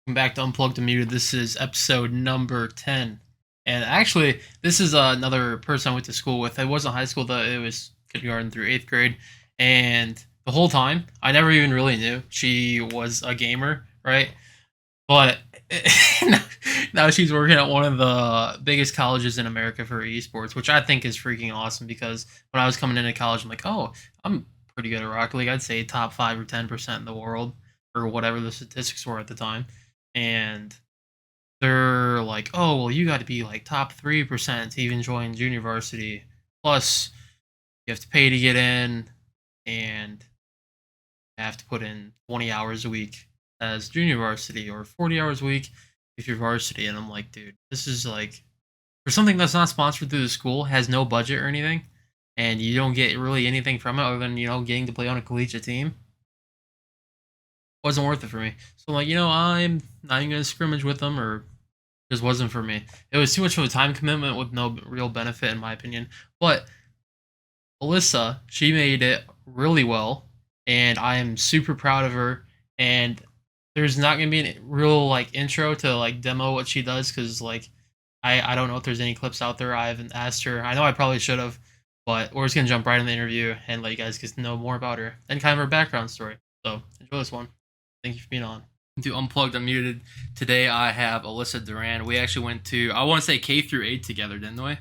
Welcome back to Unplugged and Muted. This is episode number 10. And actually, this is another person I went to school with. It wasn't high school, though. It was kindergarten through 8th grade. And the whole time, I never even really knew she was a gamer, right? But now she's working at one of the biggest colleges in America for eSports, which I think is freaking awesome because when I was coming into college, I'm like, oh, I'm pretty good at Rocket League. I'd say top 5 or 10% in the world, or whatever the statistics were at the time. And they're like, oh, well, you got to be like top 3% to even join junior varsity. Plus, you have to pay to get in, and you have to put in 20 hours a week as junior varsity, or 40 hours a week if you're varsity. And I'm like, dude, this is like, for something that's not sponsored through the school, has no budget or anything, and you don't get really anything from it other than, getting to play on a collegiate team. Wasn't worth it for me. So I'm like, I'm not even going to scrimmage with them, or just wasn't for me. It was too much of a time commitment with no real benefit, in my opinion. But Alyssa, she made it really well, and I am super proud of her. And there's not going to be a real intro to demo what she does, because I don't know if there's any clips out there. I haven't asked her. I know I probably should have, but we're just going to jump right in the interview and let you guys get to know more about her and kind of her background story. So enjoy this one. Thank you for being on. To Unplugged, Unmuted. Today I have Alyssa Duran. We actually went to, I want to say K through 8 together, didn't we?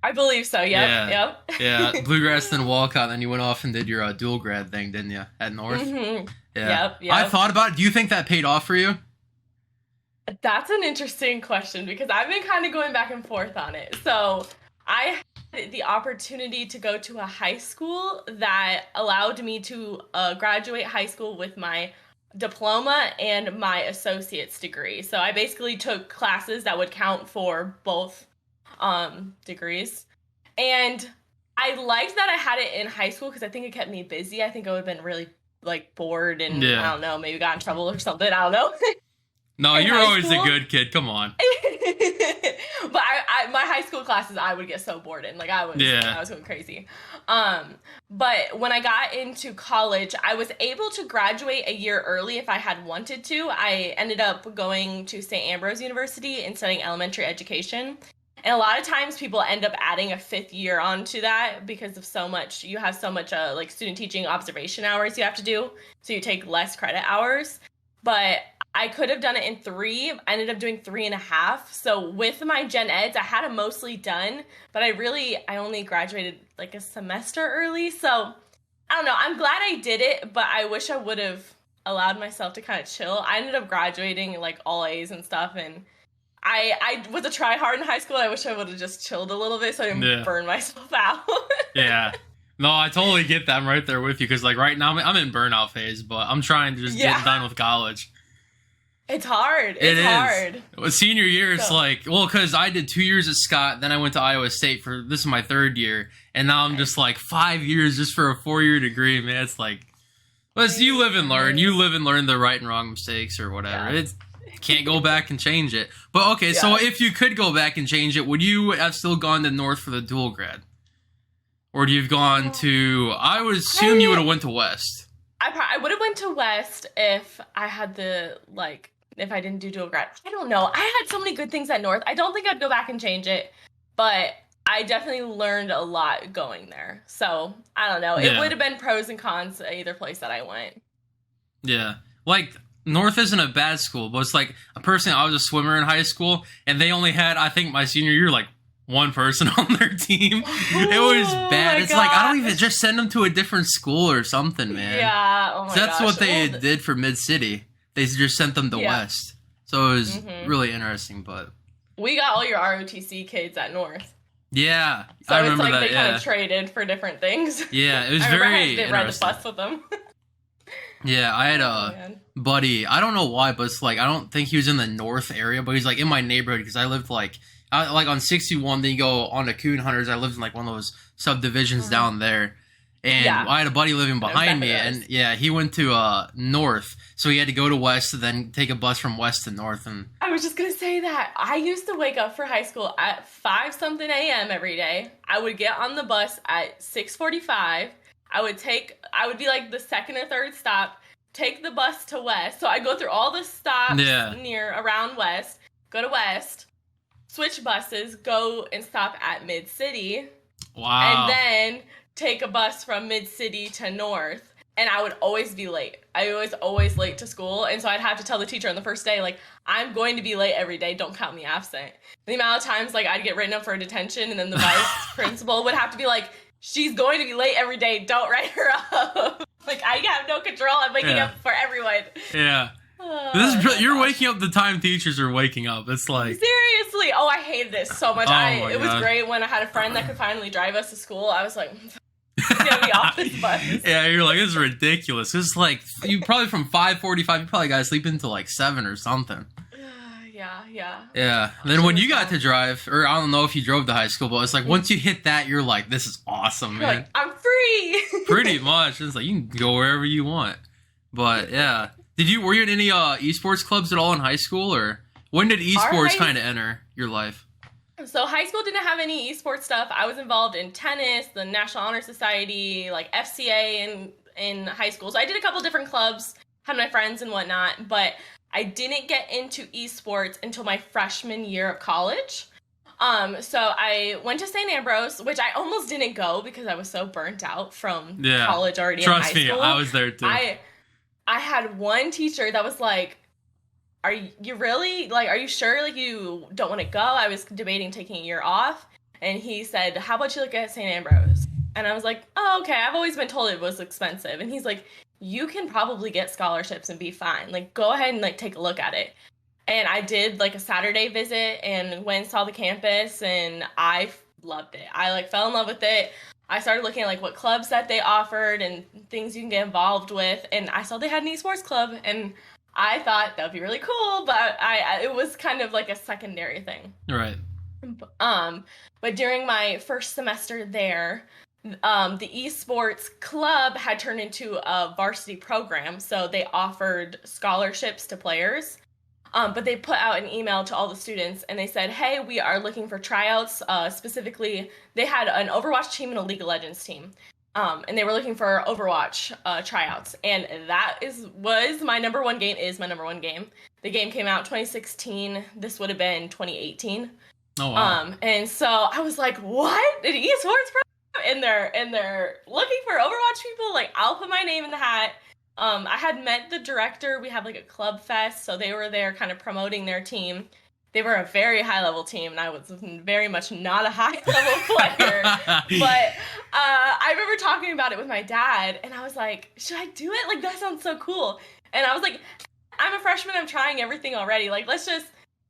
I believe so, yep. Yeah, Bluegrass then Walcott, then you went off and did your dual grad thing, didn't you, at North? Mm-hmm. Yeah. Yep. I thought about it. Do you think that paid off for you? That's an interesting question because I've been kind of going back and forth on it. So I had the opportunity to go to a high school that allowed me to graduate high school with my diploma and my associate's degree. So I basically took classes that would count for both degrees. And I liked that I had it in high school because I think it kept me busy. I think I would have been really bored and I don't know, maybe got in trouble or something. I don't know. No, you're always a good kid. Come on. But my high school classes, I would get so bored in. I was going crazy. But when I got into college, I was able to graduate a year early if I had wanted to. I ended up going to St. Ambrose University and studying elementary education. And a lot of times people end up adding a 5th year onto that because of you have so much student teaching observation hours you have to do. So you take less credit hours. But I could have done it in 3. I ended up doing 3.5. So with my gen eds, I had it mostly done, but I only graduated a semester early. So I don't know. I'm glad I did it, but I wish I would have allowed myself to kind of chill. I ended up graduating all A's and stuff, and I was a try-hard in high school. I wish I would have just chilled a little bit so I didn't burn myself out. Yeah. No, I totally get that. I'm right there with you because right now I'm in burnout phase, but I'm trying to just get done with college. It's hard. It's hard. With senior year, it's because I did 2 years at Scott, then I went to Iowa State this is my 3rd year, and now I'm just 5 years just for a 4-year degree, man. It's you live and learn. You live and learn the right and wrong mistakes or whatever. Yeah. It's can't go back and change it. But okay, so if you could go back and change it, would you have still gone to North for the dual grad? Or do you've gone to, I would assume you would have went to West. I would have went to West if I had if I didn't do dual grad. I don't know. I had so many good things at North. I don't think I'd go back and change it, but I definitely learned a lot going there. So, I don't know. It would have been pros and cons at either place that I went. Yeah. North isn't a bad school, but it's personally, I was a swimmer in high school, and they only had, I think, my senior year, one person on their team. It was bad. It's I don't even just send them to a different school or something, man. Yeah. Oh my gosh. That's what they did for Mid-City. They just sent them to West. So it was really interesting, but we got all your ROTC kids at North. Yeah. So I remember that. They kind of traded for different things. Yeah, it was I very did ride the bus with them. Yeah, I had a buddy. I don't know why, but it's I don't think he was in the North area, but he's in my neighborhood because I lived on 61. Then you go on to Coon Hunters. I lived in one of those subdivisions down there, and I had a buddy living behind me, and he went to North, so he had to go to West and then take a bus from West to North. And I was just gonna say that I used to wake up for high school at 5 something a.m. every day. I would get on the bus at 6:45. I would be the second or third stop take the bus to West. So I go through all the stops around West, go to West, switch buses, go and stop at Mid-City. Wow. And then take a bus from Mid-City to North. And I would always be late. I was always late to school. And so I'd have to tell the teacher on the first day, like, I'm going to be late every day. Don't count me absent. The amount of times, like, I'd get written up for a detention, and then the vice principal would have to be like, she's going to be late every day. Don't write her up. Like, I have no control. I'm waking up for everyone. Yeah. You're waking up the time teachers are waking up. It's like... Seriously. Oh, I hated this so much. It was great when I had a friend that could finally drive us to school. I was like... Get me off this bus. Yeah, you're like, this is ridiculous. It's like, you probably from 5:45, you probably got to sleep until like 7 or something. Yeah. And then when you got to drive, or I don't know if you drove to high school, but it's like, once you hit that, you're like, this is awesome, man. You're like, I'm free. Pretty much. It's like, you can go wherever you want. But yeah. Were you in any esports clubs at all in high school, or when did esports kind of enter your life? So high school didn't have any esports stuff. I was involved in tennis, the National Honor Society, like FCA in high school. So I did a couple different clubs, had my friends and whatnot, but I didn't get into esports until my freshman year of college. So I went to St. Ambrose, which I almost didn't go because I was so burnt out from college already in high school. Trust me, I was there too. I had one teacher that was like, are you really, like, are you sure, like, you don't want to go? I was debating taking a year off, and he said, how about you look at St. Ambrose? And I was like, oh, okay, I've always been told it was expensive. And he's like, you can probably get scholarships and be fine. Like, go ahead and, like, take a look at it. And I did, like, a Saturday visit and went and saw the campus, and I loved it. I, like, fell in love with it. I started looking at, like, what clubs that they offered and things you can get involved with, and I saw they had an esports club, and I thought that would be really cool, but it was kind of like a secondary thing. Right. But during my first semester there, the esports club had turned into a varsity program, so they offered scholarships to players. But they put out an email to all the students, and they said, hey, we are looking for tryouts. Specifically, they had an Overwatch team and a League of Legends team. And they were looking for Overwatch tryouts. And that was my number one game, is my number one game. The game came out 2016. This would have been 2018. Oh, wow. And so I was like, what? An esports program? And they're looking for Overwatch people? Like, I'll put my name in the hat. I had met the director. We had like a club fest, so they were there kind of promoting their team. They were a very high-level team, and I was very much not a high-level player. But I remember talking about it with my dad, and I was like, should I do it? Like, that sounds so cool. And I was like, I'm a freshman. I'm trying everything already. Like,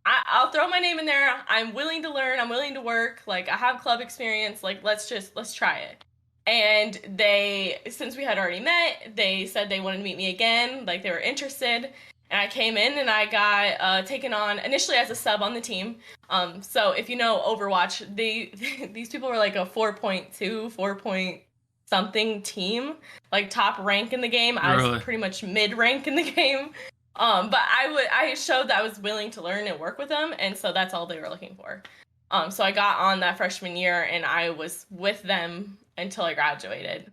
I'll throw my name in there. I'm willing to learn. I'm willing to work. Like, I have club experience. Like, let's try it. And since we had already met, they said they wanted to meet me again. Like, they were interested. And I came in and I got taken on initially as a sub on the team. So if you know Overwatch, these people were like a 4.2, 4 something team, like top rank in the game. I was pretty much mid rank in the game. But I showed that I was willing to learn and work with them, and so that's all they were looking for. So I got on that freshman year, and I was with them until I graduated.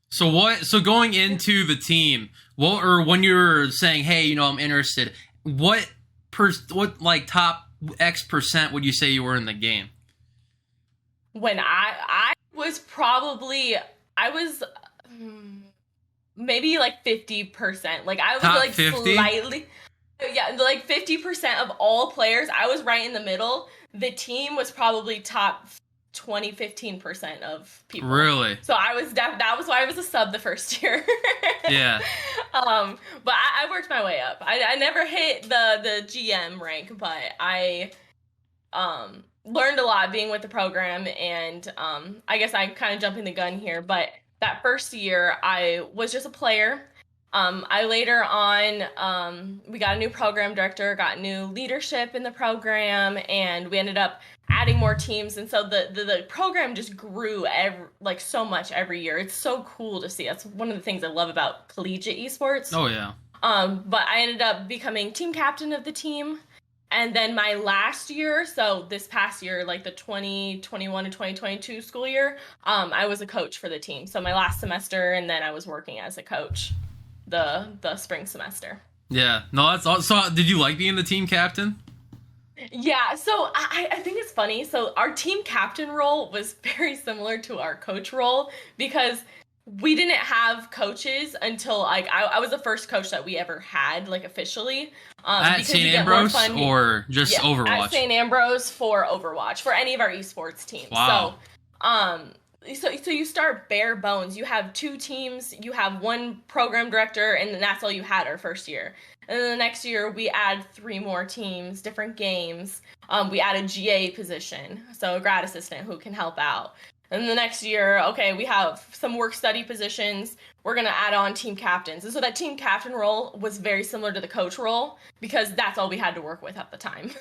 So going into the team, when you were saying, hey, I'm interested, what like top X percent would you say you were in the game? When I was maybe like 50%. Like, I was top like 50? Slightly, yeah, like 50% of all players. I was right in the middle. The team was probably top 15% of people. Really? So I was that was why I was a sub the first year. Yeah. But I worked my way up. I never hit the GM rank, but I learned a lot being with the program, and I guess I'm kind of jumping the gun here, but that first year I was just a player. I later on, we got a new program director, got new leadership in the program, and we ended up adding more teams, and so the program just grew so much every year. It's so cool to see. That's one of the things I love about collegiate esports. Oh yeah. But I ended up becoming team captain of the team, and then my last year, so this past year, like the 2021 to 2022 school year, I was a coach for the team. So my last semester, and then I was working as a coach the spring semester. Yeah. No, that's all. So did you like being the team captain? Yeah, so I think it's funny. So our team captain role was very similar to our coach role because we didn't have coaches until like I was the first coach that we ever had like officially. At St. Ambrose or just Overwatch? At St. Ambrose for Overwatch for any of our esports teams. Wow. So you start bare bones. You have 2 teams, you have 1 program director, and then that's all you had our first year. And then the next year, we add 3 more teams, different games. We add a GA position, so a grad assistant who can help out. And the next year, okay, we have some work study positions. We're going to add on team captains. And so that team captain role was very similar to the coach role because that's all we had to work with at the time.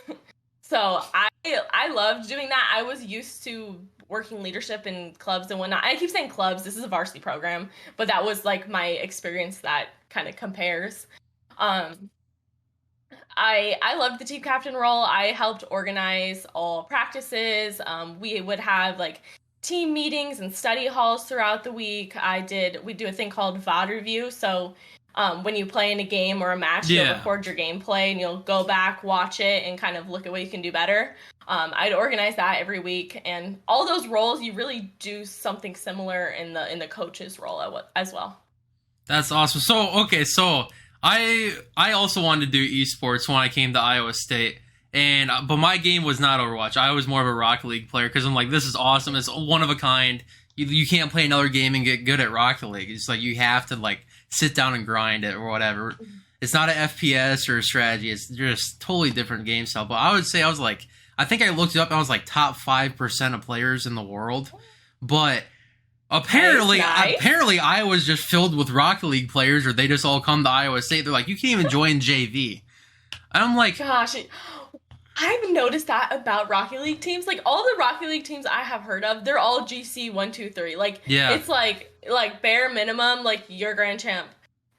So I loved doing that. I was used to working leadership in clubs and whatnot. I keep saying clubs. This is a varsity program, but that was like my experience that kind of compares. I loved the team captain role. I helped organize all practices. We would have like team meetings and study halls throughout the week. We do a thing called VOD review. So when you play in a game or a match, you'll record your gameplay and you'll go back, watch it, and kind of look at what you can do better. I'd organize that every week, and all those roles, you really do something similar in the coach's role as well. That's awesome. So I also wanted to do esports when I came to Iowa State, but my game was not Overwatch. I was more of a Rocket League player because I'm like, this is awesome. It's one of a kind. You can't play another game and get good at Rocket League. It's like you have to like sit down and grind it or whatever. It's not an FPS or a strategy. It's just totally different game style. But I would say I think I looked it up. I was like top 5% of players in the world. But apparently Iowa's just filled with Rocket League players, or they just all come to Iowa State. They're like, you can't even join JV. And I'm like, gosh, I've noticed that about Rocket League teams. Like all the Rocket League teams I have heard of, they're all GC 1, 2, 3. Like it's like bare minimum, like you're grand champ.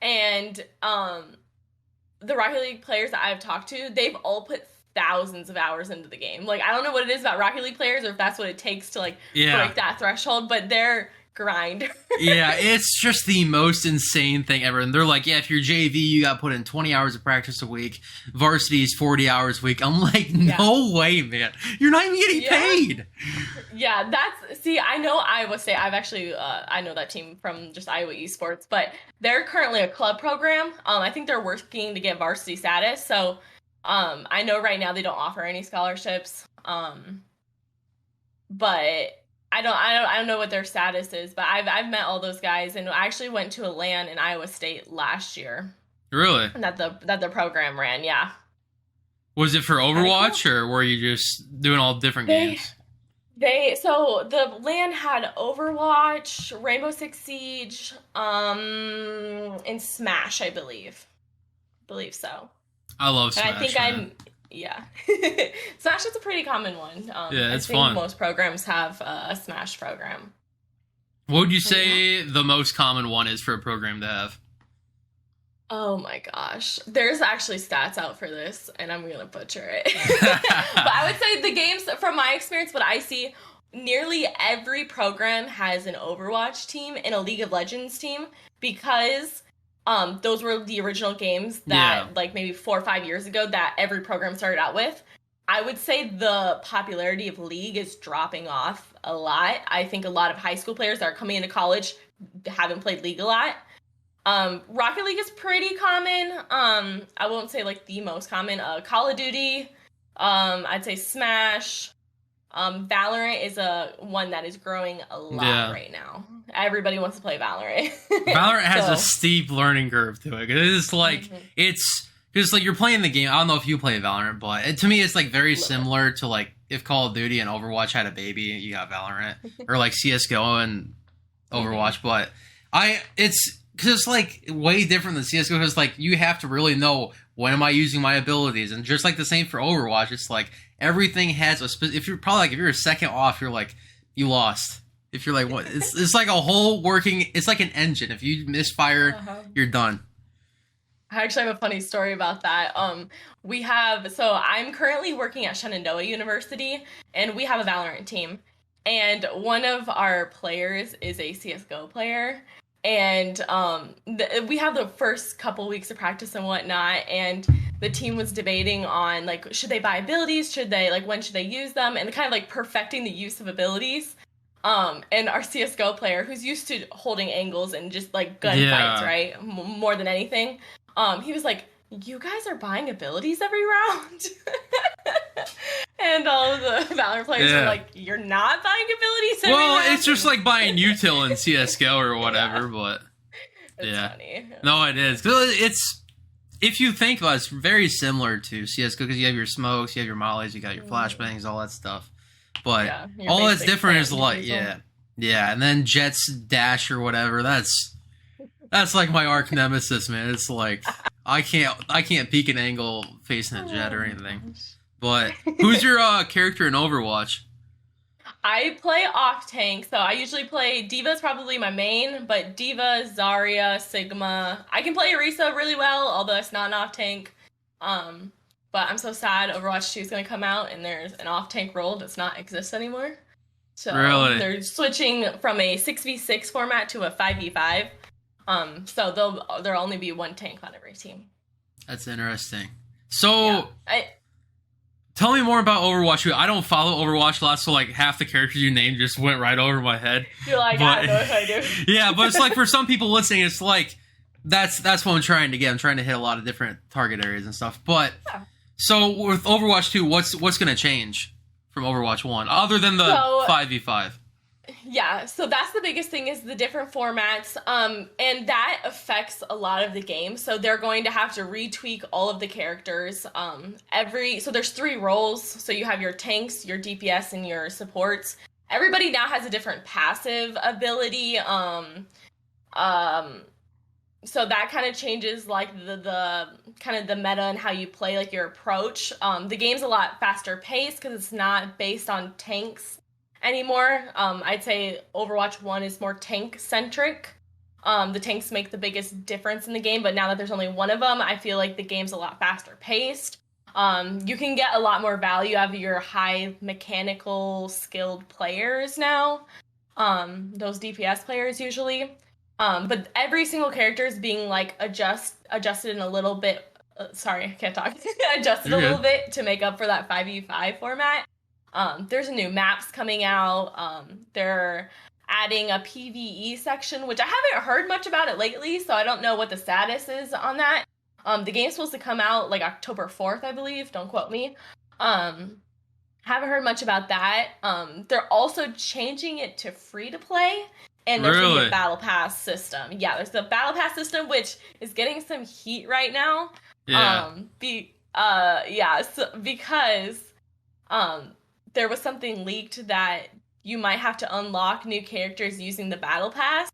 And the Rocket League players that I've talked to, they've all put thousands of hours into the game. Like I don't know what it is about Rocket League players or if that's what it takes to like break that threshold, but they're grind. Yeah, it's just the most insane thing ever. And they're like, yeah, if you're JV, you got to put in 20 hours of practice a week. Varsity is 40 hours a week. I'm like, no way, man. You're not even getting paid. Yeah, I know Iowa State. I've actually, I know that team from just Iowa eSports, but they're currently a club program. I think they're working to get varsity status. So I know right now they don't offer any scholarships. But I don't know what their status is, but I've met all those guys, and I actually went to a LAN in Iowa State last year. Really? That the program ran, yeah. Was it for Overwatch, or were you just doing all different games? So the LAN had Overwatch, Rainbow Six Siege, and Smash, I believe. Believe so. I love Smash. And I think Smash is a pretty common one. It's fun. I think most programs have a Smash program. What would you say the most common one is for a program to have? Oh my gosh. There's actually stats out for this, and I'm going to butcher it. But I would say the games, from my experience, what I see, nearly every program has an Overwatch team and a League of Legends team because those were the original games that like maybe 4 or 5 years ago that every program started out with. I would say the popularity of League is dropping off a lot. I think a lot of high school players that are coming into college haven't played League a lot. Rocket League is pretty common. I won't say like the most common. Call of Duty, I'd say Smash. Valorant is one that is growing a lot right now. Everybody wants to play Valorant. Valorant has a steep learning curve to it. It's like it's because like you're playing the game. I don't know if you play Valorant, but to me it's like very similar to like if Call of Duty and Overwatch had a baby, you got Valorant, or like CS:GO and Overwatch. But it's because it's like way different than CS:GO because like you have to really know when am I using my abilities, and just like the same for Overwatch, it's like everything has if you're a second off, you're like you lost. If you're like what, it's like a whole working. It's like an engine. If you misfire, you're done. I actually have a funny story about that. I'm currently working at Shenandoah University, and we have a Valorant team, and one of our players is a CS:GO player. and we have the first couple weeks of practice and whatnot, and the team was debating on like, should they buy abilities, should they like, when should they use them, and kind of like perfecting the use of abilities. And our CSGO player, who's used to holding angles and just like gunfights, right, more than anything, he was like, you guys are buying abilities every round. And all of the Valorant players were like, you're not buying abilities every round? It's just like buying util in CSGO or whatever, but it's funny. No, it is. It's, if you think about it, it's very similar to CSGO because you have your smokes, you have your mollies, you got your flashbangs, all that stuff. But all that's different is like, and then Jet's dash or whatever, that's like my arch nemesis, man. It's like, I can't peek an angle facing a Jet or anything. But who's your character in Overwatch? I play off tank, so I usually play Diva's probably my main, but Diva, Zarya, Sigma. I can play Orisa really well, although it's not an off tank. But I'm so sad Overwatch 2 is going to come out and there's an off tank role does not exist anymore. So really? They're switching from a 6v6 format to a 5v5. So there'll only be one tank on every team. That's interesting. So tell me more about Overwatch 2. I don't follow Overwatch a lot, so like half the characters you named just went right over my head. You're like, I don't know if I do. Yeah, but it's like for some people listening, it's like that's what I'm trying to get. I'm trying to hit a lot of different target areas and stuff. But so with Overwatch 2, what's going to change from Overwatch 1 other than the 5v5? Yeah, so that's the biggest thing is the different formats, and that affects a lot of the game. So they're going to have to retweak all of the characters. So there's 3 roles. So you have your tanks, your DPS, and your supports. Everybody now has a different passive ability. So that kind of changes like the kind of the meta and how you play, like your approach. The game's a lot faster paced because it's not based on tanks anymore. I'd say Overwatch 1 is more tank centric. The tanks make the biggest difference in the game, but now that there's only one of them, I feel like the game's a lot faster paced. You can get a lot more value out of your high mechanical skilled players now. Those DPS players usually. But every single character is being like adjusted in a little bit. Sorry, I can't talk. Adjusted a little bit to make up for that 5v5 format. There's new maps coming out. They're adding a PvE section, which I haven't heard much about it lately, so I don't know what the status is on that. The game's supposed to come out like October 4th, I believe. Don't quote me. Haven't heard much about that. They're also changing it to free to play. And there's going to be a battle pass system. Yeah, there's the battle pass system, which is getting some heat right now. Yeah. Because there was something leaked that you might have to unlock new characters using the battle pass,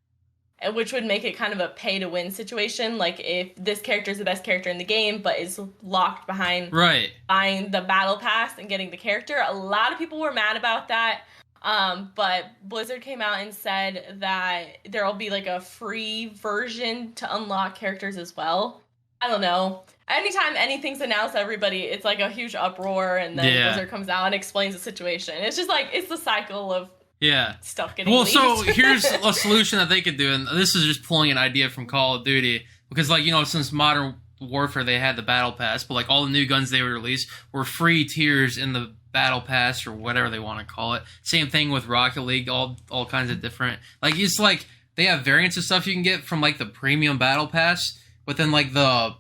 which would make it kind of a pay-to-win situation. Like, if this character is the best character in the game, but is locked behind buying the battle pass and getting the character. A lot of people were mad about that. But Blizzard came out and said that there'll be like a free version to unlock characters as well. I don't know. Anytime anything's announced, everybody, it's like a huge uproar, and then Blizzard comes out and explains the situation. It's just like, it's the cycle of stuff getting leaked. So here's a solution that they could do, and this is just pulling an idea from Call of Duty, because like, you know, since Modern Warfare, they had the Battle Pass, but like all the new guns they would release were free tiers in the Battle Pass or whatever they want to call it. Same thing with Rocket League, all kinds of different, like, it's like they have variants of stuff you can get from like the premium Battle Pass, but then like the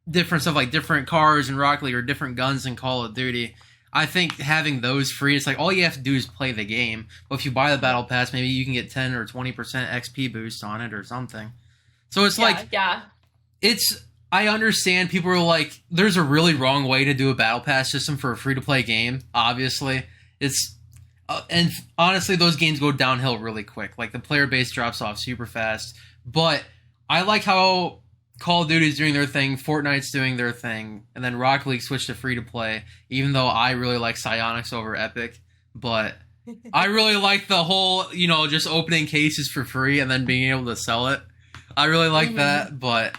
different stuff like different cars in Rocket League or different guns in Call of Duty. I think having those free, it's like all you have to do is play the game. But if you buy the Battle Pass, maybe you can get 10 or 20% XP boost on it or something. So it's it's, I understand people are like, there's a really wrong way to do a battle pass system for a free-to-play game, obviously. It's, and honestly, those games go downhill really quick. Like, the player base drops off super fast. But I like how Call of Duty's doing their thing, Fortnite's doing their thing, and then Rocket League switched to free-to-play, even though I really like Psyonix over Epic. But I really like the whole, you know, just opening cases for free and then being able to sell it. I really like that, but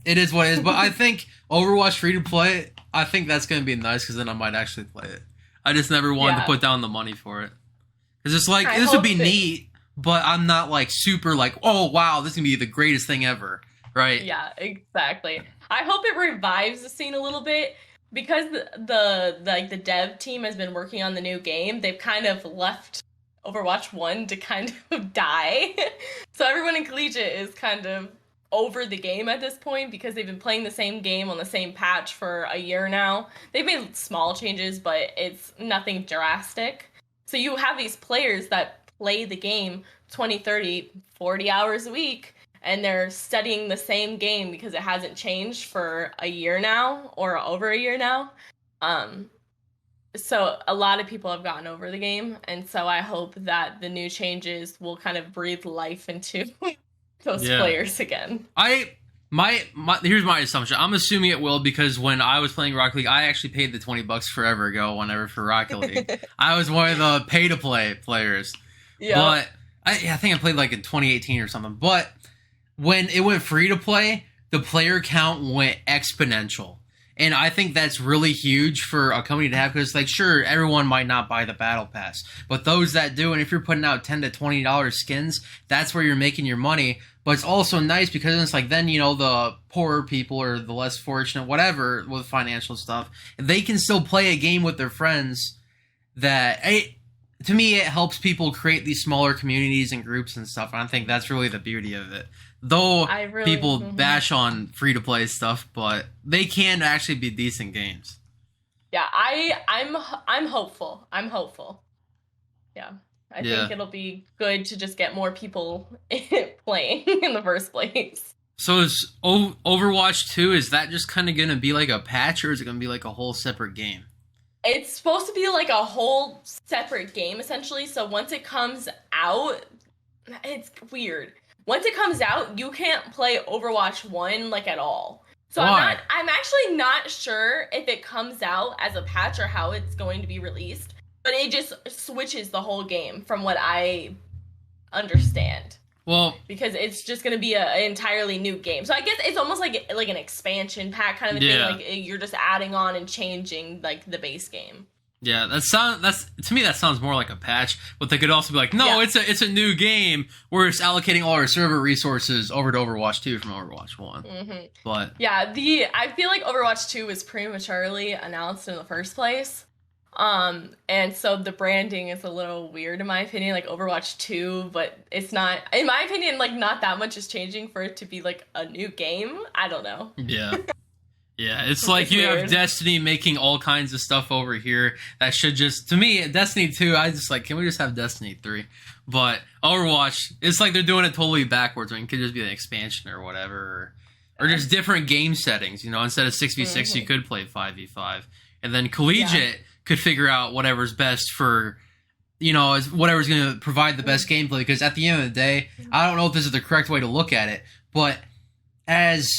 it is what it is. But I think Overwatch free-to-play, I think that's going to be nice because then I might actually play it. I just never wanted to put down the money for it. Because it's like, this would be neat, but I'm not like super like, oh wow, this is gonna be the greatest thing ever, right? Yeah, exactly. I hope it revives the scene a little bit because the dev team has been working on the new game. They've kind of left Overwatch 1 to kind of die. So everyone in Collegiate is kind of over the game at this point because they've been playing the same game on the same patch for a year now. They've made small changes, but it's nothing drastic. So you have these players that play the game 20, 30, 40 hours a week, and they're studying the same game because it hasn't changed for a year now or over a year now. So a lot of people have gotten over the game, and so I hope that the new changes will kind of breathe life into those players again. Here's my assumption. I'm assuming it will because when I was playing Rocket League, I actually paid the $20 forever ago whenever for Rocket League. I was one of the pay-to-play players. Yeah. But I think I played like in 2018 or something. But when it went free-to-play, the player count went exponential. And I think that's really huge for a company to have because, like, sure, everyone might not buy the Battle Pass. But those that do, and if you're putting out $10 to $20 skins, that's where you're making your money. But it's also nice because it's like then, you know, the poorer people or the less fortunate, whatever, with financial stuff, they can still play a game with their friends that, to me, it helps people create these smaller communities and groups and stuff. And I think that's really the beauty of it. Though people bash on free-to-play stuff, but they can actually be decent games. Yeah, I'm hopeful. I'm hopeful. Yeah. I think it'll be good to just get more people playing in the first place. So is Overwatch 2, is that just kind of going to be like a patch, or is it going to be like a whole separate game? It's supposed to be like a whole separate game, essentially. So once it comes out, it's weird. Once it comes out, you can't play Overwatch 1 like at all. So why? I'm actually not sure if it comes out as a patch or how it's going to be released. But it just switches the whole game from what I understand. Well, because it's just going to be an entirely new game. So I guess it's almost like an expansion pack kind of thing. Like you're just adding on and changing like the base game. Yeah, that's to me that sounds more like a patch. But they could also be like, no, it's a new game. We're just allocating all our server resources over to Overwatch 2 from Overwatch 1. Mm-hmm. But yeah, I feel like Overwatch 2 was prematurely announced in the first place. And so the branding is a little weird in my opinion, like Overwatch 2, but it's not, in my opinion, like not that much is changing for it to be like a new game. I don't know. Yeah. Yeah, it's like you have Destiny making all kinds of stuff over here that should just, to me, Destiny 2, I just like, can we just have Destiny 3? But Overwatch, it's like they're doing it totally backwards. I mean, it could just be an expansion or whatever, or just different game settings, you know, instead of 6v6, you could play 5v5. And then Collegiate could figure out whatever's best for, you know, whatever's going to provide the best gameplay. Because at the end of the day, I don't know if this is the correct way to look at it, but as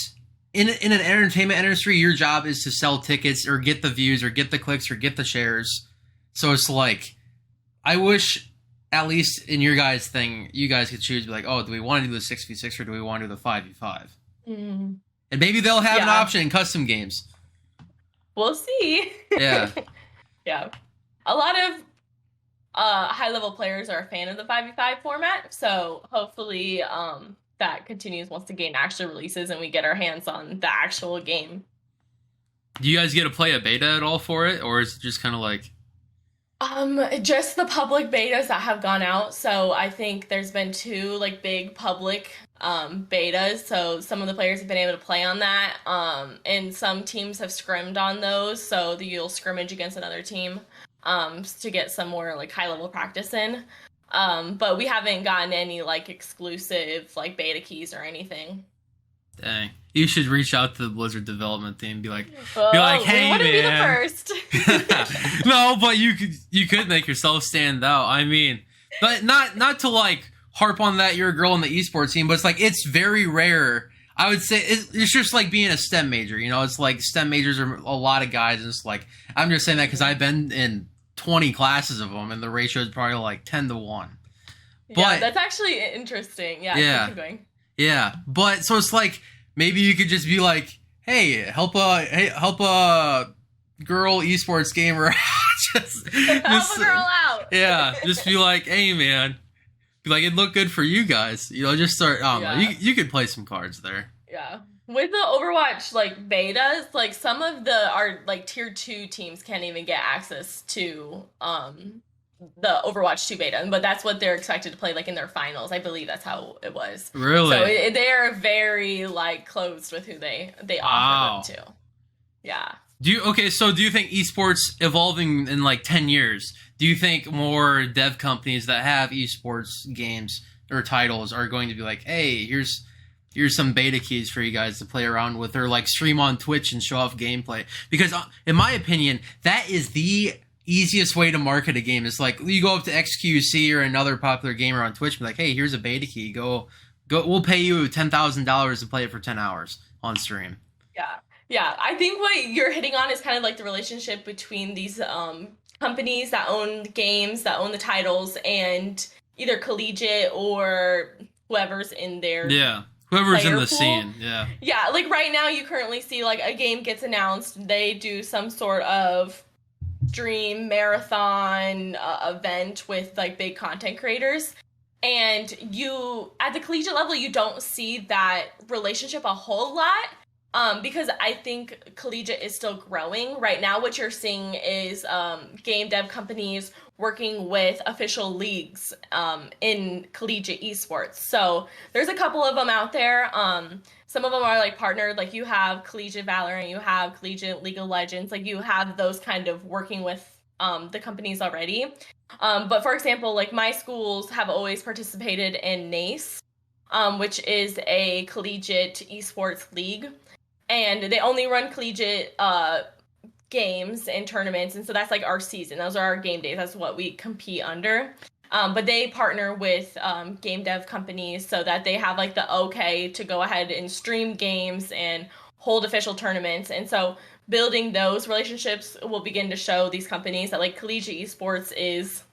in an entertainment industry, your job is to sell tickets or get the views or get the clicks or get the shares. So it's like, I wish, at least in your guys' thing, you guys could choose, be like, oh, do we want to do the 6v6 or do we want to do the 5v5? Mm. And maybe they'll have an option in custom games. We'll see. Yeah. Yeah. A lot of high-level players are a fan of the 5v5 format, so hopefully that continues once the game actually releases and we get our hands on the actual game. Do you guys get to play a beta at all for it, or is it just kind of like... Just the public betas that have gone out, so I think there's been 2, like, big public betas, so some of the players have been able to play on that, and some teams have scrimmed on those, so you'll scrimmage against another team to get some more like high-level practice in, but we haven't gotten any like exclusive like beta keys or anything. Dang, you should reach out to the Blizzard development team and be like, hey man, be the first. No, but you could make yourself stand out. I mean, but not to like harp on that you're a girl on the eSports team, but it's like, it's very rare. I would say it's just like being a STEM major, you know, it's like STEM majors are a lot of guys, and it's like, I'm just saying that because I've been in 20 classes of them, and the ratio is probably like 10 to 1. But, yeah, that's actually interesting. Yeah. Keep going. Yeah, but so it's like, maybe you could just be like, hey, help a girl esports gamer help a girl out. Yeah, just be like, hey man. Like, it looked good for you guys. Just start. I don't know. Yeah. You could play some cards there. Yeah. With the Overwatch like betas, like some of our like tier 2 teams can't even get access to the Overwatch 2 beta, but that's what they're expected to play like in their finals. I believe that's how it was. Really? So they're very like closed with who they offer them to. Yeah. Do you think esports evolving in like 10 years, do you think more dev companies that have esports games or titles are going to be like, hey, here's some beta keys for you guys to play around with, or like stream on Twitch and show off gameplay? Because in my opinion, that is the easiest way to market a game. It's like you go up to XQC or another popular gamer on Twitch and be like, hey, here's a beta key. Go. We'll pay you $10,000 to play it for 10 hours on stream. Yeah. Yeah, I think what you're hitting on is kind of like the relationship between these companies that own games, that own the titles, and either collegiate or whoever's in there. Yeah, whoever's in the pool. Scene. Yeah. Yeah, like right now you currently see like a game gets announced, they do some sort of stream marathon event with like big content creators. And you, at the collegiate level, you don't see that relationship a whole lot. Because I think collegiate is still growing. Right now, what you're seeing is game dev companies working with official leagues in collegiate esports. So there's a couple of them out there. Some of them are like partnered, like you have Collegiate Valorant, you have Collegiate League of Legends, like you have those kind of working with the companies already. But for example, like my schools have always participated in NACE, which is a collegiate esports league. And they only run collegiate games and tournaments, and so that's like our season. Those are our game days. That's what we compete under. But they partner with game dev companies so that they have like the okay to go ahead and stream games and hold official tournaments. And so building those relationships will begin to show these companies that like collegiate esports is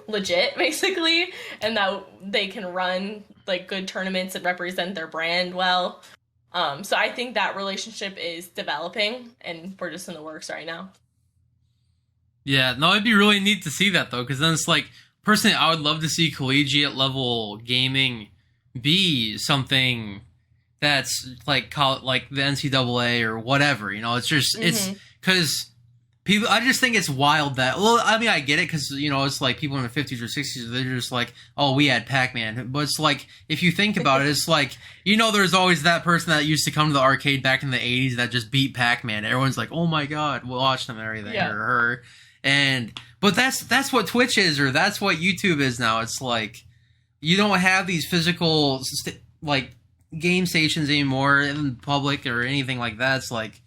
legit, basically, and that they can run like good tournaments and represent their brand well. So I think that relationship is developing, and we're just in the works right now. Yeah, no, it'd be really neat to see that, though, because then it's like, personally, I would love to see collegiate level gaming be something that's like the NCAA or whatever, It's just, it's because people, I just think it's wild that, well, I mean, I get it because, it's like people in their 50s or 60s, they're just like, oh, we had Pac-Man. But it's like, if you think about it, it's like, there's always that person that used to come to the arcade back in the 80s that just beat Pac-Man. Everyone's like, oh my God, we'll watch them and everything, or her. But that's what Twitch is, or that's what YouTube is now. It's like, you don't have these physical, game stations anymore in public or anything like that. It's like,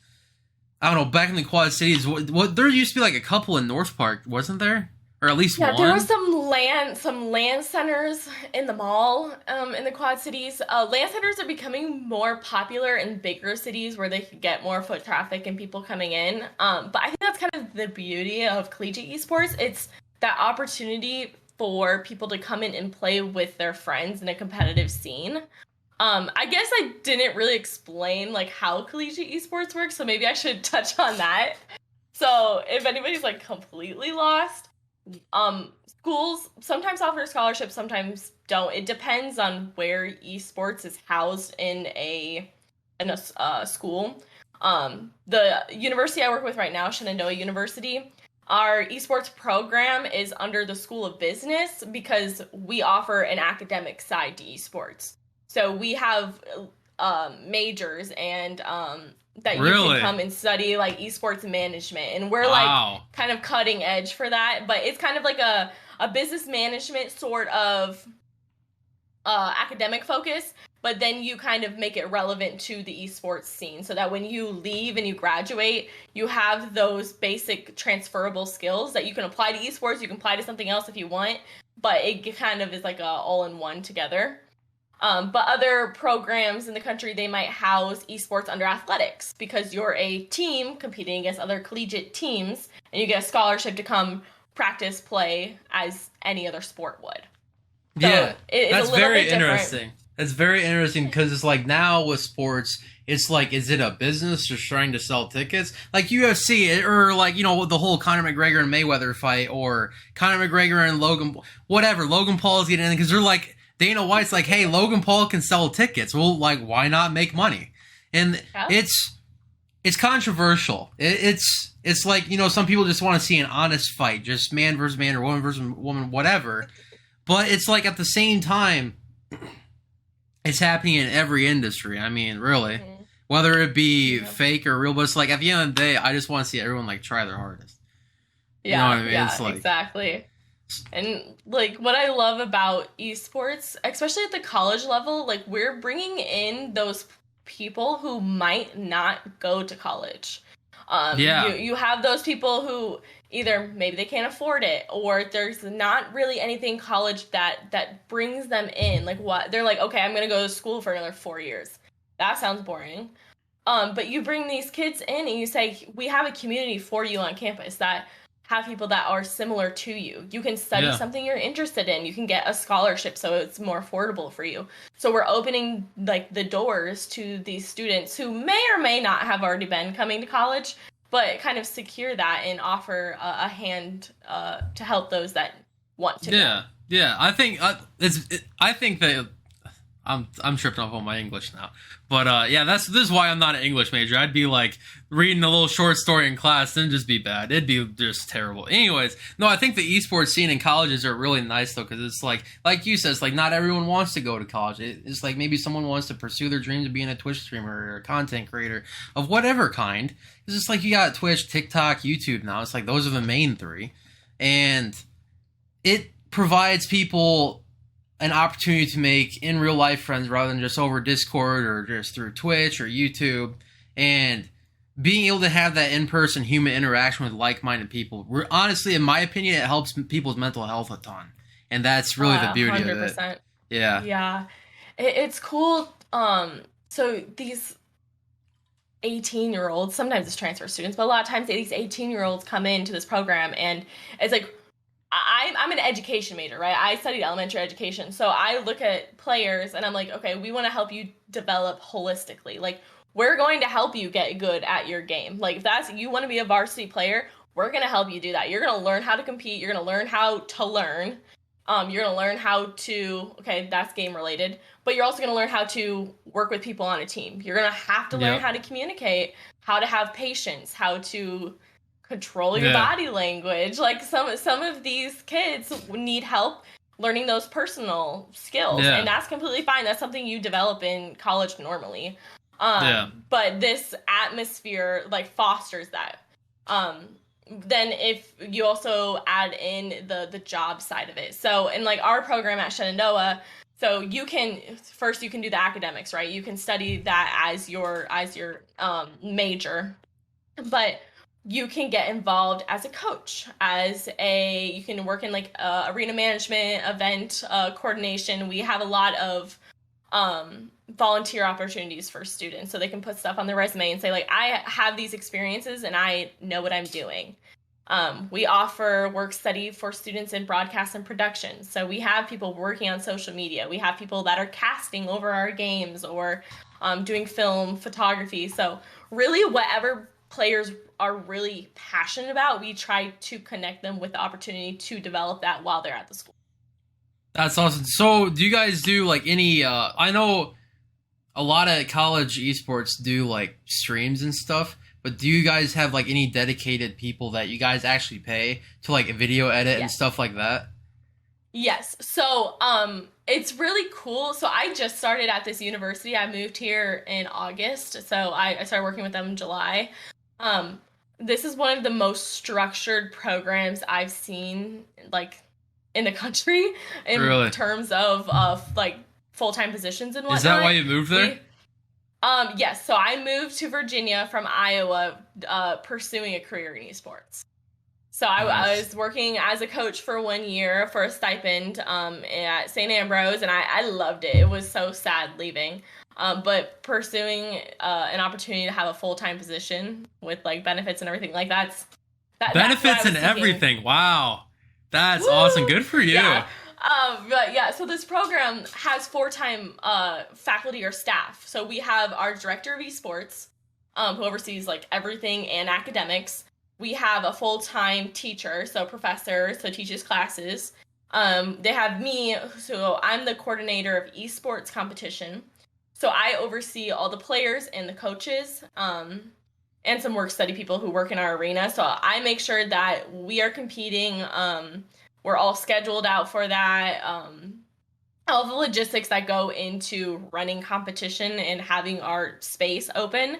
I don't know, back in the Quad Cities, what there used to be like a couple in North Park, wasn't there? Or at least one? Yeah, there was some land centers in the mall in the Quad Cities. Land centers are becoming more popular in bigger cities where they could get more foot traffic and people coming in. But I think that's kind of the beauty of collegiate esports. It's that opportunity for people to come in and play with their friends in a competitive scene. I guess I didn't really explain like how collegiate esports works, so maybe I should touch on that. So if anybody's like completely lost, schools sometimes offer scholarships, sometimes don't. It depends on where esports is housed in a school. The university I work with right now, Shenandoah University, our esports program is under the School of Business because we offer an academic side to esports. So we have majors and that you can come and study like esports management, and we're like kind of cutting edge for that. But it's kind of like a business management sort of academic focus, but then you kind of make it relevant to the esports scene so that when you leave and you graduate, you have those basic transferable skills that you can apply to esports. You can apply to something else if you want, but it kind of is like a all-in-one together. But other programs in the country, they might house esports under athletics because you're a team competing against other collegiate teams and you get a scholarship to come practice play as any other sport would. So yeah, that's very interesting. That's very interesting because it's like now with sports, it's like, is it a business just trying to sell tickets? Like UFC, or like, you know, the whole Conor McGregor and Mayweather fight, or Conor McGregor and Logan, whatever. Logan Paul's getting in because they're like, Dana White's like, hey, Logan Paul can sell tickets. Well, like, why not make money? And it's controversial. It's like, you know, some people just want to see an honest fight, just man versus man or woman versus woman, whatever. But it's like, at the same time, it's happening in every industry. I mean, really, whether it be fake or real, but it's like, at the end of the day, I just want to see everyone like try their hardest. Yeah, you know what I mean? Yeah, it's like, exactly. And like, what I love about esports, especially at the college level, like, we're bringing in those people who might not go to college. You have those people who either maybe they can't afford it, or there's not really anything college that brings them in. Like, what they're like, okay, I'm gonna go to school for another 4 years. That sounds boring. But you bring these kids in and you say, we have a community for you on campus that have people that are similar to you. You can study something you're interested in. You can get a scholarship so it's more affordable for you. So we're opening like the doors to these students who may or may not have already been coming to college, but kind of secure that and offer a hand to help those that want to. Yeah. I think I think that I'm tripping off on my English now, but this is why I'm not an English major. I'd be like reading a little short story in class and just be bad. It'd be just terrible. Anyways, no, I think the esports scene in colleges are really nice though, because it's like you said, it's like not everyone wants to go to college. It's like maybe someone wants to pursue their dreams of being a Twitch streamer or a content creator of whatever kind. It's just like you got Twitch, TikTok, YouTube now. It's like those are the main three, and it provides people an opportunity to make in real life friends rather than just over Discord or just through Twitch or YouTube, and being able to have that in-person human interaction with like-minded people. Honestly, in my opinion, it helps people's mental health a ton, and that's really the beauty 100%. Of it. Yeah, it's cool. So these 18-year-olds, sometimes it's transfer students, but a lot of times these 18-year-olds come into this program, and it's like, I'm an education major, right? I studied elementary education. So I look at players and I'm like, okay, we want to help you develop holistically. Like, we're going to help you get good at your game. Like, if you want to be a varsity player, we're going to help you do that. You're going to learn how to compete. You're going to learn how to learn. You're going to learn how to, okay, that's game related, but you're also going to learn how to work with people on a team. You're going to have to learn how to communicate, how to have patience, how to control your body language. Like, some of these kids need help learning those personal skills, and that's completely fine. That's something you develop in college normally. But this atmosphere like fosters that. Then if you also add in the job side of it, so in like our program at Shenandoah, so you can do the academics, right? You can study that as your major, but you can get involved as a coach, you can work in like arena management, event coordination. We have a lot of volunteer opportunities for students, so they can put stuff on their resume and say like, I have these experiences and I know what I'm doing. We offer work study for students in broadcast and production. So we have people working on social media. We have people that are casting over our games or doing film photography. So really whatever players are really passionate about, we try to connect them with the opportunity to develop that while they're at the school. That's awesome. So do you guys do like any, I know a lot of college esports do like streams and stuff, but do you guys have like any dedicated people that you guys actually pay to like a video edit and stuff like that? Yes. So it's really cool. So I just started at this university. I moved here in August. So I started working with them in July. This is one of the most structured programs I've seen like in the country in terms of like full-time positions and whatnot. Is that why you moved there? Yes. So I moved to Virginia from Iowa, pursuing a career in esports. So I was working as a coach for 1 year for a stipend at St. Ambrose, and I loved it. It was so sad leaving. But pursuing an opportunity to have a full-time position with like benefits and everything like benefits and everything. Wow. That's awesome. Good for you. Yeah. But yeah, so this program has full-time faculty or staff. So we have our director of eSports, who oversees like everything and academics. We have a full-time teacher, so professor, so teaches classes. They have me, so I'm the coordinator of eSports competition. So I oversee all the players and the coaches, and some work study people who work in our arena. So I make sure that we are competing. We're all scheduled out for that. All the logistics that go into running competition and having our space open.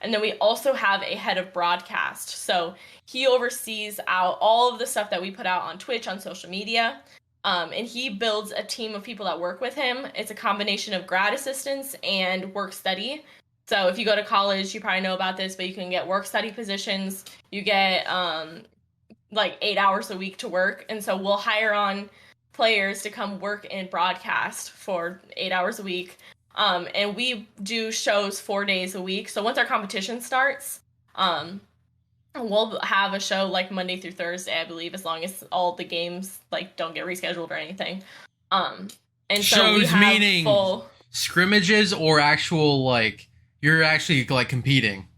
And then we also have a head of broadcast. So he oversees all of the stuff that we put out on Twitch, on social media. And he builds a team of people that work with him. It's a combination of grad assistants and work study. So if you go to college, you probably know about this, but you can get work study positions. You get like 8 hours a week to work. And so we'll hire on players to come work in broadcast for 8 hours a week. And we do shows 4 days a week. So once our competition starts, we'll have a show like Monday through Thursday, I believe, as long as all the games like don't get rescheduled or anything. And so shows we have meaning scrimmages or actual like you're actually like competing.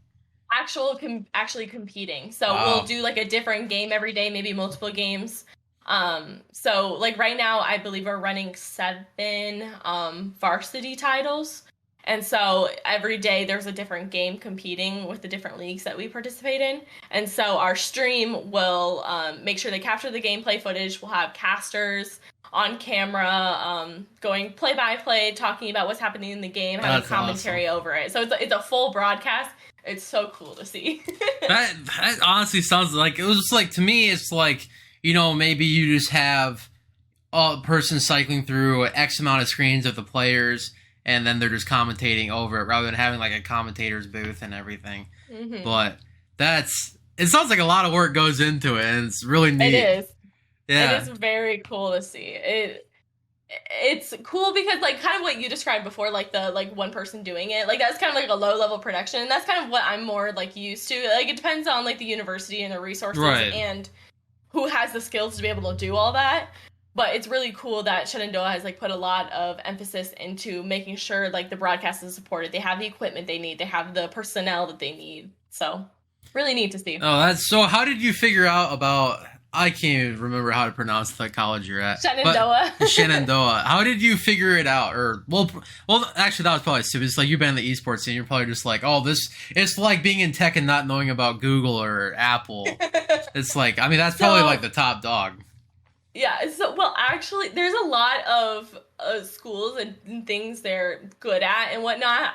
Actually competing. So wow. We'll do like a different game every day, maybe multiple games. So like right now, I believe we're running 7 varsity titles. And so every day there's a different game competing with the different leagues that we participate in. And so our stream will make sure they capture the gameplay footage. We'll have casters on camera going play-by-play, talking about what's happening in the game, having commentary over it. So it's a full broadcast. It's so cool to see. that honestly sounds like, it was just like, to me, it's like, you know, maybe you just have a person cycling through X amount of screens of the players, and then they're just commentating over it rather than having like a commentator's booth and everything. Mm-hmm. But it sounds like a lot of work goes into it, and it's really neat. It is. Yeah. It is very cool to see. It's cool because like kind of what you described before, like the like one person doing it, like that's kind of like a low level production, and that's kind of what I'm more like used to. Like it depends on like the university and the resources and who has the skills to be able to do all that. But it's really cool that Shenandoah has like put a lot of emphasis into making sure like the broadcast is supported. They have the equipment they need. They have the personnel that they need. So really neat to see. Oh, so how did you figure out about, I can't even remember how to pronounce the college you're at. Shenandoah. Shenandoah. How did you figure it out? Or well, actually that was probably stupid. It's like you've been in the esports scene. You're probably just like, oh, it's like being in tech and not knowing about Google or Apple. It's like, I mean, that's probably like the top dog. Yeah, so, well, actually, there's a lot of schools and things they're good at and whatnot.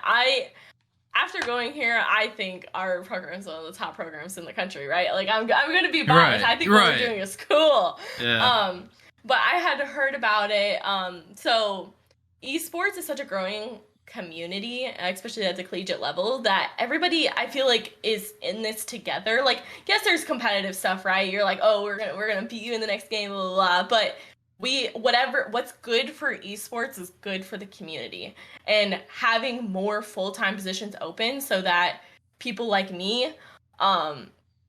After going here, I think our program is one of the top programs in the country, right? Like, I'm going to be biased. I think what we're doing is cool. Yeah. But I had heard about it. So, esports is such a growing community, especially at the collegiate level, that everybody I feel like is in this together. Like, yes, there's competitive stuff, right? You're like, oh, we're gonna beat you in the next game, blah blah blah. But what's good for esports is good for the community, and having more full-time positions open so that people like me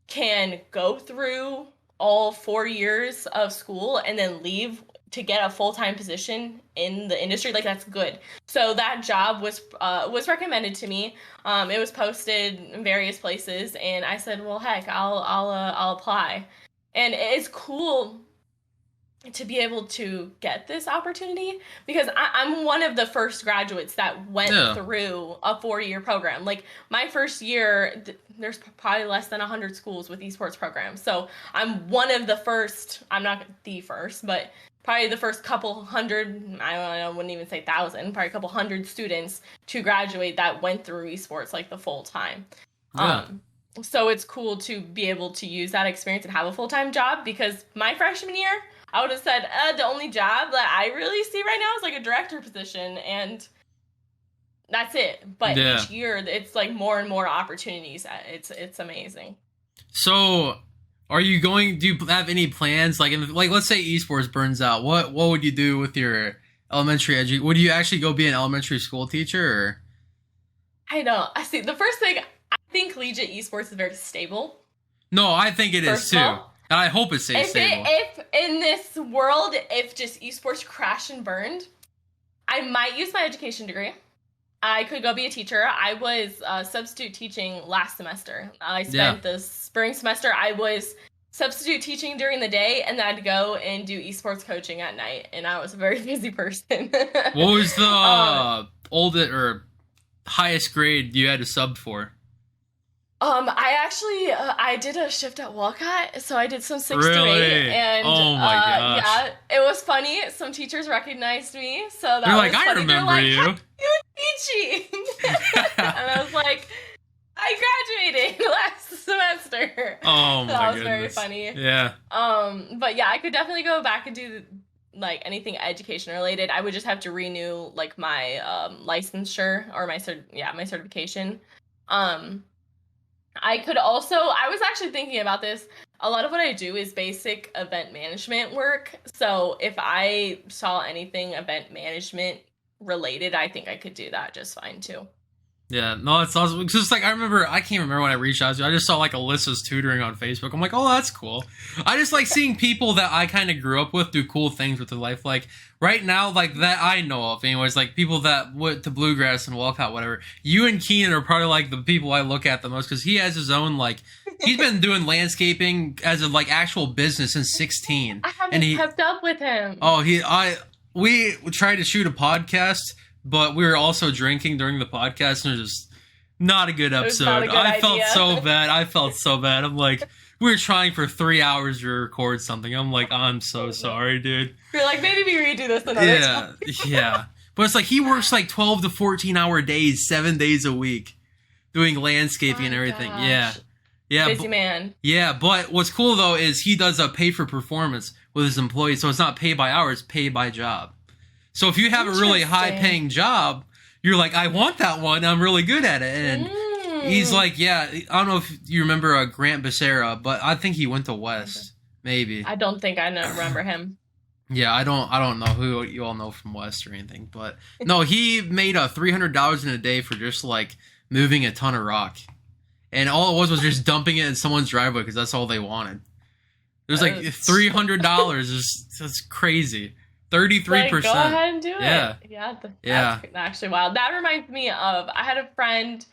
can go through all 4 years of school and then leave to get a full-time position in the industry, like that's good. So that job was recommended to me. It was posted in various places, and I said, well, heck, I'll apply. And it's cool to be able to get this opportunity because I'm one of the first graduates that went through a 4-year program. Like my first year, there's probably less than 100 schools with esports programs. So I'm one of the first, I'm not the first, but probably the first couple hundred, I wouldn't even say 1,000, probably a couple hundred students to graduate that went through esports like the full time. Yeah. So it's cool to be able to use that experience and have a full-time job, because my freshman year, I would have said the only job that I really see right now is like a director position, and that's it. But each year, it's like more and more opportunities. It's amazing. So, do you have any plans? Like, let's say esports burns out. What would you do with your elementary education? Would you actually go be an elementary school teacher? Or? I know. I see. The first thing, I think collegiate esports is very stable. No, I think it is too. And I hope it stays stable. If in this world, if just esports crashed and burned, I might use my education degree. I could go be a teacher. I was substitute teaching last semester. I spent the spring semester, I was substitute teaching during the day, and then I'd go and do esports coaching at night. And I was a very busy person. What was the oldest or highest grade you had to sub for? I actually I did a shift at Walcott, so I did some 6 to 8, and oh my gosh. yeah, it was funny. Some teachers recognized me, so that You're was like, funny. I remember They're like, you. how are you teaching? And I was like, I graduated last semester. Oh so my that was goodness. very funny. Yeah. But yeah, I could definitely go back and do like anything education related. I would just have to renew like my licensure or my certification. I was actually thinking about this. A lot of what I do is basic event management work. So if I saw anything event management related, I think I could do that just fine too. Yeah, no, it's awesome. It's just like, I can't remember when I reached out to you. I just saw like Alyssa's tutoring on Facebook. I'm like, oh, that's cool. I just like seeing people that I kind of grew up with do cool things with their life. Like right now, like that I know of anyways, like people that went to Bluegrass and Walcott, whatever. You and Keenan are probably like the people I look at the most because he has his own, like, he's been doing landscaping as a like actual business since 16. I haven't kept up with him. Oh, we tried to shoot a podcast, but we were also drinking during the podcast, and it was just not a good episode. I felt so bad. I'm like, we were trying for 3 hours to record something. I'm like, I'm so sorry, dude. You're like, maybe we redo this another time. Yeah. But it's like he works like 12 to 14-hour days, 7 days a week, doing landscaping and everything. Gosh. Yeah. Busy man. Yeah, but what's cool, though, is he does a pay for performance with his employees, so it's not pay by hour, it's pay by job. So if you have a really high-paying job, you're like, I want that one, I'm really good at it. And he's like, yeah, I don't know if you remember Grant Becerra, but I think he went to West, maybe. I don't think I remember him. Yeah, I don't know who you all know from West or anything, but no, he made $300 in a day for just like moving a ton of rock. And all it was just dumping it in someone's driveway because that's all they wanted. It was like $300. That's crazy. 33%. Like, go ahead and do it. Yeah. That's actually wild. That reminds me of, I had a friend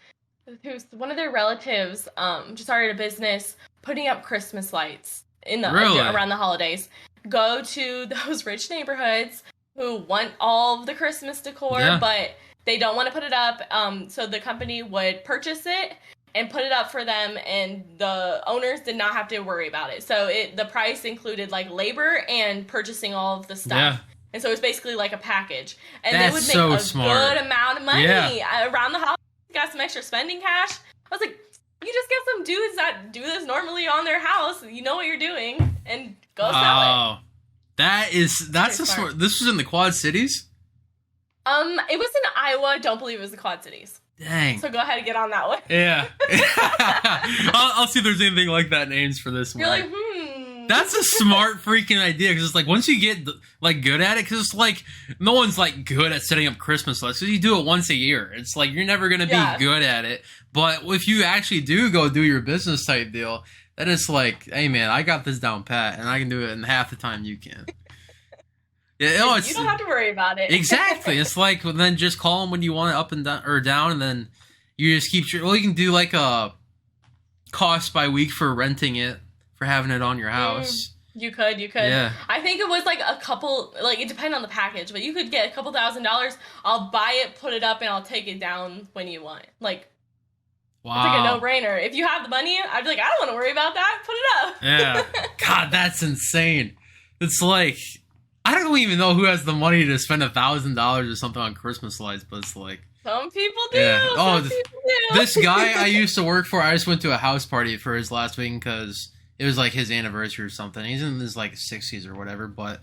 who's one of their relatives just started a business putting up Christmas lights around the holidays. Go to those rich neighborhoods who want all of the Christmas decor, but they don't want to put it up. So the company would purchase it and put it up for them, and the owners did not have to worry about it. So the price included like labor and purchasing all of the stuff. Yeah. And so it was basically like a package. And they would make good amount of money around the holidays. Got some extra spending cash. I was like, you just get some dudes that do this normally on their house. You know what you're doing, and go sell it. That's a smart. This was in the Quad Cities? It was in Iowa. Don't believe it was the Quad Cities. Dang. So go ahead and get on that one. Yeah. I'll see if there's anything like that names for this one. You're like, That's a smart freaking idea, because it's like once you get like good at it, because it's like no one's like good at setting up Christmas lights, because you do it once a year. It's like you're never gonna be good at it. But if you actually do go do your business type deal, then it's like, hey man, I got this down pat, and I can do it in half the time you can. Yeah, you don't have to worry about it. Exactly. It's like, well, then just call them when you want it up and down, or down, and then you just keep you can do like a cost by week for renting it, for having it on your house. You could. Yeah. I think it was like a couple, like it depended on the package, but you could get a couple $1,000s. I'll buy it, put it up, and I'll take it down when you want. Like, wow. It's like a no-brainer. If you have the money, I'd be like, I don't want to worry about that. Put it up. Yeah. God, that's insane. It's like, I don't even know who has the money to spend $1,000 or something on Christmas lights, but it's like, some people do. Yeah. Some people do. This guy I used to work for, I just went to a house party for his last week because it was like his anniversary or something. He's in his like 60s or whatever, but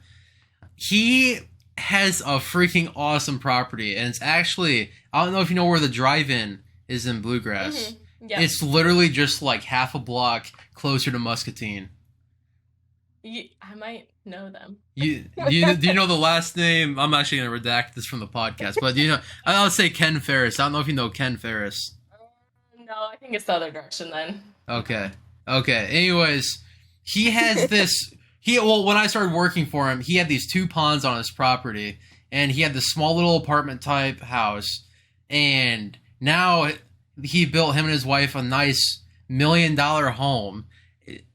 he has a freaking awesome property, and it's actually, I don't know if you know where the drive-in is in Bluegrass. Mm-hmm. Yeah. It's literally just like half a block closer to Muscatine. I might know them. Do you know the last name? I'm actually going to redact this from the podcast, but I'll say Ken Ferris. I don't know if you know Ken Ferris. No, I think it's the other direction then. Okay. Anyways, he has this. When I started working for him, he had these 2 ponds on his property, and he had this small little apartment type house, and now he built, him and his wife, a nice $1 million home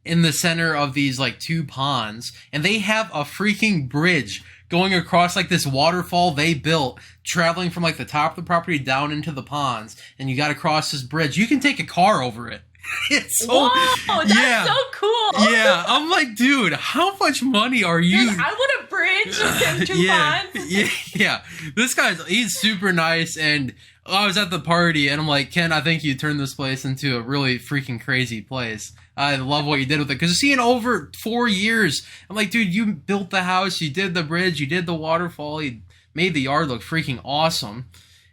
in the center of these like 2 ponds, and they have a freaking bridge going across like this waterfall they built, traveling from like the top of the property down into the ponds, and you got to cross this bridge. You can take a car over it. It's so, whoa, that's so cool. Yeah, I'm like, dude, how much money are you? Like, I want a bridge and 2 ponds. Yeah. This he's super nice, and I was at the party, and I'm like, Ken, I think you turned this place into a really freaking crazy place. I love what you did with it, because seeing over 4 years, I'm like, dude, you built the house, you did the bridge, you did the waterfall, you made the yard look freaking awesome,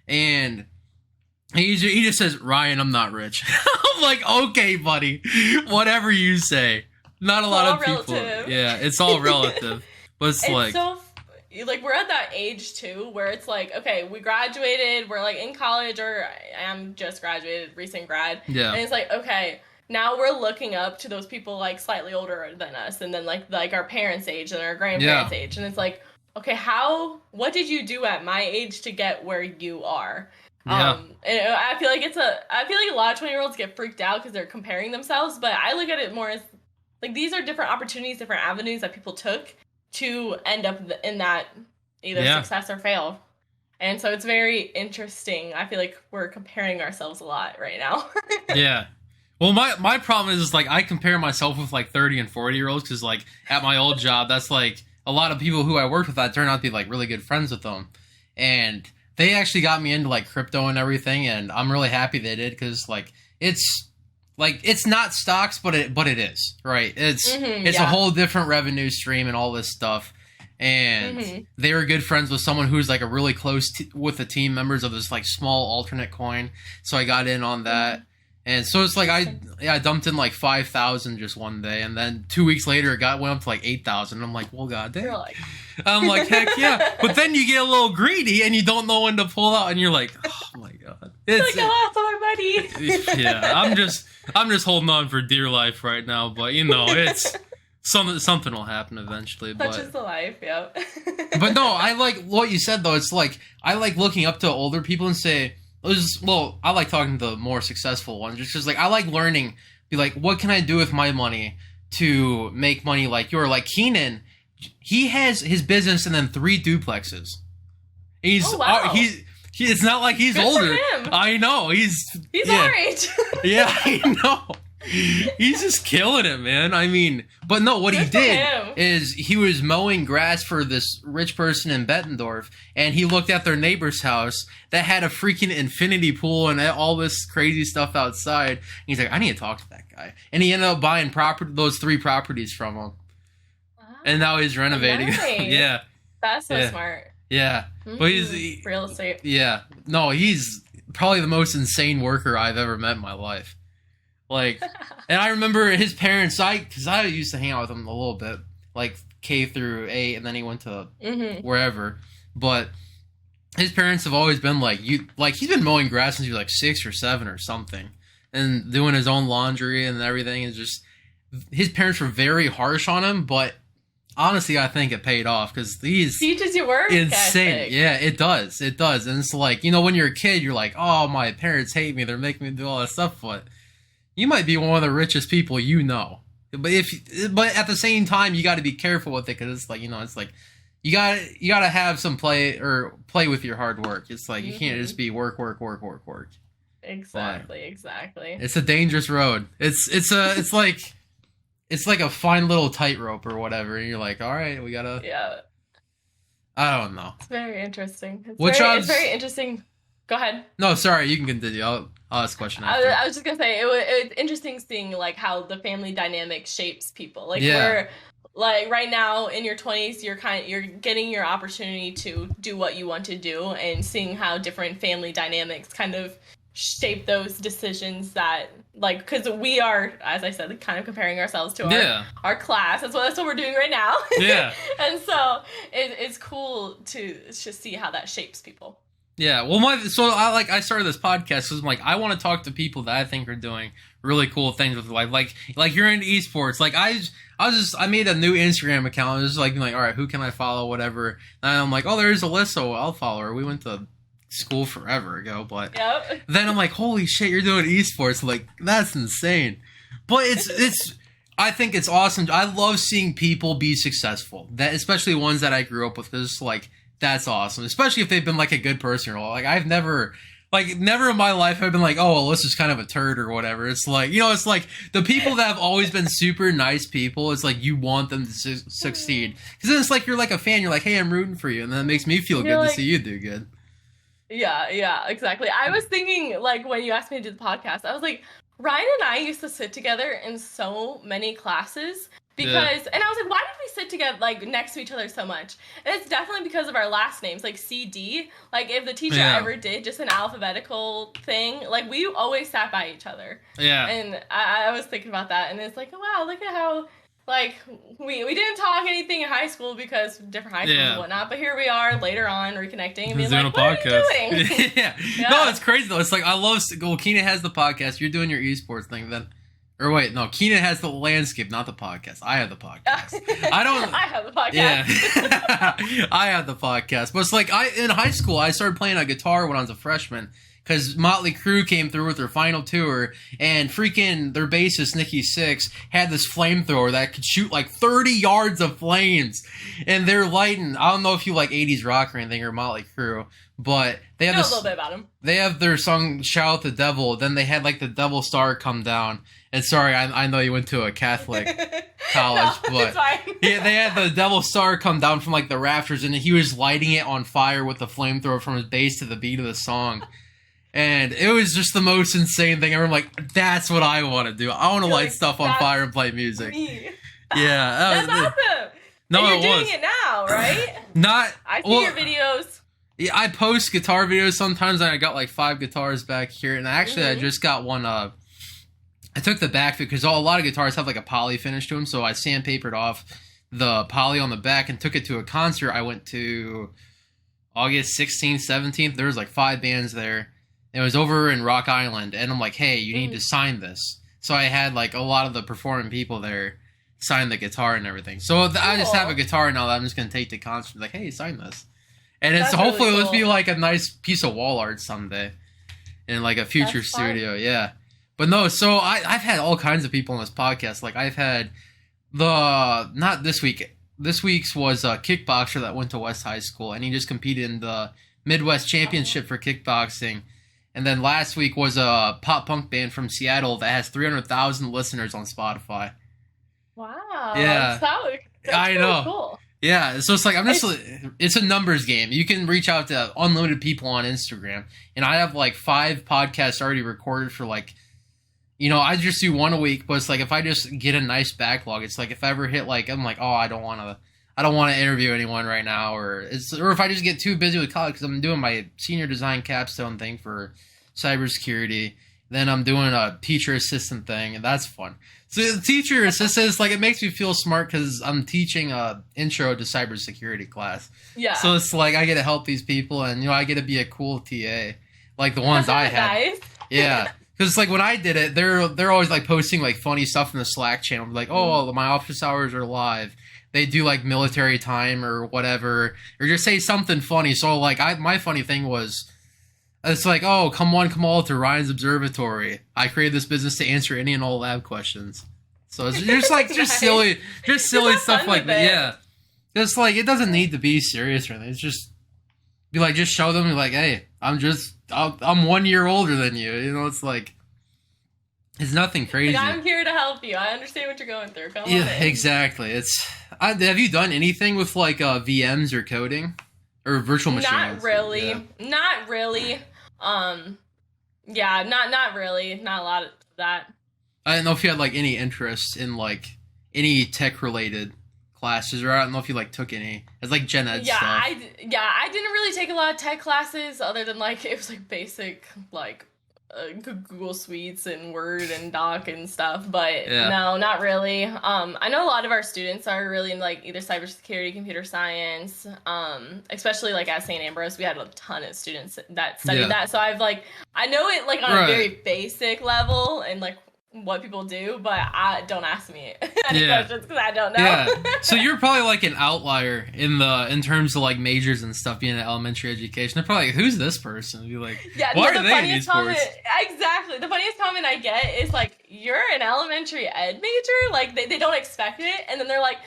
and he just says, Ryan, I'm not rich. I'm like, okay, buddy, whatever you say. Not a lot of people. Relative. Yeah, it's all relative. But it's like, so, like, we're at that age too where it's like, okay, we graduated, we're like in college, or I'm just graduated, recent grad. Yeah. And it's like, okay, now we're looking up to those people like slightly older than us, and then like our parents' age and our grandparents' age, and it's like, okay, what did you do at my age to get where you are? Yeah. And I feel like a lot of 20-year-olds get freaked out because they're comparing themselves, but I look at it more as like, these are different opportunities, different avenues that people took to end up in that either success or fail. And so it's very interesting. I feel like we're comparing ourselves a lot right now. Yeah. Well, my problem is like, I compare myself with like 30 and 40-year-olds, because like at my old job, that's like a lot of people who I worked with, I turned out to be like really good friends with them. And they actually got me into like crypto and everything, and I'm really happy they did, because like it's not stocks, but it is, right? It's a whole different revenue stream and all this stuff. And they were good friends with someone who's like a really close with the team members of this like small alternate coin, so I got in on that. And so it's like I dumped in like 5,000 just one day, and then 2 weeks later it went up to like 8,000. I'm like, well, goddamn. I'm like, heck yeah. But then you get a little greedy and you don't know when to pull out, and you're like, oh my god, it's like, I lost all my money. Yeah, I'm just holding on for dear life right now. But you know, it's something will happen eventually. Such is the life, yep. But no, I like what you said though. It's like, I like looking up to older people and say, I like talking to the more successful ones, just because like I like learning, be like, what can I do with my money to make money like you're like Keenan. He has his business and then 3 duplexes. It's not like he's good older. For him. I know he's our age. Yeah, I know. He's just killing it, man. I mean, but no, what he did is he was mowing grass for this rich person in Bettendorf, and he looked at their neighbor's house that had a freaking infinity pool and all this crazy stuff outside. And he's like, I need to talk to that guy. And he ended up buying those 3 properties from him. And now he's renovating. Nice. Yeah. That's so smart. Yeah. But he's real estate. Yeah. No, he's probably the most insane worker I've ever met in my life. Like, and I remember his parents, because I used to hang out with him a little bit, like K through 8, and then he went to wherever. But his parents have always been like, he's been mowing grass since he was like 6 or 7 or something, and doing his own laundry and everything. Is just, his parents were very harsh on him, but honestly, I think it paid off, because he's teaches you work insane. ethic. Yeah, it does. And it's like, when you're a kid, you're like, oh, my parents hate me, they're making me do all that stuff, but you might be one of the richest people but at the same time, you got to be careful with it, because it's like, it's like you got to have some play with your hard work. It's like you can't just be work. Exactly. It's a dangerous road. It's like a fine little tightrope or whatever, and you're like, all right, we gotta. Yeah. I don't know. It's very interesting. It's very interesting. Go ahead. No, sorry, you can continue. I'll ask a question after. I was just gonna say, it was interesting seeing like how the family dynamic shapes people. Like we're like right now in your 20s, you're getting your opportunity to do what you want to do, and seeing how different family dynamics kind of shape those decisions that, like, because we are, as I said, kind of comparing ourselves to our class. That's what we're doing right now. Yeah. And so it's cool to just see how that shapes people. Yeah, well, I started this podcast because I'm like, I want to talk to people that I think are doing really cool things with life. Like you're into esports. Like I made a new Instagram account. It was like, all right, who can I follow, whatever. And I'm like, oh, there's Alyssa. Well, I'll follow her. We went to school forever ago, but yep. Then I'm like, holy shit, you're doing esports. Like, that's insane. But I think it's awesome. I love seeing people be successful. That especially ones that I grew up with. Because like, that's awesome. Especially if they've been like a good person. Like I've never in my life have been like, oh, Alyssa's kind of a turd or whatever. It's like, it's like the people that have always been super nice people. It's like you want them to succeed. Because then it's like you're like a fan. You're like, hey, I'm rooting for you. And that makes me feel good to see you do good. Yeah, exactly. I was thinking, like, when you asked me to do the podcast, I was like, Ryan and I used to sit together in so many classes because, and I was like, why did we sit together, like, next to each other so much? And it's definitely because of our last names, like CD. Like, if the teacher ever did just an alphabetical thing, like, we always sat by each other. Yeah. And I was thinking about that, and it's like, wow, look at how... Like, we didn't talk anything in high school because different high schools and whatnot, but here we are later on reconnecting and being like, what are you doing? yeah. No, it's crazy though. It's like, I love, well, Keenan has the podcast, you're doing your esports thing then. Or wait, no, Keenan has the landscape, not the podcast. I have the podcast. I have the podcast. Yeah. I have the podcast. But it's like, in high school, I started playing a guitar when I was a freshman. Because Motley Crue came through with their final tour, and freaking their bassist, Nikki Sixx, had this flamethrower that could shoot like 30 yards of flames. And they're lighting, I don't know if you like 80s rock or anything, or Motley Crue, but they have a little bit about them. They have their song Shout at the Devil, then they had like the Devil Star come down. And sorry, I know you went to a Catholic college, but yeah, they had the Devil Star come down from like the rafters, and he was lighting it on fire with the flamethrower from his bass to the beat of the song. And it was just the most insane thing ever. I'm like, that's what I want to do. I want to light stuff on fire and play music. Me. Yeah. That's awesome. No, and you're doing it now, right? I see your videos. Yeah, I post guitar videos sometimes, and I got like 5 guitars back here. And actually, I just got one. I took the back because a lot of guitars have like a poly finish to them. So I sandpapered off the poly on the back and took it to a concert I went to August 16th, 17th. There was like 5 bands there. It was over in Rock Island, and I'm like, hey, you need to sign this. So I had, like, a lot of the performing people there sign the guitar and everything. So I just have a guitar now that I'm just going to take to concert. Like, hey, sign this. And it's hopefully it'll be, like, a nice piece of wall art someday in, like, a future studio. Yeah. But no, so I've had all kinds of people on this podcast. Like, I've had not this week. This week's was a kickboxer that went to West High School, and he just competed in the Midwest Championship for kickboxing. And then last week was a pop punk band from Seattle that has 300,000 listeners on Spotify. Wow. Yeah. That's I know. Cool. Yeah. So it's like, it's a numbers game. You can reach out to unlimited people on Instagram. And I have like 5 podcasts already recorded for like, I just do 1 a week. But it's like, if I just get a nice backlog, it's like, if I ever hit like, I'm like, oh, I don't want to interview anyone right now, or if I just get too busy with college because I'm doing my senior design capstone thing for cybersecurity, then I'm doing a teacher assistant thing, and that's fun. So the teacher assistant is like, it makes me feel smart because I'm teaching a intro to cybersecurity class. Yeah. So it's like I get to help these people, and I get to be a cool TA, like the ones I had. Nice. Yeah. Because like when I did it, they're always like posting like funny stuff in the Slack channel, like, oh, my office hours are live. They do like military time or whatever, or just say something funny. So like my funny thing was, it's like, oh, come all to Ryan's Observatory. I created this business to answer any and all lab questions. So it's just like just silly stuff like that. Yeah, just like it doesn't need to be serious or anything. It's just be like, just show them like, hey, I'm 1 year older than you. It's like. It's nothing crazy. Like, I'm here to help you. I understand what you're going through. Come on in. Exactly. Have you done anything with like VMs or coding or virtual machines? Not really. Yeah. Not really. Yeah, not really. Not a lot of that. I don't know if you had like any interest in like any tech related classes, or I don't know if you like took any. It's like gen ed stuff. I didn't really take a lot of tech classes other than like it was like basic like Google Suites and Word and Doc and stuff, but no, not really. I know a lot of our students are really in like either cybersecurity, computer science, especially like at St. Ambrose, we had a ton of students that studied that. So I know it like on a very basic level and like what people do, but don't ask me any questions because I don't know. Yeah. So you're probably like an outlier in terms of like majors and stuff being in elementary education. They're probably like, who's this person? You're like, why are they in esports? Exactly. The funniest comment I get is like, you're an elementary ed major? Like they don't expect it, and then they're like,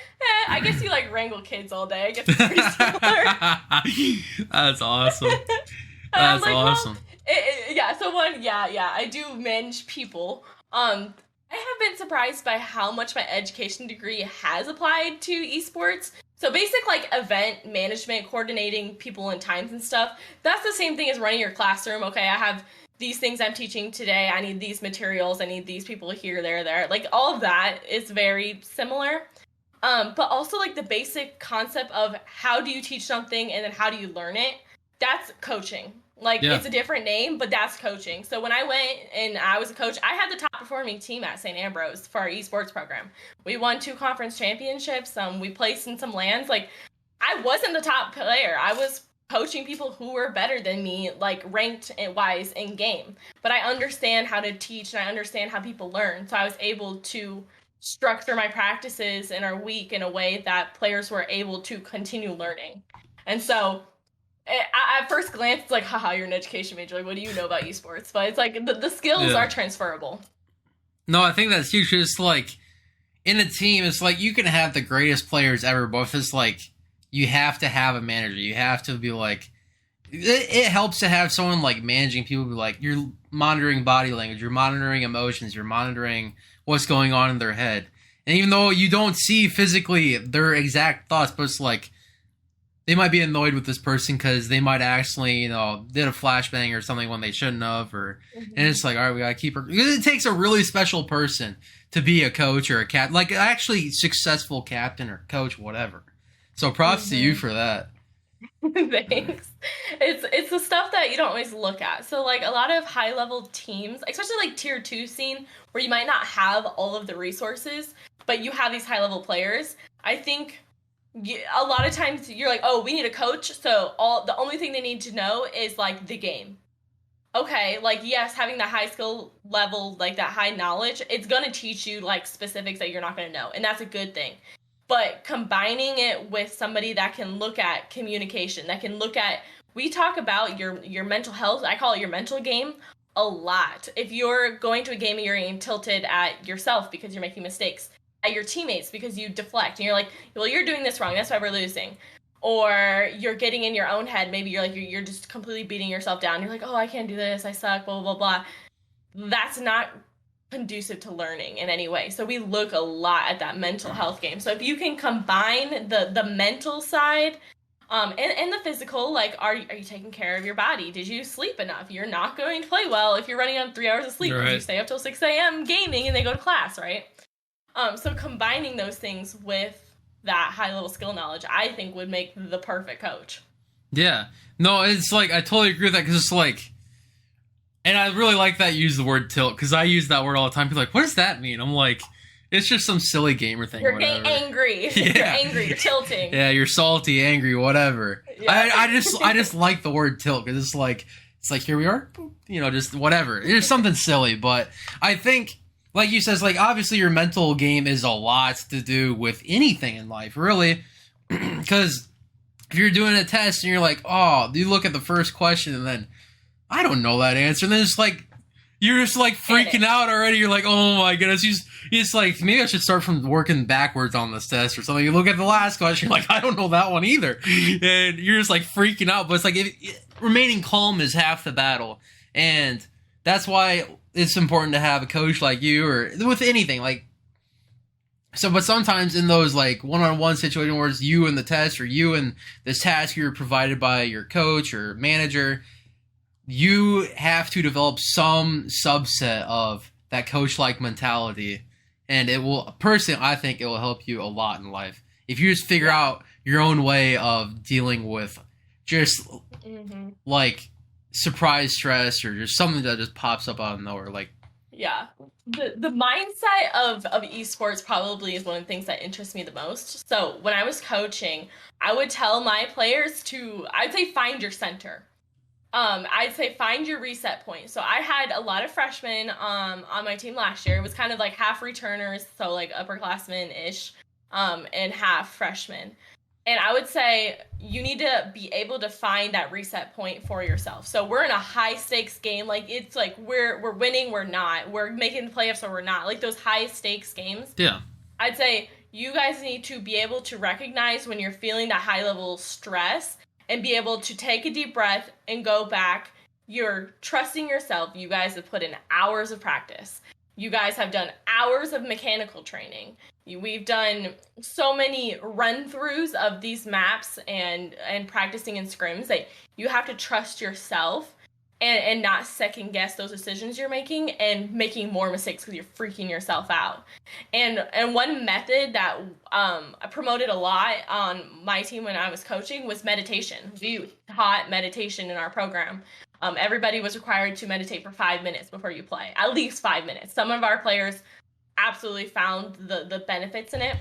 I guess you like wrangle kids all day. I guess it's pretty similar. That's awesome. That's like, awesome. Well, I do manage people. I have been surprised by how much my education degree has applied to esports. So basic like event management, coordinating people and times and stuff, that's the same thing as running your classroom. Okay, I have these things I'm teaching today. I need these materials. I need these people here, there. Like all of that is very similar. But also like the basic concept of how do you teach something and then how do you learn it? That's coaching. Like, it's a different name, but that's coaching. So when I went and I was a coach, I had the top performing team at St. Ambrose for our esports program. We won 2 conference championships. We placed in some lands. Like, I wasn't the top player. I was coaching people who were better than me, like ranked wise in game. But I understand how to teach and I understand how people learn. So I was able to structure my practices in our week in a way that players were able to continue learning. And so at first glance, it's like, haha, you're an education major. Like, what do you know about esports? But it's like the skills are transferable. No, I think that's huge. It's like in a team, it's like you can have the greatest players ever, but if it's like you have to have a manager, you have to be like, it helps to have someone like managing people. Be like, you're monitoring body language, you're monitoring emotions, you're monitoring what's going on in their head. And even though you don't see physically their exact thoughts, but it's like, they might be annoyed with this person because they might actually, did a flashbang or something when they shouldn't have, and it's like, all right, we gotta keep her. Because it takes a really special person to be a coach or a captain, like actually successful captain or coach, whatever. So props to you for that. Thanks. It's the stuff that you don't always look at. So like a lot of high level teams, especially like tier 2 scene, where you might not have all of the resources, but you have these high level players. I think a lot of times you're like, oh, we need a coach, so the only thing they need to know is like the game. Okay, like yes, having that high skill level, like that high knowledge, it's gonna teach you like specifics that you're not gonna know, and that's a good thing. But combining it with somebody that can look at communication, that can look at, we talk about your mental health, I call it your mental game, a lot. If you're going to a game and you're getting tilted at yourself because you're making mistakes, at your teammates because you deflect and you're like, well, you're doing this wrong, that's why we're losing. Or you're getting in your own head, maybe you're just completely beating yourself down. You're like, oh, I can't do this, I suck, blah, blah, blah. That's not conducive to learning in any way. So we look a lot at that mental health game. So if you can combine the mental side and the physical, like are you taking care of your body? Did you sleep enough? You're not going to play well if you're running on 3 hours of sleep because you stay up till 6 a.m. gaming and they go to class, right? So combining those things with that high-level skill knowledge, I think, would make the perfect coach. Yeah. No, it's like, I totally agree with that, because it's like, and I really like that you use the word tilt, because I use that word all the time. People are like, what does that mean? I'm like, it's just some silly gamer thing. You're getting angry. Yeah. You're angry. You're tilting. Yeah, you're salty, angry, whatever. Yeah. I just like the word tilt, because it's like, here we are, just whatever. It's something silly, but I think, like you says, like, obviously your mental game is a lot to do with anything in life, really. Because if you're doing a test and you're like, oh, you look at the first question and then, I don't know that answer. And then it's like, you're just like freaking out already. You're like, oh my goodness. You just like, maybe I should start from working backwards on this test or something. You look at the last question, you're like, I don't know that one either. And you're just like freaking out. But it's like, remaining calm is half the battle. And that's why it's important to have a coach like you, or with anything, like, so, but sometimes in those like one-on-one situations where it's you and the test, or you and this task you're provided by your coach or manager, you have to develop some subset of that coach-like mentality, and it will, personally, I think it will help you a lot in life. If you just figure out your own way of dealing with just like surprise stress or just something that just pops up out of nowhere. Like, yeah, the mindset of esports probably is one of the things that interests me the most. So when I was coaching, I would tell my players I'd say find your center. I'd say find your reset point. So I had a lot of freshmen on my team last year. It was kind of like half returners, so like upperclassmen-ish, and half freshmen. And I would say you need to be able to find that reset point for yourself. So we're in a high stakes game. Like it's like we're winning, we're not. We're making the playoffs or we're not. Like those high stakes games. yeah. I'd say you guys need to be able to recognize when you're feeling that high level stress and be able to take a deep breath and go back. You're trusting yourself. You guys have put in hours of practice. You guys have done hours of mechanical training. We've done so many run-throughs of these maps and practicing in scrims that you have to trust yourself and not second-guess those decisions you're making and making more mistakes because you're freaking yourself out. And one method that I promoted a lot on my team when I was coaching was meditation. We taught meditation in our program. Everybody was required to meditate for 5 minutes before you play, at least 5 minutes. Some of our players absolutely found the benefits in it.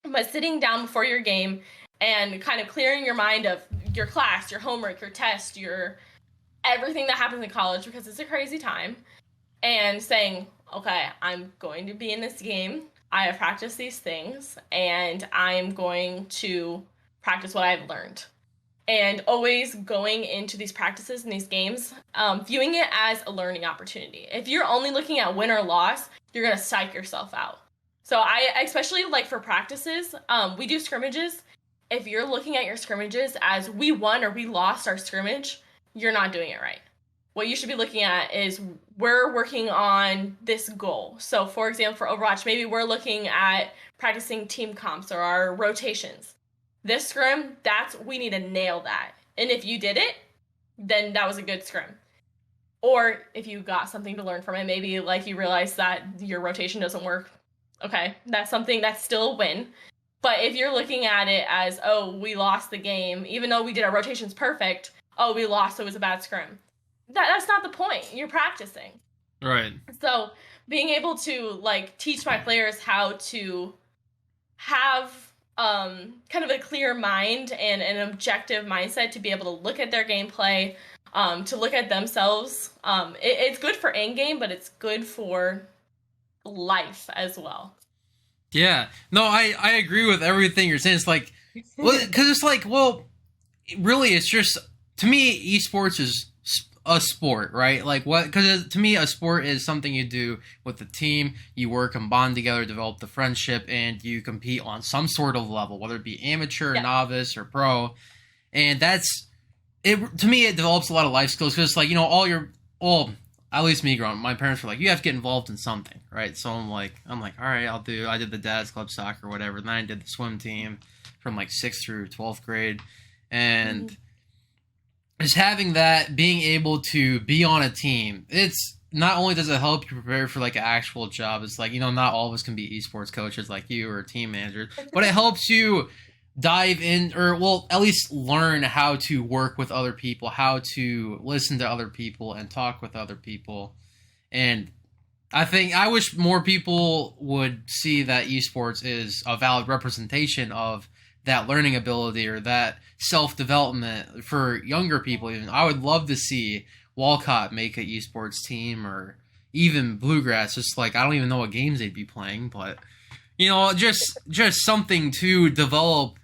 But sitting down before your game and kind of clearing your mind of your class, your homework, your test, your everything that happens in college, because it's a crazy time, and saying, okay, I'm going to be in this game. I have practiced these things, and I'm going to practice what I've learned. And always going into these practices and these games, viewing it as a learning opportunity. If you're only looking at win or loss, you're going to psych yourself out. So I, especially like for practices, we do scrimmages. If you're looking at your scrimmages as we won or we lost our scrimmage, you're not doing it right. What you should be looking at is we're working on this goal. So for example, for Overwatch, maybe we're looking at practicing team comps or our rotations. This scrim, we need to nail that. And if you did it, then that was a good scrim. Or if you got something to learn from it, maybe like you realize that your rotation doesn't work. Okay, that's something that's still a win. But if you're looking at it as, oh, we lost the game, even though we did our rotations perfect, oh, we lost, so it was a bad scrim. That's not the point. You're practicing. Right. So being able to like teach my players how to have kind of a clear mind and an objective mindset to be able to look at their gameplay, to look at themselves. It's good for in-game, but it's good for life as well. Yeah. No, I agree with everything you're saying. It's like, well, because it's like, well, really, it's just, to me, esports is a sport, right? Like what? Because to me, a sport is something you do with the team. You work and bond together, develop the friendship, and you compete on some sort of level, whether it be amateur, novice, or pro. And that's it. To me, it develops a lot of life skills because, like, you know, at least me growing up, my parents were like, you have to get involved in something, right? So I'm like, all right, I did the dad's club soccer, whatever. Then I did the swim team from like 6th through 12th grade, and just having that, being able to be on a team, it's not only does it help you prepare for like an actual job, it's like, you know, not all of us can be esports coaches like you or team managers, but it helps you dive in, or well, at least learn how to work with other people, how to listen to other people and talk with other people. And I wish more people would see that esports is a valid representation of that learning ability or that self-development for younger people. Even I would love to see Walcott make an esports team, or even Bluegrass. Just like, I don't even know what games they'd be playing, but you know, just something to develop.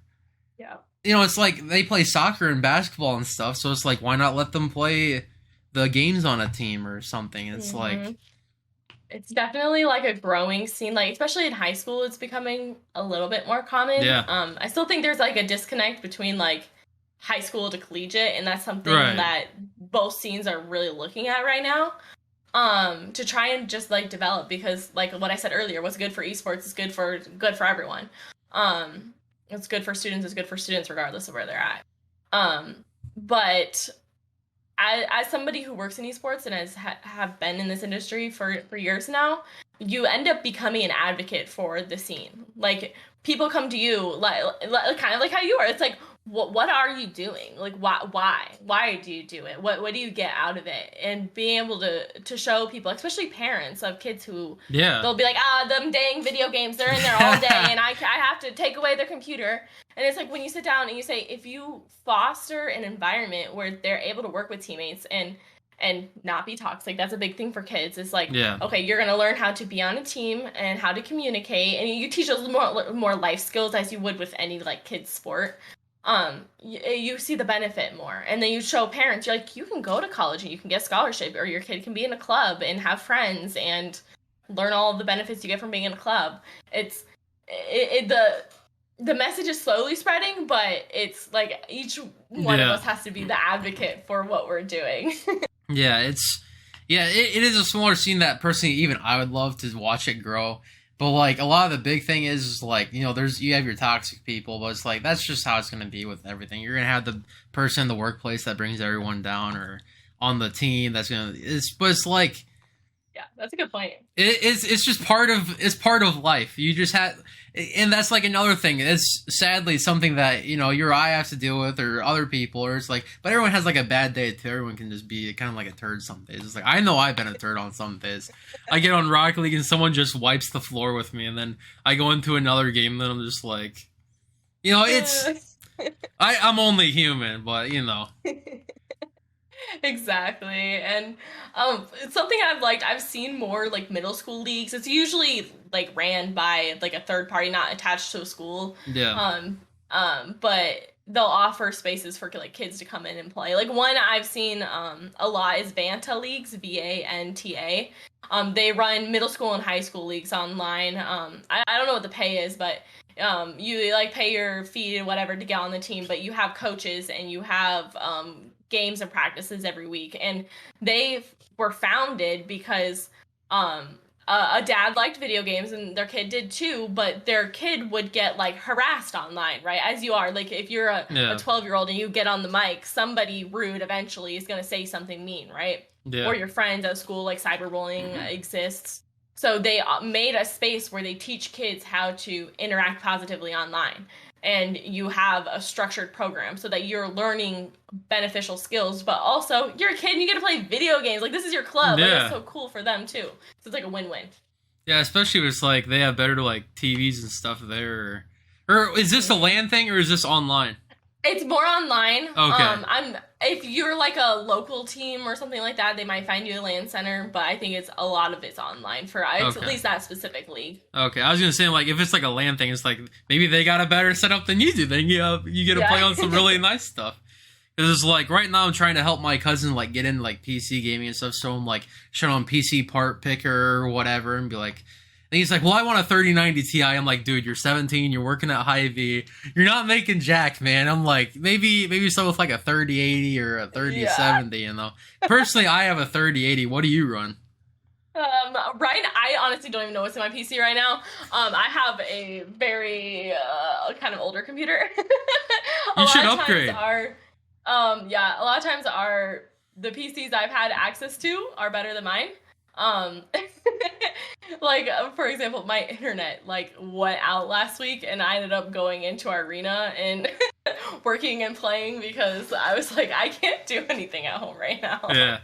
Yeah. You know, it's like they play soccer and basketball and stuff, so it's like, why not let them play the games on a team or something? It's like, it's definitely like a growing scene, like especially in high school, it's becoming a little bit more common. Yeah. I still think there's like a disconnect between like high school to collegiate, and that's something that both scenes are really looking at right now. To try and just like develop, because like what I said earlier, what's good for esports is good for everyone. It's good for students regardless of where they're at. But as somebody who works in esports and have been in this industry for years now, you end up becoming an advocate for the scene. Like, people come to you like kind of like how you are. It's like, what are you doing? Like, why do you do it? What do you get out of it? And being able to show people, especially parents of kids who they'll be like, them dang video games, they're in there all day and I have to take away their computer. And it's like, when you sit down and you say, if you foster an environment where they're able to work with teammates and not be toxic, that's a big thing for kids. It's like, okay, you're going to learn how to be on a team and how to communicate, and you teach us more life skills as you would with any like kids sport. You see the benefit more, and then you show parents, you're like, you can go to college and you can get scholarship, or your kid can be in a club and have friends and learn all of the benefits you get from being in a club. The message is slowly spreading, but it's like each one of us has to be the advocate for what we're doing. It is a smaller scene that personally even I would love to watch it grow. But, like, a lot of the big thing is, like, you have your toxic people, but it's like, that's just how it's going to be with everything. You're going to have the person in the workplace that brings everyone down, or on the team that's going to, but it's like. Yeah, that's a good point. It's just part of life. You just have, and that's like another thing. It's sadly something that, your I have to deal with, or other people, or it's like, but everyone has like a bad day too. Everyone can just be kind of like a turd some days. It's like, I know I've been a turd on some days. I get on Rocket League and someone just wipes the floor with me, and then I go into another game and then I'm just like, it's, I'm only human, but Exactly. And it's something I've seen more like middle school leagues. It's usually like ran by like a third party, not attached to a school. But they'll offer spaces for like kids to come in and play. Like, one I've seen a lot is Vanta leagues, VANTA. They run middle school and high school leagues online. I don't know what the pay is, but you like pay your fee or whatever to get on the team, but you have coaches and you have games and practices every week. And they were founded because a dad liked video games and their kid did too, but their kid would get like harassed online, right? As you are, like, if you're a 12-year-old and you get on the mic, somebody rude eventually is going to say something mean, right? Or your friends at school, like cyberbullying exists. So they made a space where they teach kids how to interact positively online. And you have a structured program so that you're learning beneficial skills, but also you're a kid and you get to play video games. Like, this is your club. Like, it's so cool for them too. So it's like a win-win. Yeah, especially if it's like they have better like TVs and stuff there. Or is this a LAN thing, or is this online? It's more online. Okay. If you're like a local team or something like that, they might find you a LAN center, but I think it's a lot of it's online for at least that specific league. Okay, I was gonna say, like, if it's like a LAN thing, it's like maybe they got a better setup than you do. Then you get to play on some really nice stuff. Because it's like right now I'm trying to help my cousin like get into like PC gaming and stuff, so I'm like showing on PC part picker or whatever, and be like. And he's like, well, I want a 3090 Ti. I'm like, dude, you're 17, you're working at Hy-Vee, you're not making jack, man. I'm like, maybe so with like a 3080 or a 3070, Personally, I have a 3080. What do you run? I honestly don't even know what's in my PC right now. I have a very kind of older computer. You should upgrade. A lot of times the PCs I've had access to are better than mine. Like, for example, my internet like went out last week, and I ended up going into our arena and working and playing because I was like, I can't do anything at home right now. Yeah.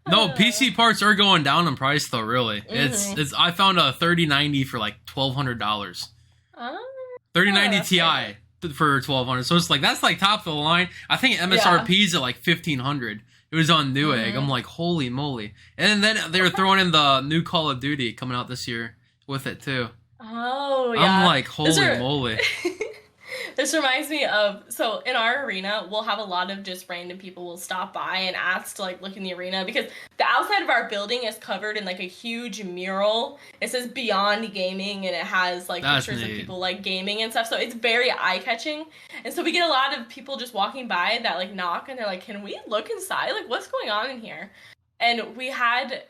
No, PC parts are going down in price though. Really, it's. I found a 3090 for like $1,200. 3090 Ti for $1,200. So it's like that's like top of the line. I think MSRP is at like $1,500. It was on Newegg. I'm like, holy moly. And then they were throwing in the new Call of Duty coming out this year with it, too. Oh, yeah. I'm like, holy moly. This reminds me of, so in our arena, we'll have a lot of just random people will stop by and ask to like look in the arena, because the outside of our building is covered in like a huge mural. It says Beyond Gaming, and it has like pictures of people like gaming and stuff. So it's very eye-catching. And so we get a lot of people just walking by that like knock, and they're like, can we look inside? Like, what's going on in here? And we had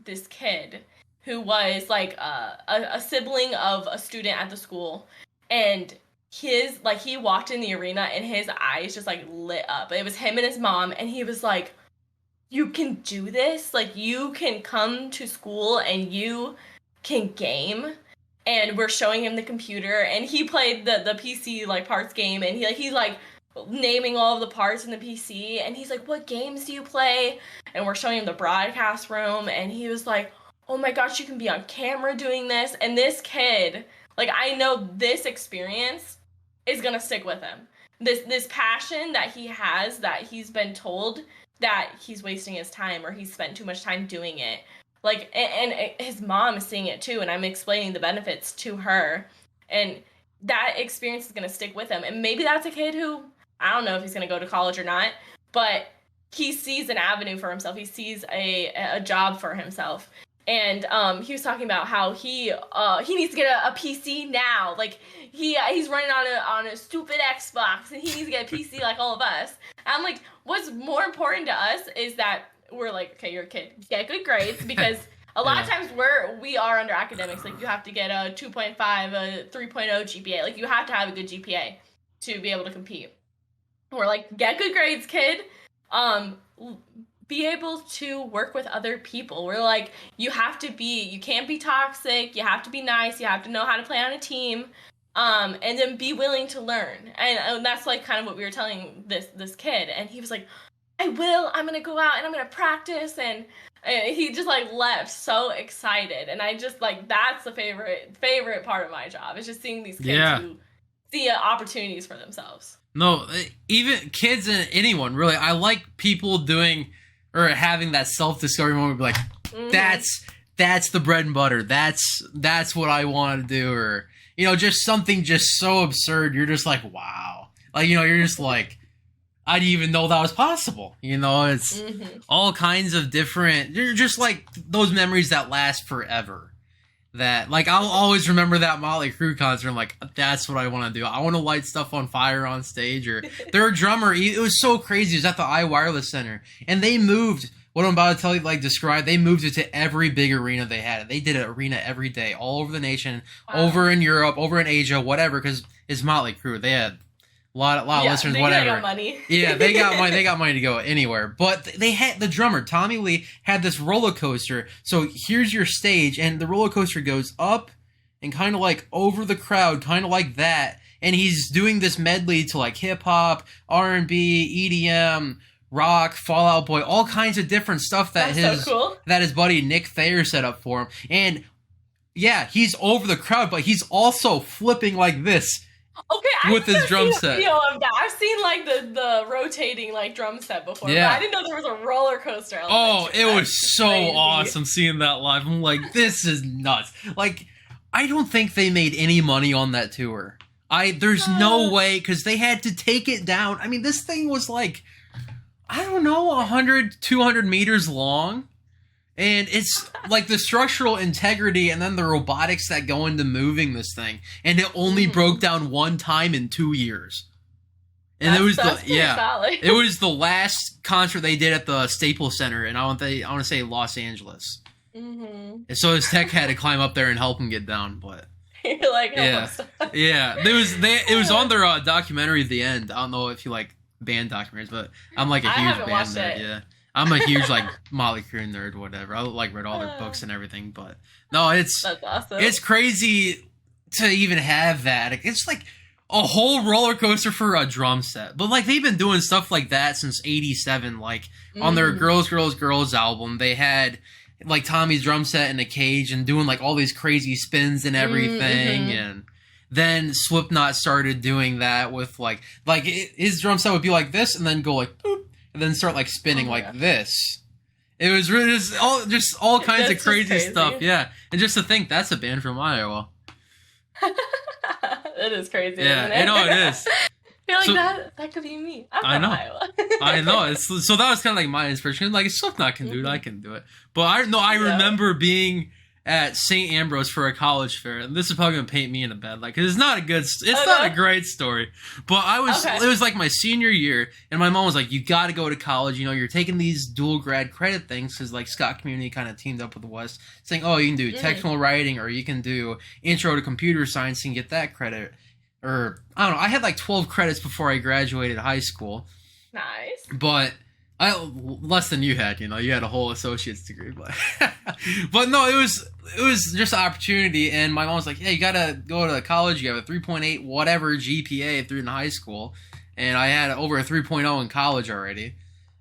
this kid who was like a sibling of a student at the school, and he walked in the arena and his eyes just like lit up. It was him and his mom, and he was like, you can do this? Like, you can come to school and you can game? and we're showing him the computer, and he played the PC like parts game, and he's like naming all of the parts in the PC, and he's like, what games do you play? And we're showing him the broadcast room, and he was like, oh my gosh, you can be on camera doing this. And this kid, like, I know this experience is gonna stick with him. This passion that he has, that he's been told that he's wasting his time or he's spent too much time doing it. Like, and his mom is seeing it too, and I'm explaining the benefits to her, and that experience is gonna stick with him. And maybe that's a kid who, I don't know if he's gonna go to college or not, but he sees an avenue for himself. He sees a job for himself. And he was talking about how he needs to get a PC now. Like, he's running on a stupid Xbox, and he needs to get a PC like all of us. And I'm like, what's more important to us is that we're like, okay, you're a kid, get good grades, because a lot of times we are under academics. Like, you have to get a 2.5, a 3.0 GPA. Like, you have to have a good GPA to be able to compete. We're like, get good grades, kid. Be able to work with other people. We're like, you can't be toxic, you have to be nice, you have to know how to play on a team, and then be willing to learn. And that's like kind of what we were telling this kid, and he was like, I'm gonna go out and I'm gonna practice, and he just like left so excited. And I just like, that's the favorite part of my job, is just seeing these kids who see opportunities for themselves. No, even kids and anyone, really. I like people doing or having that self-discovery moment, be like, that's the bread and butter. That's what I want to do. Or, you know, just something just so absurd. You're just like, wow. Like, you know, you're just like, I didn't even know that was possible. You know, it's all kinds of different, you're just like those memories that last forever. That, like, I'll always remember that Motley Crue concert. I'm like, that's what I want to do. I want to light stuff on fire on stage. Or their drummer, it was so crazy. It was at the iWireless Center, and they moved what I'm about to tell you, like, describe. They moved it to every big arena they had. They did an arena every day, all over the nation, over in Europe, over in Asia, whatever. Because it's Motley Crue. They had a lot of listeners, whatever. They got money. Yeah, they got money. They got money to go anywhere. But they had the drummer, Tommy Lee, had this roller coaster. So here's your stage, and the roller coaster goes up and kind of like over the crowd, kind of like that. And he's doing this medley to like hip hop, R&B, EDM, rock, Fall Out Boy, all kinds of different stuff that his buddy Nick Thayer set up for him. And yeah, he's over the crowd, but he's also flipping like this. Okay, with his drum set. Video of that. I've seen like the rotating like drum set before. Yeah. But I didn't know there was a roller coaster element. Oh, it was so awesome seeing that live. I'm like, this is nuts. Like, I don't think they made any money on that tour. There's no way, because they had to take it down. I mean, this thing was like, I don't know, 100, 200 meters long. And it's like the structural integrity and then the robotics that go into moving this thing. And it only broke down one time in 2 years. And it was it was the last concert they did at the Staples Center, and I want to say Los Angeles. And so his tech had to climb up there and help him get down, but you're like, it was on their documentary at the end. I don't know if you like band documentaries, but I'm like a huge band nerd. Yeah. I'm a huge like Motley Crue nerd, whatever. I like read all their books and everything, but no, that's awesome. It's crazy to even have that. It's like a whole roller coaster for a drum set. But like they've been doing stuff like that since '87. Like on their Girls, Girls, Girls album, they had like Tommy's drum set in a cage and doing like all these crazy spins and everything. And then Slipknot started doing that with like his drum set would be like this and then go like boop, and then start like spinning like this. It was really just all kinds of crazy stuff. Yeah. And just to think that's a band from Iowa. It is crazy. Yeah, isn't it? You know it is. You're like, that could be me. I'm from Iowa. I know. So that was kind of like my inspiration. Like, if Slipknot can do it, I can do it. But I remember being at St. Ambrose for a college fair, and this is probably gonna paint me in a bad light because it's not a great story. But it was like my senior year, and my mom was like, "You got to go to college. You know, you're taking these dual grad credit things because like Scott Community kind of teamed up with the West, saying, oh, you can do technical writing or you can do intro to computer science and get that credit." Or I don't know. I had like 12 credits before I graduated high school. Nice. But Less than you had, you had a whole associate's degree, but but no, it was just an opportunity, and my mom was like, "Yeah, you gotta go to college. You have a 3.8 whatever GPA if you're in high school," and I had over a 3.0 in college already.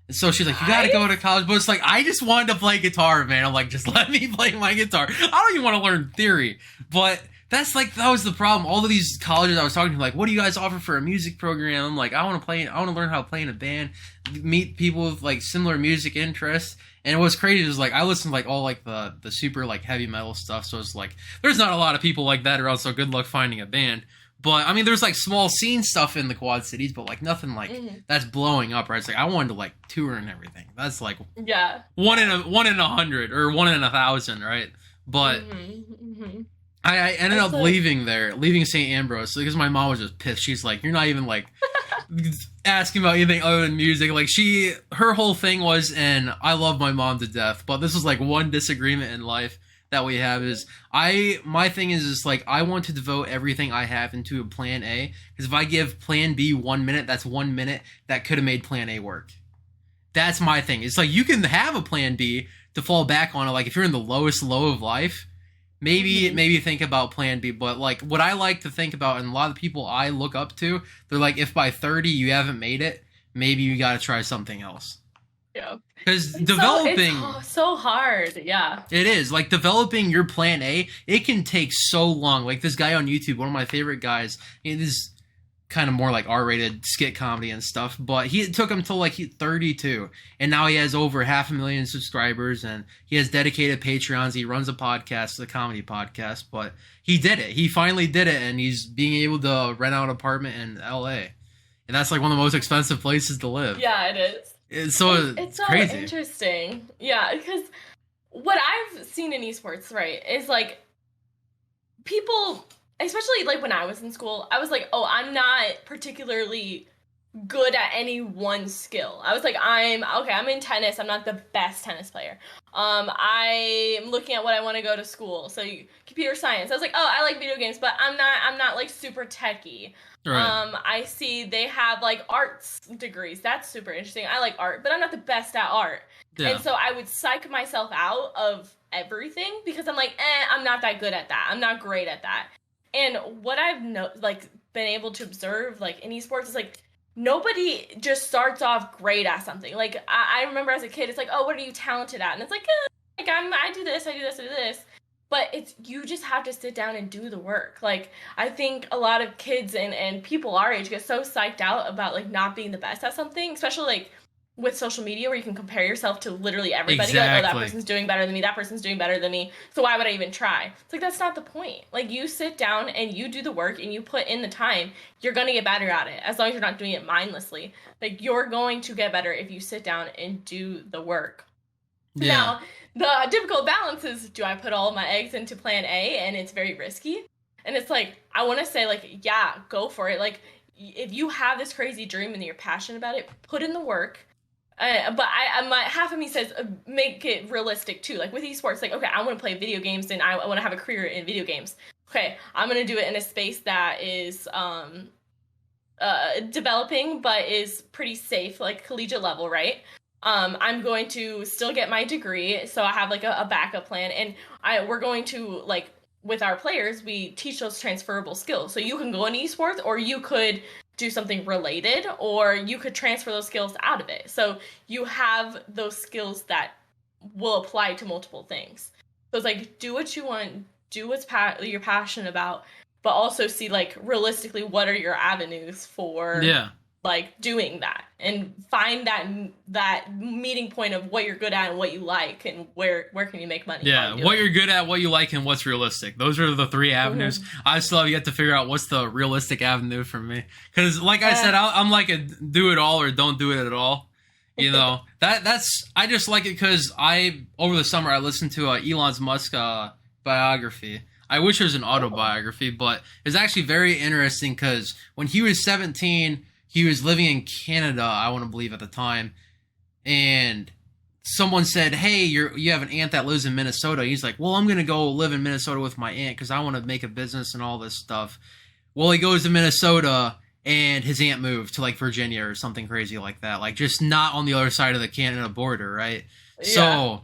And so she's like, "You gotta go to college," but it's like I just wanted to play guitar, man. I'm like, just let me play my guitar. I don't even want to learn theory, but. That was the problem. All of these colleges I was talking to, like, what do you guys offer for a music program? I'm like, I want to learn how to play in a band, meet people with like similar music interests. And what's crazy is like I listen to like all like the super like heavy metal stuff. So it's like there's not a lot of people like that around. So good luck finding a band. But I mean, there's like small scene stuff in the Quad Cities, but like nothing like that's blowing up, right? It's like I wanted to like tour and everything. That's like one in 100 or 1 in 1,000, right? But. I ended up leaving St. Ambrose because my mom was just pissed. She's like, you're not even like asking about anything other than music. Like her whole thing was, and I love my mom to death, but this is like one disagreement in life that we have is my thing is like, I want to devote everything I have into a plan A. Because if I give plan B 1 minute, that's 1 minute that could have made plan A work. That's my thing. It's like, you can have a plan B to fall back on it. Like if you're in the lowest low of life, maybe think about plan B, but like what I like to think about, and a lot of people I look up to, they're like, if by 30 you haven't made it, maybe you got to try something else. Yeah. Because developing... it's so hard, yeah. It is. Like, developing your plan A, it can take so long. Like, this guy on YouTube, one of my favorite guys, it is kind of more like R-rated skit comedy and stuff, but it took him till like 32, and now he has over 500,000 subscribers, and he has dedicated Patreons. He runs a podcast, a comedy podcast, but he did it. He finally did it, and he's being able to rent out an apartment in LA, and that's like one of the most expensive places to live. Yeah, it is. It's so crazy. Interesting. Yeah, because what I've seen in esports, right, is like people, especially like when I was in school, I was like, oh, I'm not particularly good at any one skill. I was like, I'm in tennis. I'm not the best tennis player. I'm looking at what I want to go to school. So computer science. I was like, oh, I like video games, but I'm not like super techie. Right. I see they have like arts degrees. That's super interesting. I like art, but I'm not the best at art. Yeah. And so I would psych myself out of everything because I'm like, I'm not that good at that. I'm not great at that. And what I've been able to observe like in esports is like nobody just starts off great at something. Like I remember as a kid, it's like, oh, what are you talented at? And it's like, I do this, I do this, I do this. But it's, you just have to sit down and do the work. Like, I think a lot of kids and people our age get so psyched out about, like, not being the best at something, especially, like, with social media where you can compare yourself to literally everybody. Exactly. Like, oh, that person's doing better than me, that person's doing better than me, so why would I even try? It's like, that's not the point. Like, you sit down and you do the work and you put in the time, you're going to get better at it, as long as you're not doing it mindlessly. Like, you're going to get better if you sit down and do the work. Yeah. Now, the difficult balance is, do I put all my eggs into plan A and it's very risky? And it's like, I want to say, like, yeah, go for it. Like, if you have this crazy dream and you're passionate about it, put in the work. But half of me says, make it realistic too. Like with esports, like, okay, I want to play video games and I want to have a career in video games. Okay, I'm going to do it in a space that is developing, but is pretty safe, like collegiate level, right? I'm going to still get my degree, so I have like a backup plan, and we're going to, like, with our players, we teach those transferable skills. So you can go in esports, or you could do something related, or you could transfer those skills out of it. So you have those skills that will apply to multiple things. So it's like, do what you want, do what's you're passionate about, but also see, like, realistically, what are your avenues for like doing that, and find that meeting point of what you're good at and what you like, and where can you make money. Yeah, what you're good at, what you like, and what's realistic. Those are the three avenues. Mm-hmm. I still have yet to figure out what's the realistic avenue for me, because like I said, I'm like a do it all or don't do it at all. You know, that's I just like it because over the summer I listened to Elon Musk biography. I wish it was an autobiography, but it's actually very interesting because when he was 17, he was living in Canada, I want to believe at the time, and someone said, hey, you have an aunt that lives in Minnesota. He's like, well, I'm going to go live in Minnesota with my aunt because I want to make a business and all this stuff. Well, he goes to Minnesota, and his aunt moved to like Virginia or something crazy like that, like just not on the other side of the Canada border, right? Yeah. So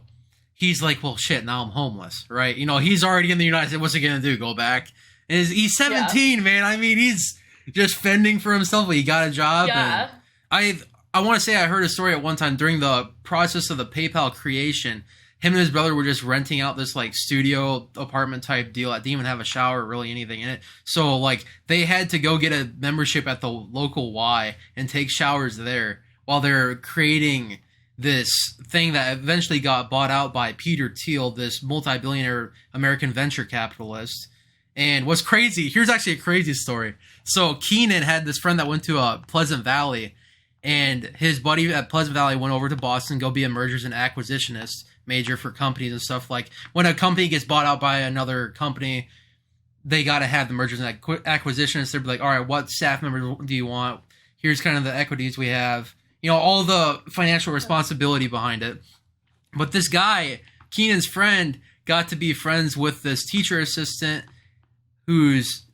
he's like, well, shit, now I'm homeless, right? You know, he's already in the United States. What's he gonna do? Go back? And he's 17, man. I mean, he's just fending for himself, but he got a job. Yeah. And I want to say I heard a story at one time during the process of the PayPal creation. Him and his brother were just renting out this like studio apartment type deal. It didn't even have a shower or really anything in it. So like they had to go get a membership at the local Y and take showers there while they're creating this thing that eventually got bought out by Peter Thiel, this multi-billionaire American venture capitalist. And what's crazy, here's actually a crazy story. So Keenan had this friend that went to Pleasant Valley, and his buddy at Pleasant Valley went over to Boston, go be a mergers and acquisitionist major for companies and stuff. Like when a company gets bought out by another company, they got to have the mergers and acquisitions. They'd be like, all right, what staff members do you want? Here's kind of the equities we have, you know, all the financial responsibility behind it. But this guy, Keenan's friend, got to be friends with this teacher assistant whose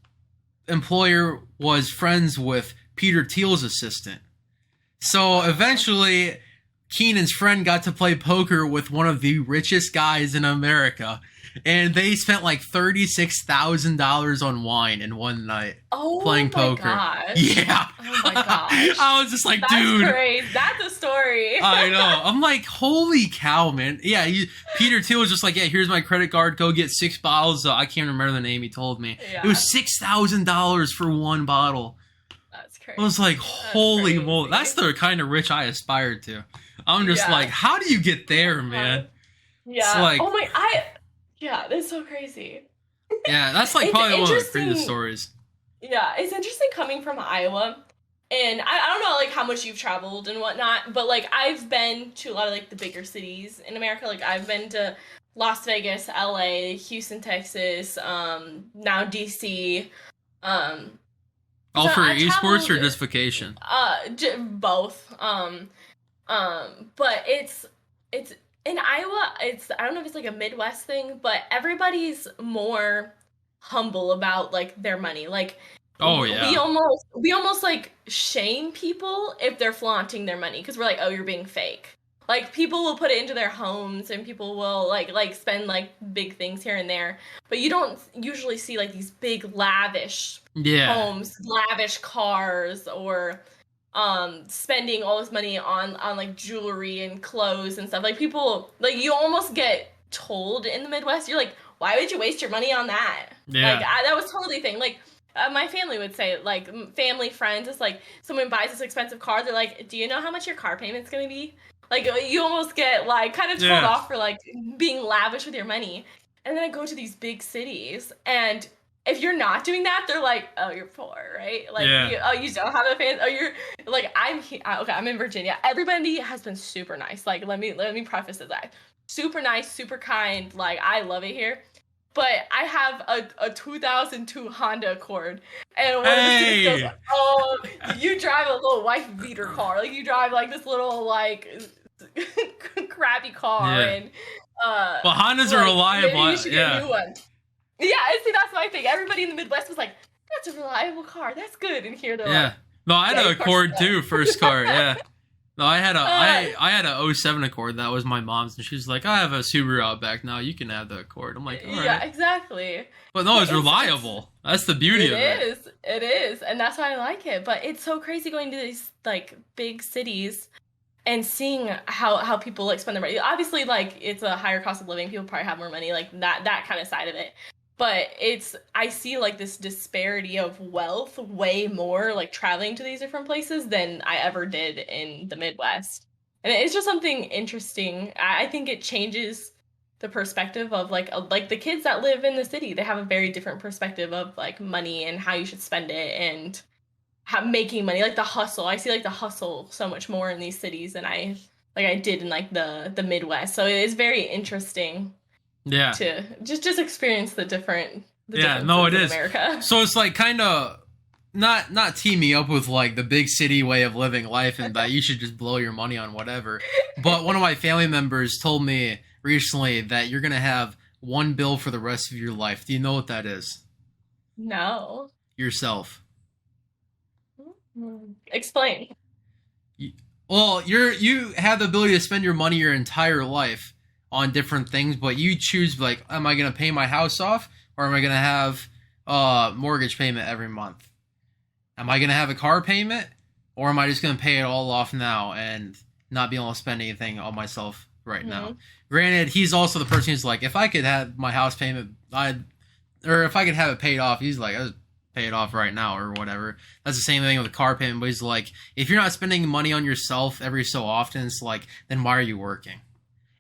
employer was friends with Peter Thiel's assistant. So eventually Keenan's friend got to play poker with one of the richest guys in America, and they spent like $36,000 on wine in one night playing poker. Gosh. Yeah. Oh my gosh. I was just like, That's dude. Crazy. That's a story. I know. I'm like, holy cow, man. Yeah, Peter Thiel was just like, yeah, here's my credit card. Go get 6 bottles. I can't remember the name he told me. Yeah. It was $6,000 for one bottle. That's crazy. I was like, holy moly. That's the kind of rich I aspired to. I'm just like, how do you get there, man? Yeah. It's like, yeah, that's so crazy. Yeah, that's like probably one of the craziest stories. Yeah, it's interesting coming from Iowa. And I don't know, like, how much you've traveled and whatnot, but, like, I've been to a lot of, like, the bigger cities in America. Like, I've been to Las Vegas, LA, Houston, Texas, now DC. All for eSports or just vacation? Both. But it's in Iowa, I don't know if it's like a Midwest thing, but everybody's more humble about like their money. Like, oh yeah, we almost like shame people if they're flaunting their money because we're like, oh, you're being fake. Like people will put it into their homes and people will like spend like big things here and there, but you don't usually see like these big lavish homes, lavish cars, or spending all this money on like jewelry and clothes and stuff. Like people, like you almost get told in the Midwest, you're like, why would you waste your money on that? Yeah. Like that was totally a thing. Like my family would say, like family, friends, it's like someone buys this expensive car, they're like, do you know how much your car payment's gonna be? Like you almost get like kind of told off for like being lavish with your money. And then I go to these big cities, and if you're not doing that, they're like, oh, you're poor, right? Like, you don't have a fan. Oh, you're like, I'm in Virginia. Everybody has been super nice. Like, let me preface that. Super nice, super kind. Like, I love it here. But I have a 2002 Honda Accord, and one of the students goes, oh, you drive a little wife beater car. Like, you drive like this little like crappy car, and well, Hondas are reliable. Maybe you should get a new one. Yeah, see, that's my thing. Everybody in the Midwest was like, that's a reliable car. That's good. And here they're like... No, I had an Accord too, first car, yeah. No, I had a 07 Accord. That was my mom's. And she's like, I have a Subaru Outback now. You can have the Accord. I'm like, all right. Yeah, exactly. But no, it's reliable. That's the beauty of it. It is. And that's why I like it. But it's so crazy going to these, like, big cities and seeing how people, like, spend their money. Obviously, like, it's a higher cost of living. People probably have more money. Like, that kind of side of it. But I see like this disparity of wealth way more like traveling to these different places than I ever did in the Midwest. And it's just something interesting. I think it changes the perspective of like the kids that live in the city. They have a very different perspective of like money and how you should spend it and how making money, like the hustle. I see like the hustle so much more in these cities than I did in like the Midwest. So it is very interesting. Yeah. To just experience the different it is. America. So it's like kind of not team me up with like the big city way of living life and that you should just blow your money on whatever. But one of my family members told me recently that you're going to have one bill for the rest of your life. Do you know what that is? No. Yourself. Explain. Well, you have the ability to spend your money your entire life on different things, but you choose, like, am I going to pay my house off, or am I going to have a mortgage payment every month? Am I going to have a car payment, or am I just going to pay it all off now and not be able to spend anything on myself right now? Granted, he's also the person who's like, if I could have my house payment, or if I could have it paid off, he's like, I'd pay it off right now or whatever. That's the same thing with a car payment, but he's like, if you're not spending money on yourself every so often, it's like, then why are you working?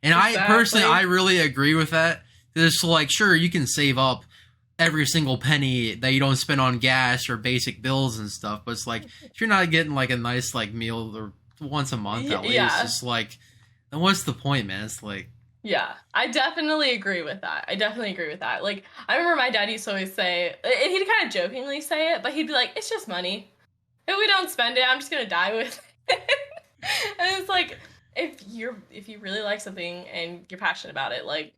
And exactly. I personally, I really agree with that. It's like, sure, you can save up every single penny that you don't spend on gas or basic bills and stuff, but it's like, if you're not getting like a nice like meal or once a month at least, it's like, then what's the point, man? It's like, yeah, I definitely agree with that. Like, I remember my dad used to always say, and he'd kind of jokingly say it, but he'd be like, it's just money. If we don't spend it, I'm just gonna die with it. And it's like, if you really like something and you're passionate about it, like,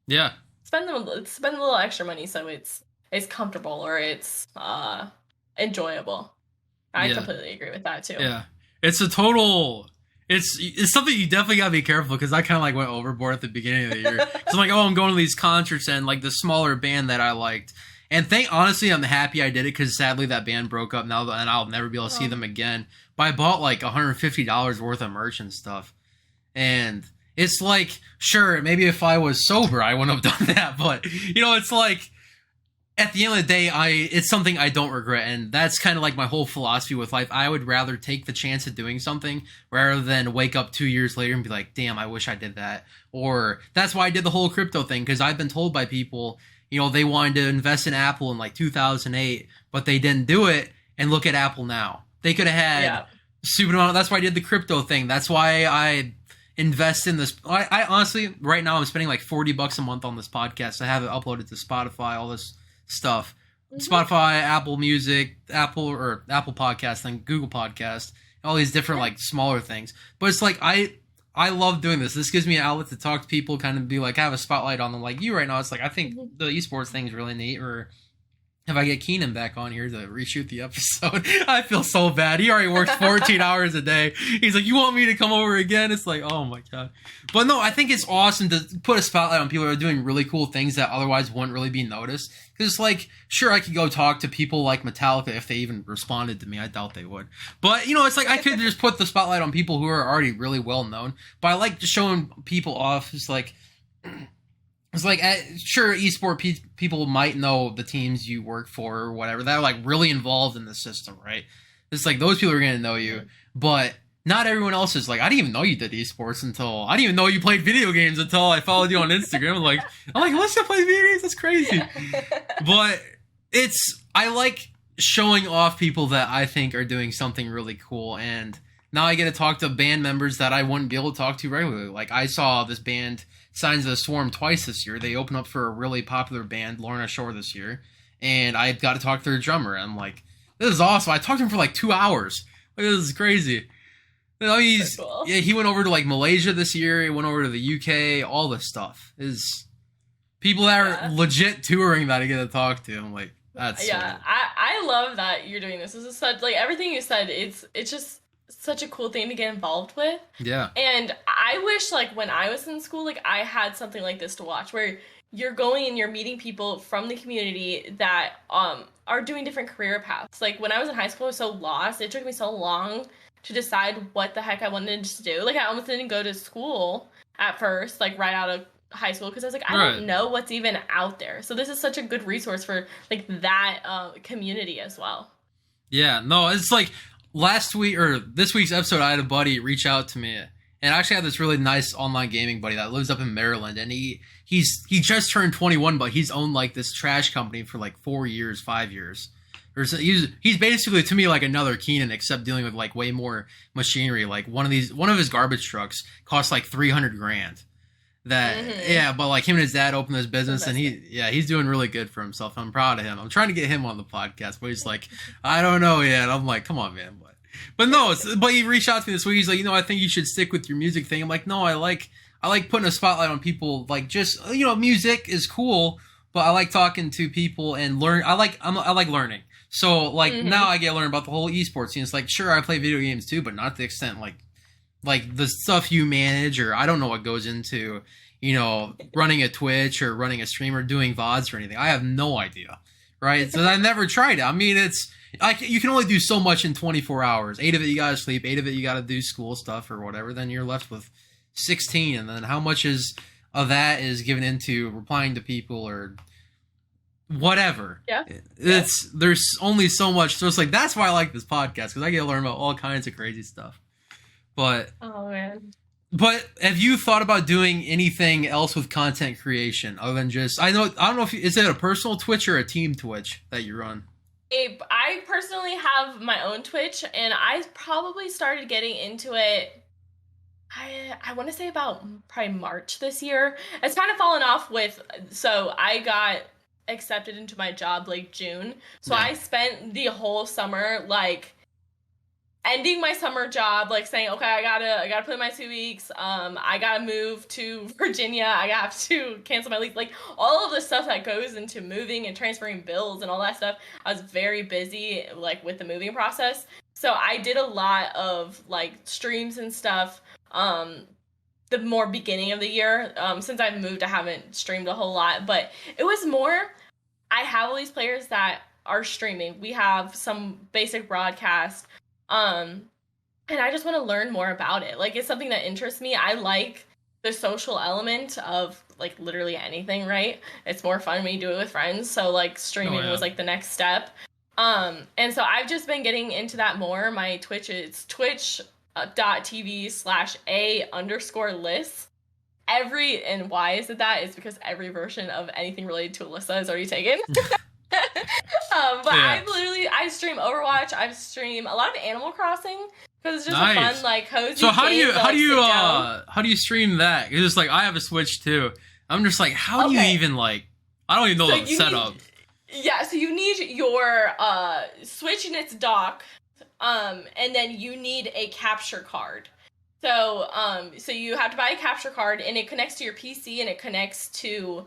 yeah, spend a little extra money so it's comfortable or it's enjoyable. I completely agree with that too. Yeah, it's a total. It's something you definitely gotta be careful, because I kind of like went overboard at the beginning of the year. So I'm like, oh, I'm going to these concerts and like the smaller band that I liked, and honestly, I'm happy I did it, because sadly that band broke up now, and I'll never be able to see them again. But I bought like $150 worth of merch and stuff, and it's like, sure, maybe if I was sober, I wouldn't have done that, but you know, it's like, at the end of the day, it's something I don't regret, and that's kind of like my whole philosophy with life. I would rather take the chance of doing something rather than wake up 2 years later and be like, damn, I wish I did that. Or that's why I did the whole crypto thing, because I've been told by people, you know, they wanted to invest in Apple in like 2008, but they didn't do it, and look at Apple now. They could have had stupid amount. That's why I did the crypto thing. That's why I invest in this. I honestly, right now, I'm spending like $40 a month on this podcast. I have it uploaded to Spotify, all this stuff. Spotify, Apple Music, Apple Podcasting, Google Podcast, all these different like smaller things. But it's like, I love doing this. This gives me an outlet to talk to people, kind of be like, have a spotlight on them. Like you right now, it's like, I think the esports thing is really neat. Or if I get Keenan back on here to reshoot the episode, I feel so bad. He already works 14 hours a day. He's like, you want me to come over again? It's like, oh my God. But no, I think it's awesome to put a spotlight on people who are doing really cool things that otherwise wouldn't really be noticed. Because it's like, sure, I could go talk to people like Metallica if they even responded to me. I doubt they would. But, you know, it's like, I could just put the spotlight on people who are already really well known. But I like just showing people off. It's like, sure, eSport people might know the teams you work for or whatever. That are like really involved in the system, right? It's like, those people are going to know you. But not everyone else is. Like, I didn't even know you did esports until, I didn't even know you played video games until I followed you on Instagram. I'm like, Alyssa plays video games? That's crazy. But I like showing off people that I think are doing something really cool. And now I get to talk to band members that I wouldn't be able to talk to regularly. Like, I saw this band, Signs of the Swarm, twice this year. They opened up for a really popular band, Lorna Shore, this year. And I got to talk to their drummer. I'm like, this is awesome. I talked to him for like 2 hours. Like, this is crazy. You know, he went over to like Malaysia this year. He went over to the UK. All this stuff is people that are legit touring that I get to talk to. I'm like, that's I love that you're doing this. This is such, like, everything you said. It's just such a cool thing to get involved with. Yeah. And I wish, like, when I was in school, like, I had something like this to watch, where you're going and you're meeting people from the community that are doing different career paths. Like, when I was in high school, I was so lost. It took me so long to decide what the heck I wanted to do. Like, I almost didn't go to school at first, like, right out of high school, because I was like, I don't know what's even out there. So this is such a good resource for, like, that community as well. Yeah, no, it's like, this week's episode, I had a buddy reach out to me, and I actually had this really nice online gaming buddy that lives up in Maryland, and he just turned 21, but he's owned like this trash company for like 4 years, 5 years. He's basically, to me, like another Keenan, except dealing with like way more machinery. Like one of his garbage trucks costs like $300,000. But like him and his dad opened this business, and he's doing really good for himself. I'm proud of him. I'm trying to get him on the podcast, but he's like, I don't know yet. I'm like, come on, man. But no, but he reached out to me this week. He's like, I think you should stick with your music thing. I'm like, no, I like putting a spotlight on people. Like, just, music is cool, but I like talking to people and learn. I like learning. So like now I get to learn about the whole esports scene. It's like, sure, I play video games too, but not to the extent like the stuff you manage, or I don't know what goes into, running a Twitch or running a stream or doing VODs or anything. I have no idea, right? So I never tried it. I mean, you can only do so much in 24 hours. 8 of it you gotta sleep, 8 of it you gotta do school stuff or whatever. Then you're left with 16, and then how much of that is given into replying to people or whatever. Yeah. There's only so much. So it's like, that's why I like this podcast, because I get to learn about all kinds of crazy stuff. But oh man. But have you thought about doing anything else with content creation other than just, I don't know if is it a personal Twitch or a team Twitch that you run? I personally have my own Twitch, and I probably started getting into it, I want to say about probably March this year. It's kind of fallen off so I got accepted into my job like June. So I spent the whole summer like ending my summer job, like saying, okay, I gotta put in my 2 weeks. I gotta move to Virginia. I have to cancel my lease. Like all of the stuff that goes into moving and transferring bills and all that stuff. I was very busy like with the moving process. So I did a lot of like streams and stuff. The more beginning of the year. Since I've moved, I haven't streamed a whole lot, but it was more, I have all these players that are streaming. We have some basic broadcast. And I just want to learn more about it. Like, it's something that interests me. I like the social element of like literally anything, right? It's more fun when you do it with friends. So like streaming was like the next step. And so I've just been getting into that more. My Twitch is twitch.tv/a_Liss. And why is it that? It's because every version of anything related to Alyssa is already taken. I stream Overwatch. I stream a lot of Animal Crossing because it's just a fun like cozy. So how do you stream that? It's just like, I have a Switch too. I'm just like, how do you even like? I don't even know the setup. So you need your Switch and its dock, and then you need a capture card. So you have to buy a capture card, and it connects to your PC, and it connects to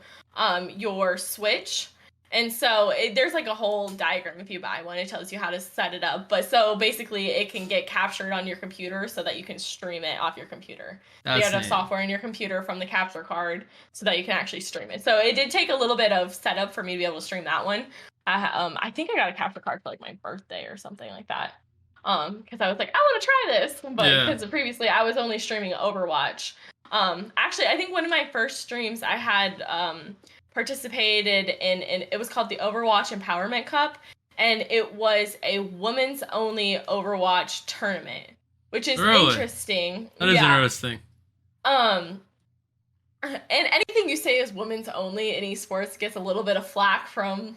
your Switch. And so there's like a whole diagram if you buy one. It tells you how to set it up. But so basically it can get captured on your computer so that you can stream it off your computer. You have to have software in your computer from the capture card so that you can actually stream it. So it did take a little bit of setup for me to be able to stream that one. I think I got a capture card for like my birthday or something like that. Because I was like, I want to try this. But because previously I was only streaming Overwatch. Actually, I think one of my first streams I had participated in it was called the Overwatch Empowerment Cup, and it was a women's only Overwatch tournament, which is interesting. That is interesting. And anything you say is women's only in esports gets a little bit of flack from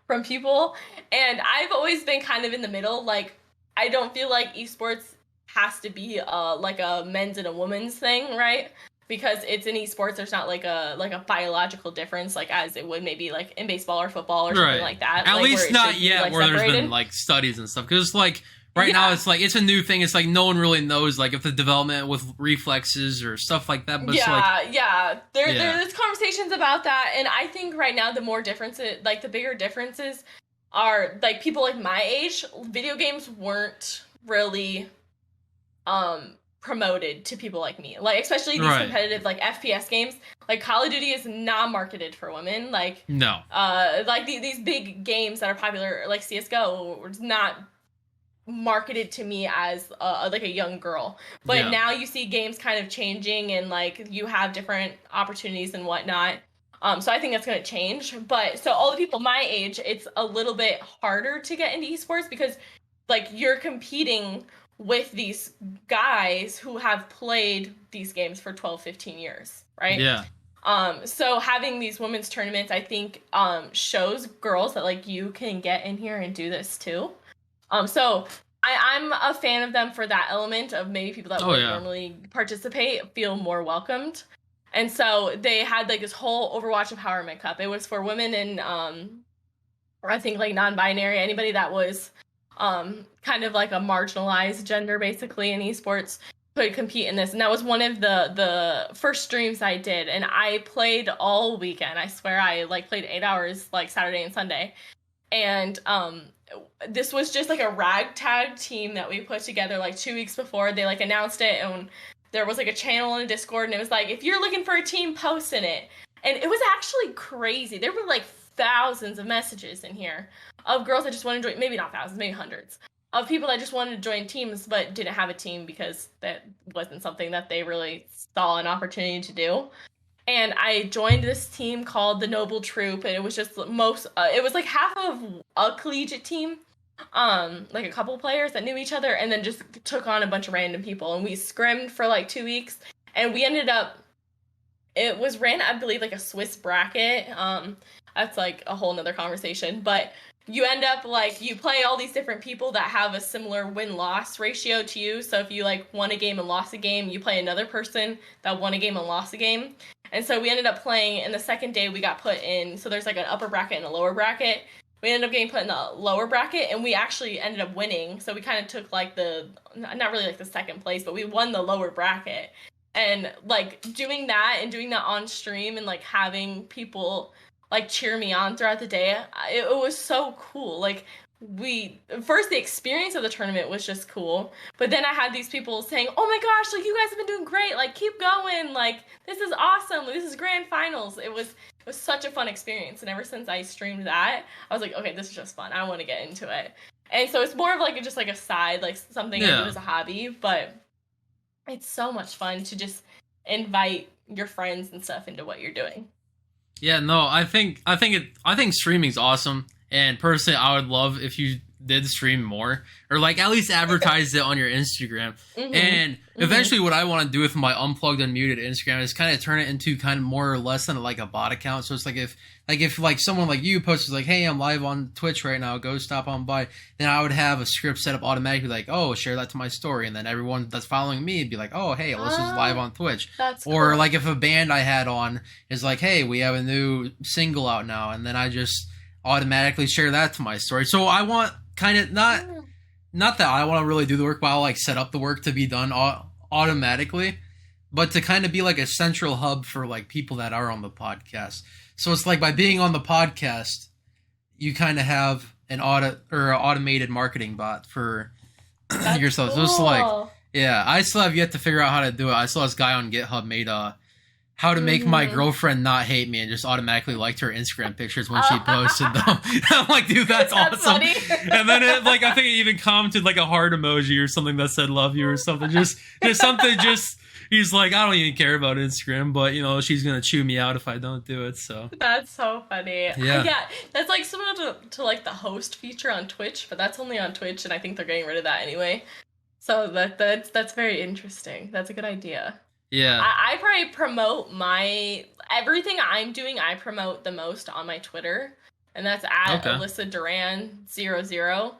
from people, and I've always been kind of in the middle. Like, I don't feel like esports has to be like a men's and a women's thing, right? Because it's in esports, there's not like a biological difference, like as it would maybe like in baseball or football or something like that. At like, least not yet, like, where separated. There's been like studies and stuff. Because like now, it's like it's a new thing. It's like no one really knows like if the development with reflexes or stuff like that. But there's conversations about that, and I think right now the more differences, like the bigger differences, are like people like my age. Video games weren't really promoted to people like me, like especially these competitive like FPS games. Like Call of Duty is not marketed for women. Like no, like these big games that are popular like CS:GO was not marketed to me as like a young girl. But now you see games kind of changing, and like you have different opportunities and whatnot. So I think that's going to change. But so all the people my age, it's a little bit harder to get into esports because like you're competing with these guys who have played these games for 12, 15 years, right? Yeah. So having these women's tournaments, I think, shows girls that like you can get in here and do this too. So I'm a fan of them for that element of maybe people that wouldn't normally participate feel more welcomed. And so they had like this whole Overwatch Empowerment Cup. It was for women and or I think like non-binary, anybody that was kind of like a marginalized gender basically in esports could compete in this. And that was one of the first streams I did, and I played all weekend. I swear I like played 8 hours like Saturday and Sunday. And this was just like a ragtag team that we put together like 2 weeks before. They like announced it, and there was like a channel in a Discord, and it was like, if you're looking for a team, post in it. And it was actually crazy. There were like thousands of messages in here of girls that just wanted to join, maybe not thousands, maybe hundreds, of people that just wanted to join teams but didn't have a team because that wasn't something that they really saw an opportunity to do. And I joined this team called the Noble Troop, and it was just it was like half of a collegiate team, like a couple players that knew each other, and then just took on a bunch of random people. And we scrimmed for like 2 weeks, and we ended up, it was ran, I believe, like a Swiss bracket. That's like a whole nother conversation, but you end up like, you play all these different people that have a similar win-loss ratio to you. So if you like won a game and lost a game, you play another person that won a game and lost a game. And so we ended up playing, and the second day we got put in, so there's like an upper bracket and a lower bracket. We ended up getting put in the lower bracket, and we actually ended up winning. So we kind of took like not really like the second place, but we won the lower bracket. And like doing that on stream and like having people like cheer me on throughout the day, it was so cool. Like, the experience of the tournament was just cool, but then I had these people saying, oh my gosh, like, you guys have been doing great, like, keep going, like, this is awesome, this is grand finals. It was such a fun experience, and ever since I streamed that, I was like, okay, this is just fun, I want to get into it. And so it's more of like just like a side, like something I do as a hobby, but it's so much fun to just invite your friends and stuff into what you're doing. Yeah, no, I think streaming's awesome. And personally, I would love if you did stream more, or like at least advertise it on your Instagram. And eventually what I want to do with my Unplugged Unmuted Instagram is kind of turn it into kind of more or less than like a bot account. So it's like if someone like you posts like, hey, I'm live on Twitch right now, go stop on by, then I would have a script set up automatically like, oh, share that to my story, and then everyone that's following me would be like, oh, hey, Alyssa's live on Twitch. That's or cool. like if a band I had on is like, hey, we have a new single out now, and then I just automatically share that to my story. So I want kind of not that I want to really do the work, but I'll like set up the work to be done automatically, but to kind of be like a central hub for like people that are on the podcast. So it's like by being on the podcast, you kind of have an automated marketing bot for yourself. Cool. So it's like, yeah, I still have yet to figure out how to do it. I saw this guy on GitHub made how to make my girlfriend not hate me, and just automatically liked her Instagram pictures when she posted them. I'm like, dude, that's awesome. Funny. And then it, like, I think it even commented like a heart emoji or something that said love you or something. Just something, he's like, I don't even care about Instagram, but you know, she's gonna chew me out if I don't do it. So that's so funny. Yeah, that's like similar to like the host feature on Twitch, but that's only on Twitch, and I think they're getting rid of that anyway. So that's very interesting. That's a good idea. Yeah. I probably promote everything I'm doing, I promote the most on my Twitter. And that's at Alyssa Duran 00.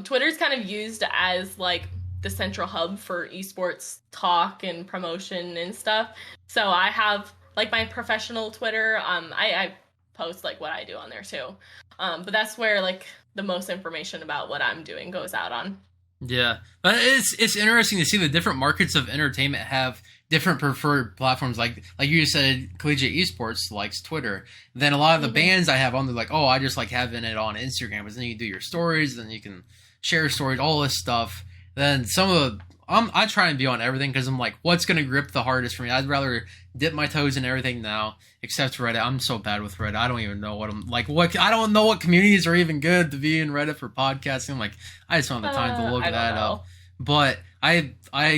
Twitter's kind of used as like the central hub for esports talk and promotion and stuff. So I have like my professional Twitter. I post like what I do on there too. But that's where like the most information about what I'm doing goes out on. Yeah. But it's interesting to see the different markets of entertainment have different preferred platforms. Like you just said, collegiate esports likes Twitter. Then a lot of the bands I have on, they're like, oh, I just like having it on Instagram, because then you can do your stories, then you can share stories, all this stuff. Then some of the I try and be on everything, because I'm like, what's gonna grip the hardest for me? I'd rather dip my toes in everything now, except Reddit. I'm so bad with Reddit. I don't even know what I'm like. I don't know what communities are even good to be in Reddit for podcasting. I'm like, I just don't have the time to look that up. But I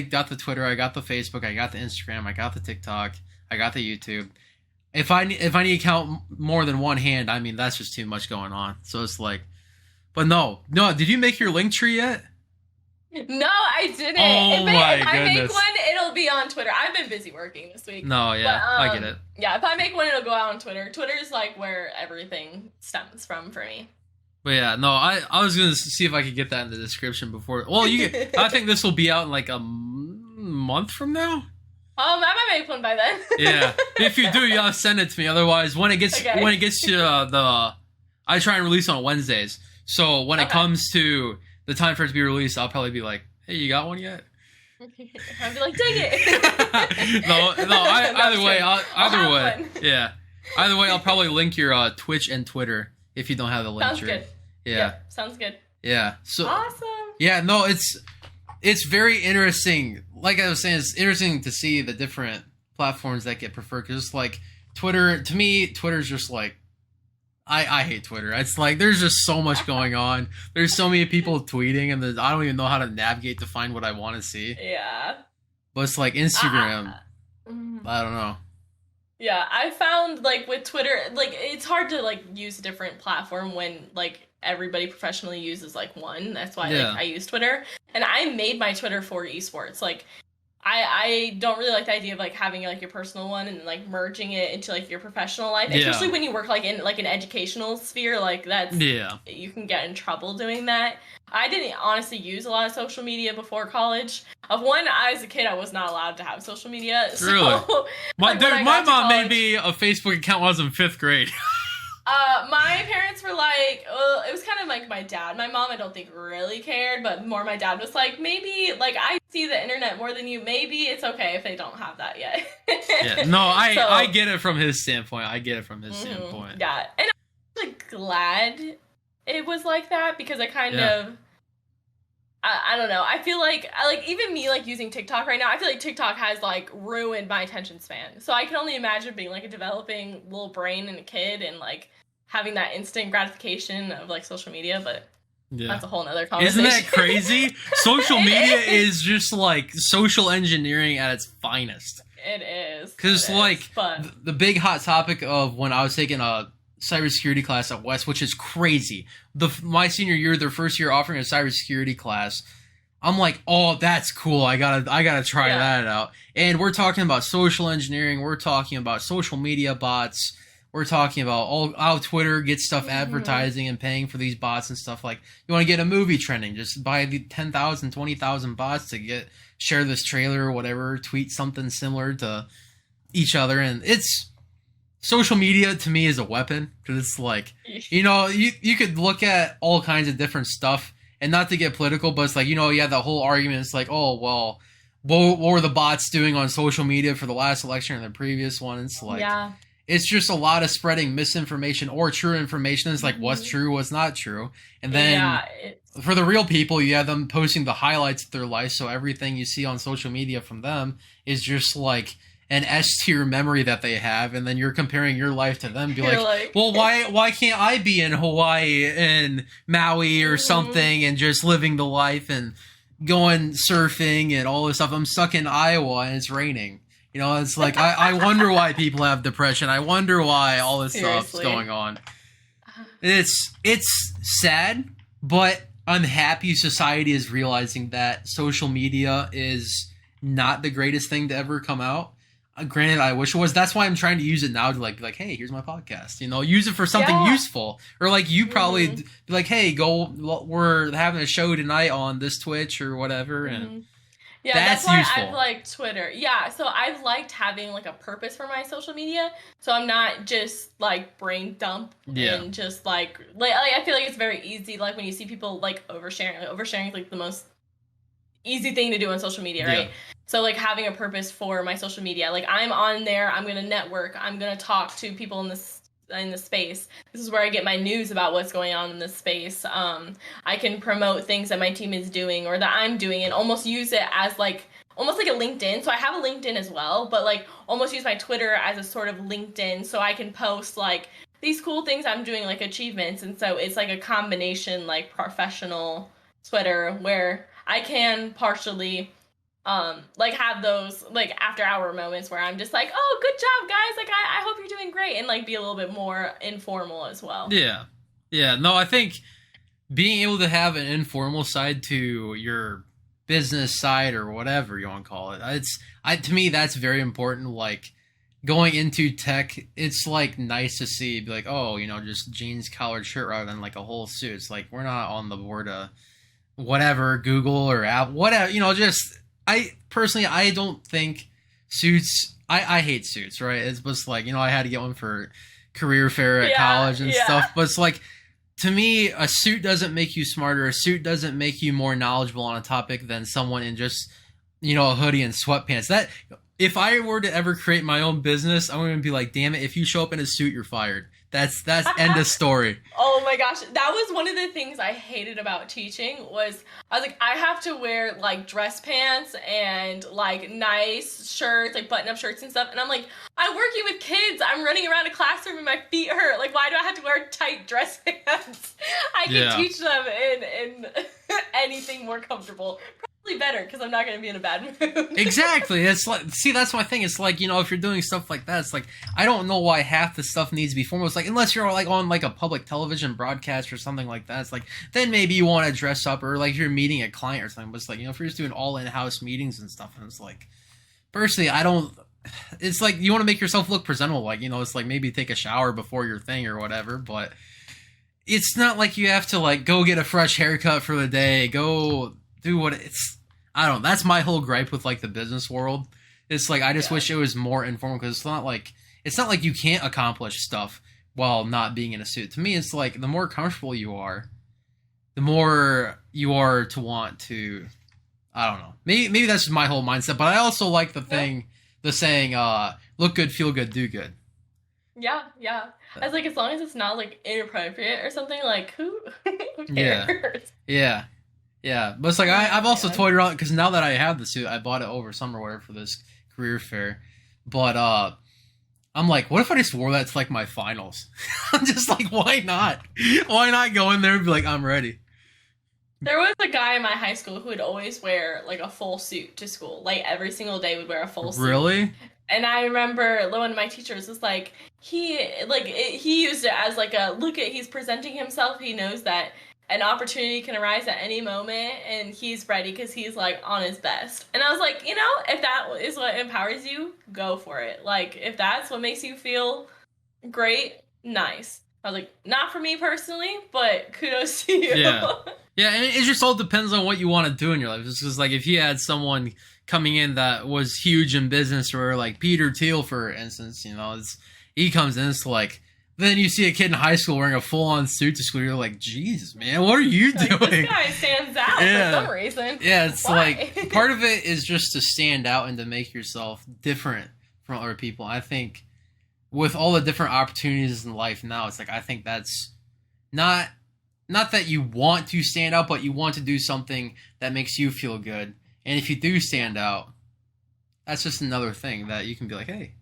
got the Twitter, I got the Facebook, I got the Instagram, I got the TikTok, I got the YouTube. If I need to count more than one hand, I mean, that's just too much going on. So it's like, but no. Did you make your Linktree yet? No, I didn't. Oh if I make goodness. one, it'll be on Twitter. I've been busy working this week. No, yeah, but, I get it. Yeah, if I make one, it'll go out on Twitter. Twitter is like where everything stems from for me. But yeah, no, I was gonna see if I could get that in the description before. Well, I think this will be out in like a month from now. I might make one by then. Yeah, if you do, you gotta send it to me. Otherwise, when it gets to I try and release on Wednesdays. So when it comes to the time for it to be released, I'll probably be like, "Hey, you got one yet?" I'll be like, "Dang it!" Either way, yeah. Either way, I'll probably link your Twitch and Twitter if you don't have the link. Sounds good. Yeah. Sounds good. Yeah. So awesome. Yeah, no, it's very interesting. Like I was saying, it's interesting to see the different platforms that get preferred. Because like Twitter, to me, Twitter's just like, I hate Twitter. It's like there's just so much going on. There's so many people tweeting, and I don't even know how to navigate to find what I want to see. Yeah. But it's like Instagram. I don't know. Yeah, I found like with Twitter, like it's hard to like use a different platform when like everybody professionally uses like one. That's why like I use Twitter, and I made my Twitter for esports. Like I don't really like the idea of like having like your personal one and like merging it into like your professional life, especially when you work like in like an educational sphere. Like that's you can get in trouble doing that. I didn't honestly use a lot of social media before college. As a kid, I was not allowed to have social media. So, really? Like, my mom made me a Facebook account when I was in 5th grade. My parents were like, it was kind of like my dad. My mom, I don't think really cared, but more my dad was like, maybe, like, I see the internet more than you. Maybe it's okay if they don't have that yet. Yeah, no, I get it from his standpoint. Standpoint. Yeah, and I'm actually glad it was like that because I kind of, I don't know. I feel like even me like using TikTok right now, I feel like TikTok has like ruined my attention span. So I can only imagine being like a developing little brain and a kid and like having that instant gratification of like social media, but that's a whole nother conversation. Isn't that crazy? Social media is just like social engineering at its finest. It is. Because like the big hot topic of when I was taking a cybersecurity class at West, which is crazy. My senior year, their first year offering a cybersecurity class, I'm like, oh, that's cool. I gotta try that out. And we're talking about social engineering. We're talking about social media bots. We're talking about how Twitter gets stuff advertising and paying for these bots and stuff. Like, you want to get a movie trending, just buy the 10,000, 20,000 bots to share this trailer or whatever, tweet something similar to each other. And social media to me is a weapon, because it's like, you could look at all kinds of different stuff, and not to get political, but it's like, the whole argument is like, oh, well, what were the bots doing on social media for the last election and the previous one? It's like, it's just a lot of spreading misinformation or true information. It's like, what's true, what's not true. And then for the real people, you have them posting the highlights of their life, so everything you see on social media from them is just like an S-tier memory that they have, and then you're comparing your life to them. Be like, well, why can't I be in Hawaii and Maui or something and just living the life and going surfing and all this stuff? I'm stuck in Iowa and it's raining. It's like, I wonder why people have depression. I wonder why all this stuff's going on. It's sad, but I'm happy society is realizing that social media is not the greatest thing to ever come out. Granted, I wish it was. That's why I'm trying to use it now to like be like, hey, here's my podcast. Use it for something useful. Or like you probably be like, hey, we're having a show tonight on this Twitch or whatever, and that's why useful. I've liked Twitter. Yeah, so I've liked having like a purpose for my social media. So I'm not just like brain dump and just like I feel like it's very easy. Like when you see people like oversharing is like the most easy thing to do on social media, right? So like having a purpose for my social media, like I'm on there, I'm gonna network, I'm gonna talk to people in the space. This is where I get my news about what's going on in this space. I can promote things that my team is doing or that I'm doing, and almost use it as like almost like a LinkedIn. So I have a LinkedIn as well, but like almost use my Twitter as a sort of LinkedIn, so I can post like these cool things I'm doing, like achievements. And so it's like a combination, like professional Twitter, where I can partially like have those like after hour moments where I'm just like, oh, good job guys, like I hope you're doing great, and like be a little bit more informal as well. No, I think being able to have an informal side to your business side or whatever you want to call it, to me that's very important. Like going into tech, it's like nice to see, be like, oh, just jeans, collared shirt rather than like a whole suit. It's like we're not on the board of whatever Google or Apple, whatever, I don't think suits, I hate suits, right? It's just like, I had to get one for career fair at college and stuff, but it's like, to me, a suit doesn't make you smarter. A suit doesn't make you more knowledgeable on a topic than someone in just, a hoodie and sweatpants. That if I were to ever create my own business, I'm going to be like, damn it, if you show up in a suit, you're fired. That's end of story. Oh my gosh, that was one of the things I hated about teaching was I was like, I have to wear like dress pants and like nice shirts, like button-up shirts and stuff. And I'm like, I'm working with kids. I'm running around a classroom and my feet hurt. Like, why do I have to wear tight dress pants? I can teach them in anything more comfortable. Probably better because I'm not going to be in a bad mood. Exactly. It's like, see, that's my thing. It's like, you know, if you're doing stuff like that, it's like, I don't know why half the stuff needs to be formal. It's like, unless you're like on like a public television broadcast or something like that, it's like, then maybe you want to dress up, or like you're meeting a client or something. But it's like, you know, if you're just doing all in-house meetings and stuff, and it's like, personally, I don't, it's like, you want to make yourself look presentable. Like, you know, it's like maybe take a shower before your thing or whatever, but it's not like you have to like go get a fresh haircut for the day, go do what it's, I don't know. That's my whole gripe with like the business world. It's like, I just wish it was more informal, because it's not like you can't accomplish stuff while not being in a suit. To me, it's like the more comfortable you are, the more you are to want to, I don't know. Maybe that's just my whole mindset, but I also like the saying, look good, feel good, do good. Yeah. I was like, as long as it's not like inappropriate or something, like who cares? Yeah, but it's like I've also toyed around, because now that I have the suit, I bought it over summer or whatever for this career fair. But I'm like, what if I just wore that to like my finals? I'm just like, why not? Why not go in there and be like, I'm ready? There was a guy in my high school who would always wear like a full suit to school. Like every single day would wear a full suit. Really? And I remember one of my teachers was like, he used it as like a look at, he's presenting himself. He knows that an opportunity can arise at any moment, and he's ready because he's like on his best. And I was like, you know, if that is what empowers you, go for it. Like, if that's what makes you feel great, nice. I was like, not for me personally, but kudos to you. Yeah, and it just all depends on what you want to do in your life. It's just like, if you had someone coming in that was huge in business, or like Peter Thiel, for instance, you know, he comes in, it's like, then you see a kid in high school wearing a full-on suit to school, you're like, Jesus, man, what are you doing? This guy stands out for some reason. Yeah, it's like, part of it is just to stand out and to make yourself different from other people. I think with all the different opportunities in life now, it's like, I think that's not that you want to stand out, but you want to do something that makes you feel good. And if you do stand out, that's just another thing that you can be like, hey,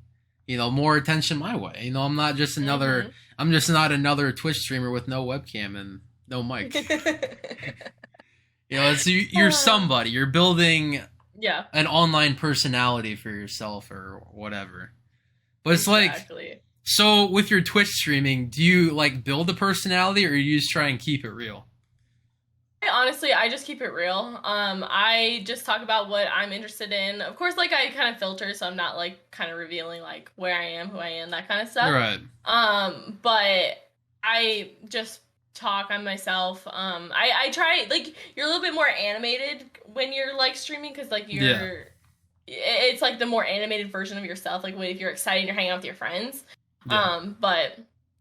you know, more attention my way. You know, I'm not just another, I'm just not another Twitch streamer with no webcam and no mic. You know, it's, you're somebody. You're building an online personality for yourself or whatever. But it's like, so with your Twitch streaming, do you like build a personality, or you just try and keep it real? Honestly, I just keep it real. I just talk about what I'm interested in. Of course, like, I kind of filter, so I'm not like kind of revealing like where I am, who I am, that kind of stuff. Right. But I just talk on myself. I try, like, you're a little bit more animated when you're like streaming, because like it's like the more animated version of yourself. Like, if you're excited and you're hanging out with your friends. But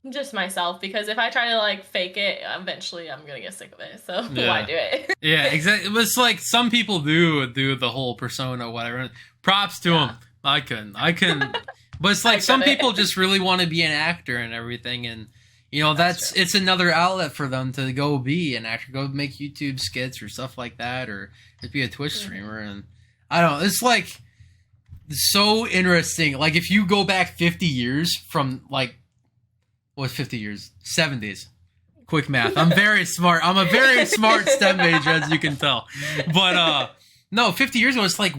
just myself, because if I try to like fake it, eventually I'm gonna get sick of it, so why do it? Yeah, exactly. It's like, some people do the whole persona, whatever. Props to them. I couldn't but it's like, some people just really want to be an actor and everything, and you know, that's it's another outlet for them to go be an actor, go make YouTube skits or stuff like that, or just be a Twitch streamer. And I don't know, it's like so interesting. Like, if you go back 50 years from like, what's 50 years? 70s. Quick math. I'm very smart. I'm a very smart STEM major, as you can tell. But no, 50 years ago, it's like,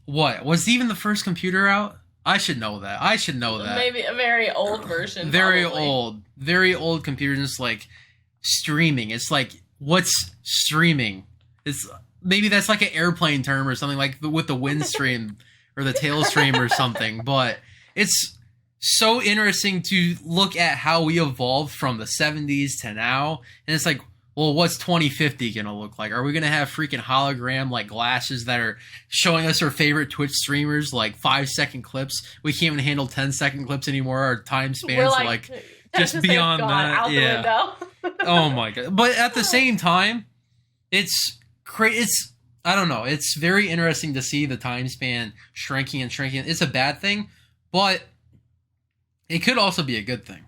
what? Was even the first computer out? I should know that. Maybe a very old version. Very old computers. It's like streaming. It's like, what's streaming? It's maybe that's like an airplane term or something, like with the wind stream or the tail stream or something. But it's so interesting to look at how we evolved from the 70s to now. And it's like, well, what's 2050 gonna look like? Are we gonna have freaking hologram like glasses that are showing us our favorite Twitch streamers, like 5-second clips? We can't even handle 10-second clips anymore. Our time spans like just beyond that. Out the window. Oh my god! But at the same time, it's I don't know. It's very interesting to see the time span shrinking and shrinking. It's a bad thing, but it could also be a good thing.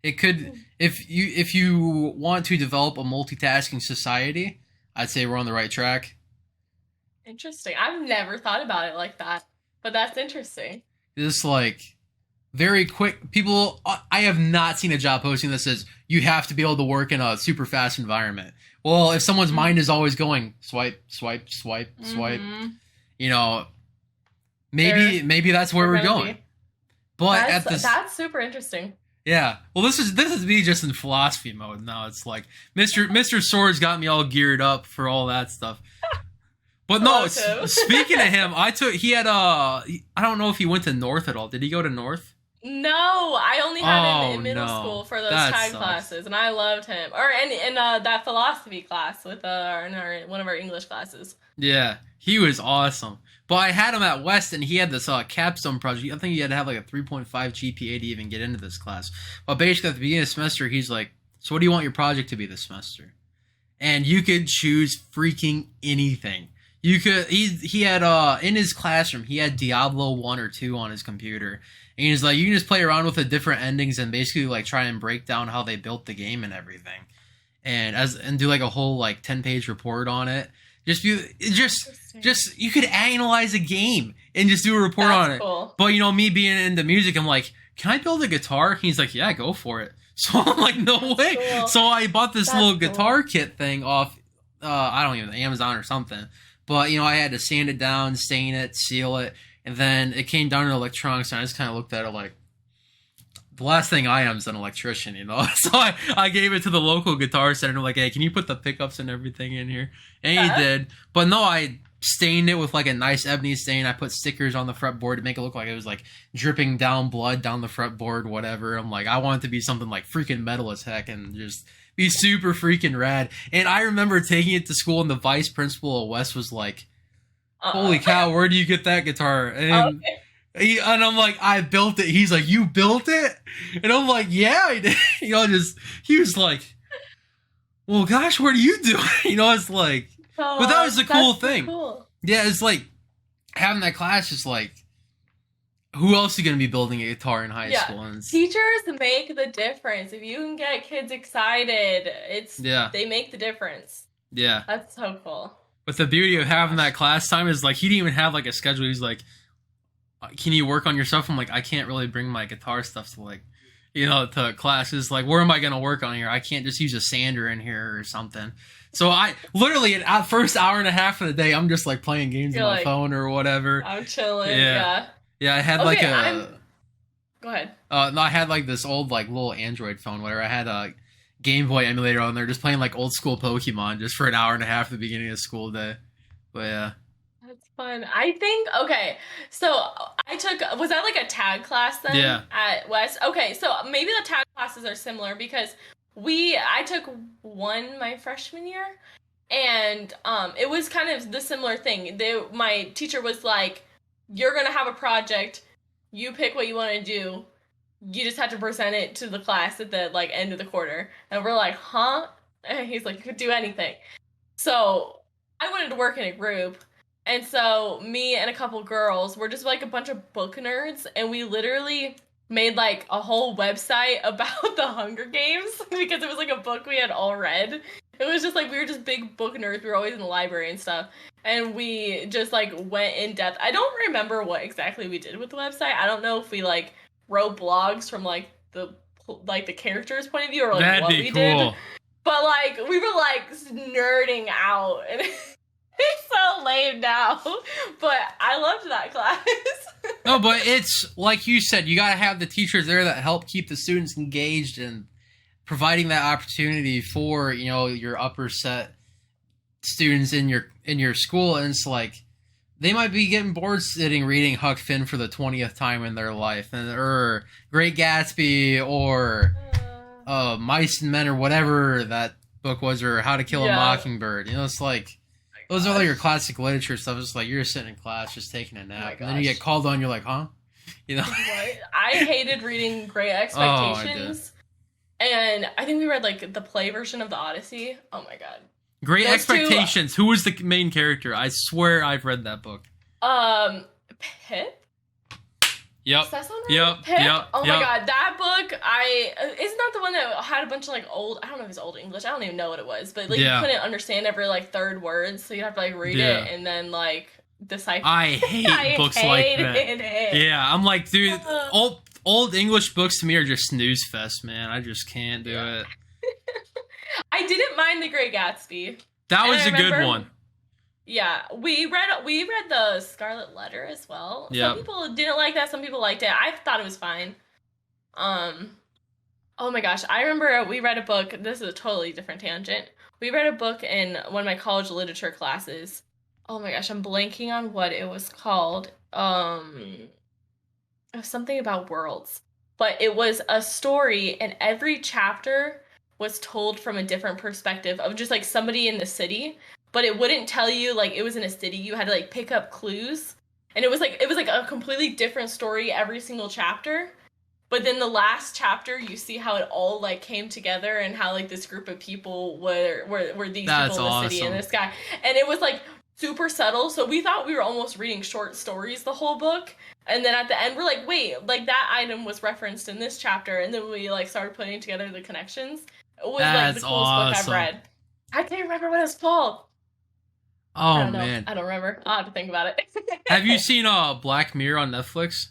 It could, if you want to develop a multitasking society, I'd say we're on the right track. Interesting. I've never thought about it like that, but that's interesting. Just like very quick people. I have not seen a job posting that says you have to be able to work in a super fast environment. Well, if someone's mind is always going swipe, swipe, swipe, swipe, you know, maybe that's where we're going. But that's super interesting. Yeah. Well, this is me just in philosophy mode now. It's like Mr. Swords got me all geared up for all that stuff. But no, speaking of him, he had I don't know if he went to North at all. Did he go to North? No, I only had him in middle school for those tag classes, and I loved him. Or in that philosophy class with one of our English classes. Yeah, he was awesome. But I had him at West, and he had this capstone project. I think he had to have like a 3.5 GPA to even get into this class. But basically, at the beginning of the semester, he's like, "So what do you want your project to be this semester?" And you could choose freaking anything. You could. He had in his classroom, he had Diablo 1 or 2 on his computer. And he's like, you can just play around with the different endings and basically like try and break down how they built the game and everything, and do like a whole like 10-page report on it. Just you could analyze a game and just do a report on it. Cool. But you know, me being into music, I'm like, can I build a guitar? And he's like, yeah, go for it. So I'm like, no way. Cool. So I bought this little guitar kit thing off, I don't even Amazon or something. But you know, I had to sand it down, stain it, seal it. And then it came down to electronics, and I just kind of looked at it like, the last thing I am is an electrician, you know? So I gave it to the local guitar center, and I'm like, hey, can you put the pickups and everything in here? And he did. But no, I stained it with like a nice ebony stain. I put stickers on the fretboard to make it look like it was like dripping down blood down the fretboard, whatever. I'm like, I want it to be something like freaking metal as heck and just be super freaking rad. And I remember taking it to school, and the vice principal of West was like, holy cow, where do you get that guitar? And and I'm like, I built it. He's like, you built it? And I'm like, yeah, I did. You know, he was like, well, gosh, what are you doing? You know, it's like, but that was the cool thing. Cool. Yeah, it's like, having that class is like, who else is going to be building a guitar in high school? And teachers make the difference. If you can get kids excited, they make the difference. Yeah. That's so cool. But the beauty of having that class time is like, he didn't even have like a schedule. He's like, can you work on your stuff? I'm like, I can't really bring my guitar stuff to like, you know, to classes. Like, where am I going to work on here? I can't just use a sander in here or something. So I literally at first hour and a half of the day, I'm just like playing games on my phone or whatever. I'm chilling. Yeah. Yeah. I had Go ahead. No, I had like this old like little Android phone where I had a Game Boy emulator on there, just playing like old school Pokemon just for an hour and a half at the beginning of the school day. But yeah. That's fun. I think, okay, so was that like a tag class then at West? Okay, so maybe the tag classes are similar because I took one my freshman year, and it was kind of the similar thing. My teacher was like, you're going to have a project, you pick what you want to do, you just have to present it to the class at the like end of the quarter. And we're like, huh? And he's like, you could do anything. So I wanted to work in a group. And so me and a couple girls were just like a bunch of book nerds, and we literally made like a whole website about the Hunger Games because it was like a book we had all read. It was just like, we were just big book nerds. We were always in the library and stuff. And we just like went in depth. I don't remember what exactly we did with the website. I don't know if we like wrote blogs from like the character's point of view or like That'd what be we cool. did. But like, we were like nerding out, and it's so lame now, but I loved that class. No, but it's like you said, you gotta have the teachers there that help keep the students engaged and providing that opportunity for, you know, your upper set students in your school. And it's like, they might be getting bored sitting reading Huck Finn for the 20th time in their life, or Great Gatsby, or Mice and Men, or whatever that book was, or How to Kill a Mockingbird. You know, it's like, those are like your classic literature stuff. It's like you're sitting in class just taking a nap, and then you get called on. You're like, huh? You know. Right? I hated reading Great Expectations, and I think we read like the play version of the Odyssey. Oh my god, Great Those Expectations. Who was the main character? I swear I've read that book. Pip? Yep. Does that sound right? Yep. Pip? Yep. Oh yep. my god, that book, isn't that the one that had a bunch of like old, I don't know if it's old English, I don't even know what it was, but like you couldn't understand every like third word, so you have to like read it and then like decipher. I hate books like that. It. Yeah, I'm like, dude, old English books to me are just snooze fest, man. I just can't do it. I didn't mind The Great Gatsby. That was a good one. Yeah, we read the Scarlet Letter as well. Yep. Some people didn't like that. Some people liked it. I thought it was fine. Oh my gosh, I remember we read a book. This is a totally different tangent. We read a book in one of my college literature classes. Oh my gosh, I'm blanking on what it was called. It was something about worlds, but it was a story, and every chapter was told from a different perspective of just like somebody in the city. But it wouldn't tell you like it was in a city. You had to like pick up clues, and it was like a completely different story every single chapter. But then the last chapter, you see how it all like came together and how like this group of people were these That's people in the city and this guy, and it was like super subtle. So we thought we were almost reading short stories the whole book, and then at the end we're like, wait, like that item was referenced in this chapter, and then we like started putting together the connections. It was like the coolest book I've read. I can't remember what it's called. Oh man, I don't remember. I'll have to think about it. Have you seen Black Mirror on Netflix?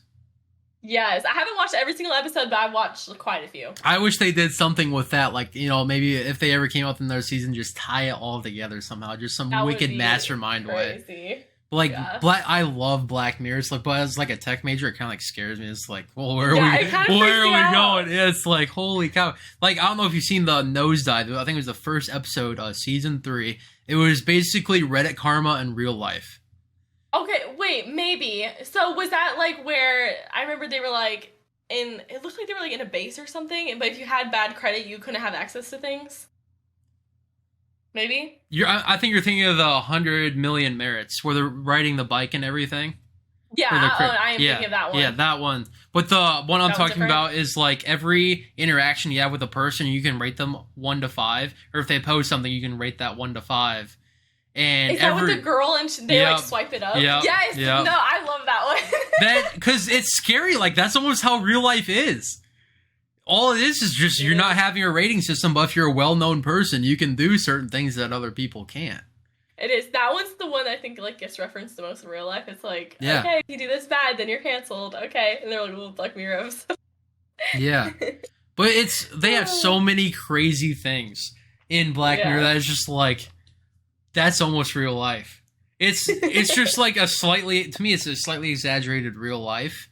Yes, I haven't watched every single episode, but I've watched quite a few. I wish they did something with that, like, you know, maybe if they ever came out with another season, just tie it all together somehow, just some wicked mastermind way. Like, yeah. I love Black Mirror. It's like, but as like a tech major, it kind of like scares me. It's like, well, where are we going? It's like, holy cow! Like, I don't know if you've seen the Nosedive. I think it was the first episode, season 3. It was basically Reddit karma in real life. Okay, wait, maybe. So was that like where I remember they were like it looked like they were like in a base or something, but if you had bad credit, you couldn't have access to things? Maybe? I think you're thinking of the 100 million merits where they're riding the bike and everything. Yeah, I am thinking of that one. Yeah, that one. But the one I'm talking about is like every interaction you have with a person, you can rate them 1 to 5, or if they post something, you can rate that 1 to 5. And is that with the girl and they like swipe it up? Yep, yes. Yep. No, I love that one. That because it's scary. Like that's almost how real life is. All it is just you're not having a rating system, but if you're a well-known person, you can do certain things that other people can't. It is. That one's the one I think like gets referenced the most in real life. It's like, okay, if you do this bad, then you're canceled. Okay, and they're like, well, Black Mirror. Yeah, but they have so many crazy things in Black Mirror that is just like that's almost real life. It's just like it's a slightly exaggerated real life.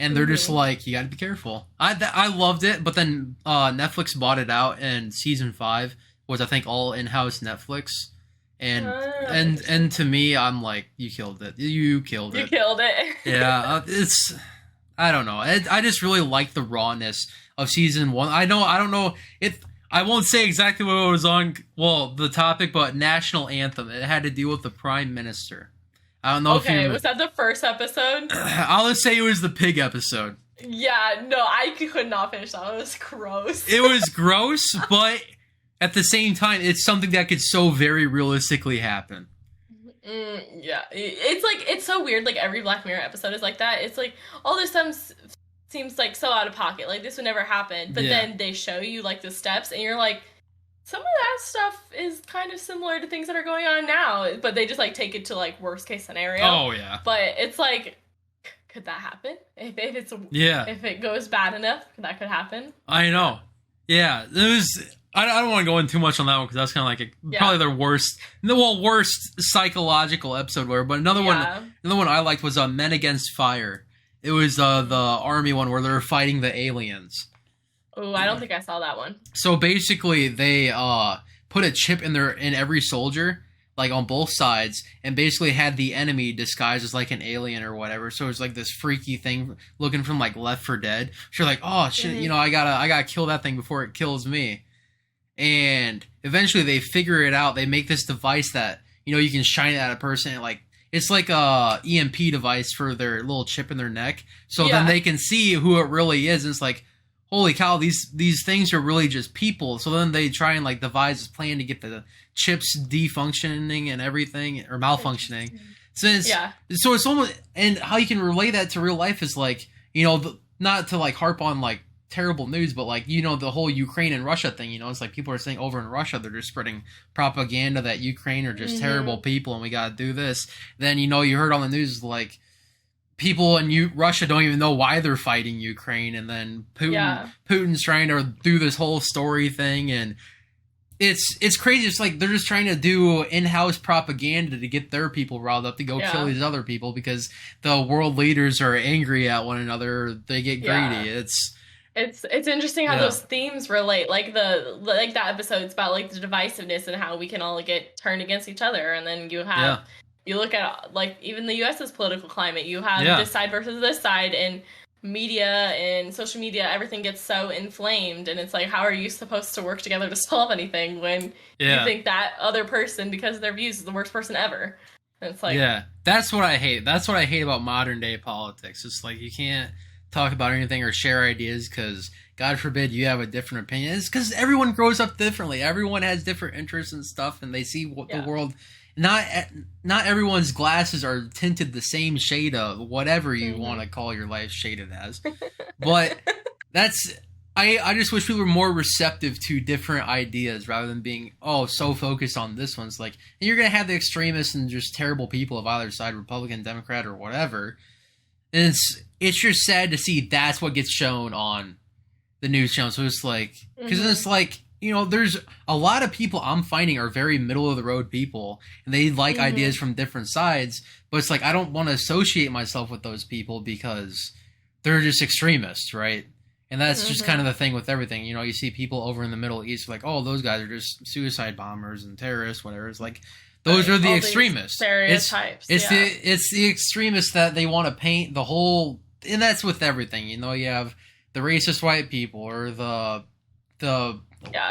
And they're just like, you got to be careful. I loved it, but then Netflix bought it out, and season 5 was I think all in-house Netflix, and to me, I'm like, you killed it. You killed it. You killed it. Yeah, it's I don't know. I just really like the rawness of season 1. I don't know it. I won't say exactly what it was on. Well, the topic, but national anthem. It had to deal with the prime minister. I don't know if you... Okay, was that the first episode? I'll just say it was the pig episode. Yeah, no, I could not finish that. It was gross. It was gross, but at the same time, it's something that could so very realistically happen. Yeah, it's like, it's so weird, like every Black Mirror episode is like that. It's like, all this stuff seems like so out of pocket, like this would never happen, but then they show you like the steps, and you're like, some of that stuff is kind of similar to things that are going on now, but they just like take it to like worst case scenario. Oh yeah. But it's like, could that happen? If it goes bad enough, that could happen. I know. Yeah, it was. I don't want to go in too much on that one because that's kind of like probably their worst psychological episode. But another one I liked was Men Against Fire. It was the army one where they were fighting the aliens. Oh, I don't think I saw that one. So basically, they put a chip in every soldier, like on both sides, and basically had the enemy disguised as like an alien or whatever. So it was like this freaky thing looking from like Left 4 Dead. So you're like, oh shit, you know, I gotta kill that thing before it kills me. And eventually, they figure it out. They make this device that you know you can shine it at a person. And like it's like a EMP device for their little chip in their neck. So then they can see who it really is. And it's like, holy cow, these things are really just people. So then they try and like devise this plan to get the chips defunctioning and everything, or malfunctioning. So it's almost, and how you can relay that to real life is like, you know, not to like harp on like terrible news, but like, you know, the whole Ukraine and Russia thing, you know, it's like people are saying over in Russia they're just spreading propaganda that Ukraine are just terrible people and we gotta do this. Then, you know, you heard on the news like people in Russia don't even know why they're fighting Ukraine, and then Putin's trying to do this whole story thing, and it's crazy. It's like they're just trying to do in-house propaganda to get their people riled up to go kill these other people because the world leaders are angry at one another. They get greedy. It's interesting how those themes relate. Like that episode's about like the divisiveness and how we can all get turned against each other, and then you have you look at like even the U.S.'s political climate. You have this side versus this side, and media and social media, everything gets so inflamed, and it's like, how are you supposed to work together to solve anything when you think that other person, because of their views, is the worst person ever? And it's like, that's what I hate. That's what I hate about modern day politics. It's like you can't talk about anything or share ideas because God forbid you have a different opinion. It's because everyone grows up differently. Everyone has different interests and stuff, and they see what the world. Not everyone's glasses are tinted the same shade of whatever you want to call your life shaded as. But I just wish people were more receptive to different ideas rather than being so focused on this one. It's like you're gonna have the extremists and just terrible people of either side, Republican, Democrat, or whatever. And it's just sad to see that's what gets shown on the news channel. So it's like, because it's like, you know, there's a lot of people I'm finding are very middle of the road people, and they like ideas from different sides, but it's like I don't want to associate myself with those people because they're just extremists, right? And that's just kind of the thing with everything. You know, you see people over in the Middle East like, oh, those guys are just suicide bombers and terrorists, whatever. It's like those are the extremists. Stereotypes. It's the extremists that they want to paint the whole, and that's with everything. You know, you have the racist white people or the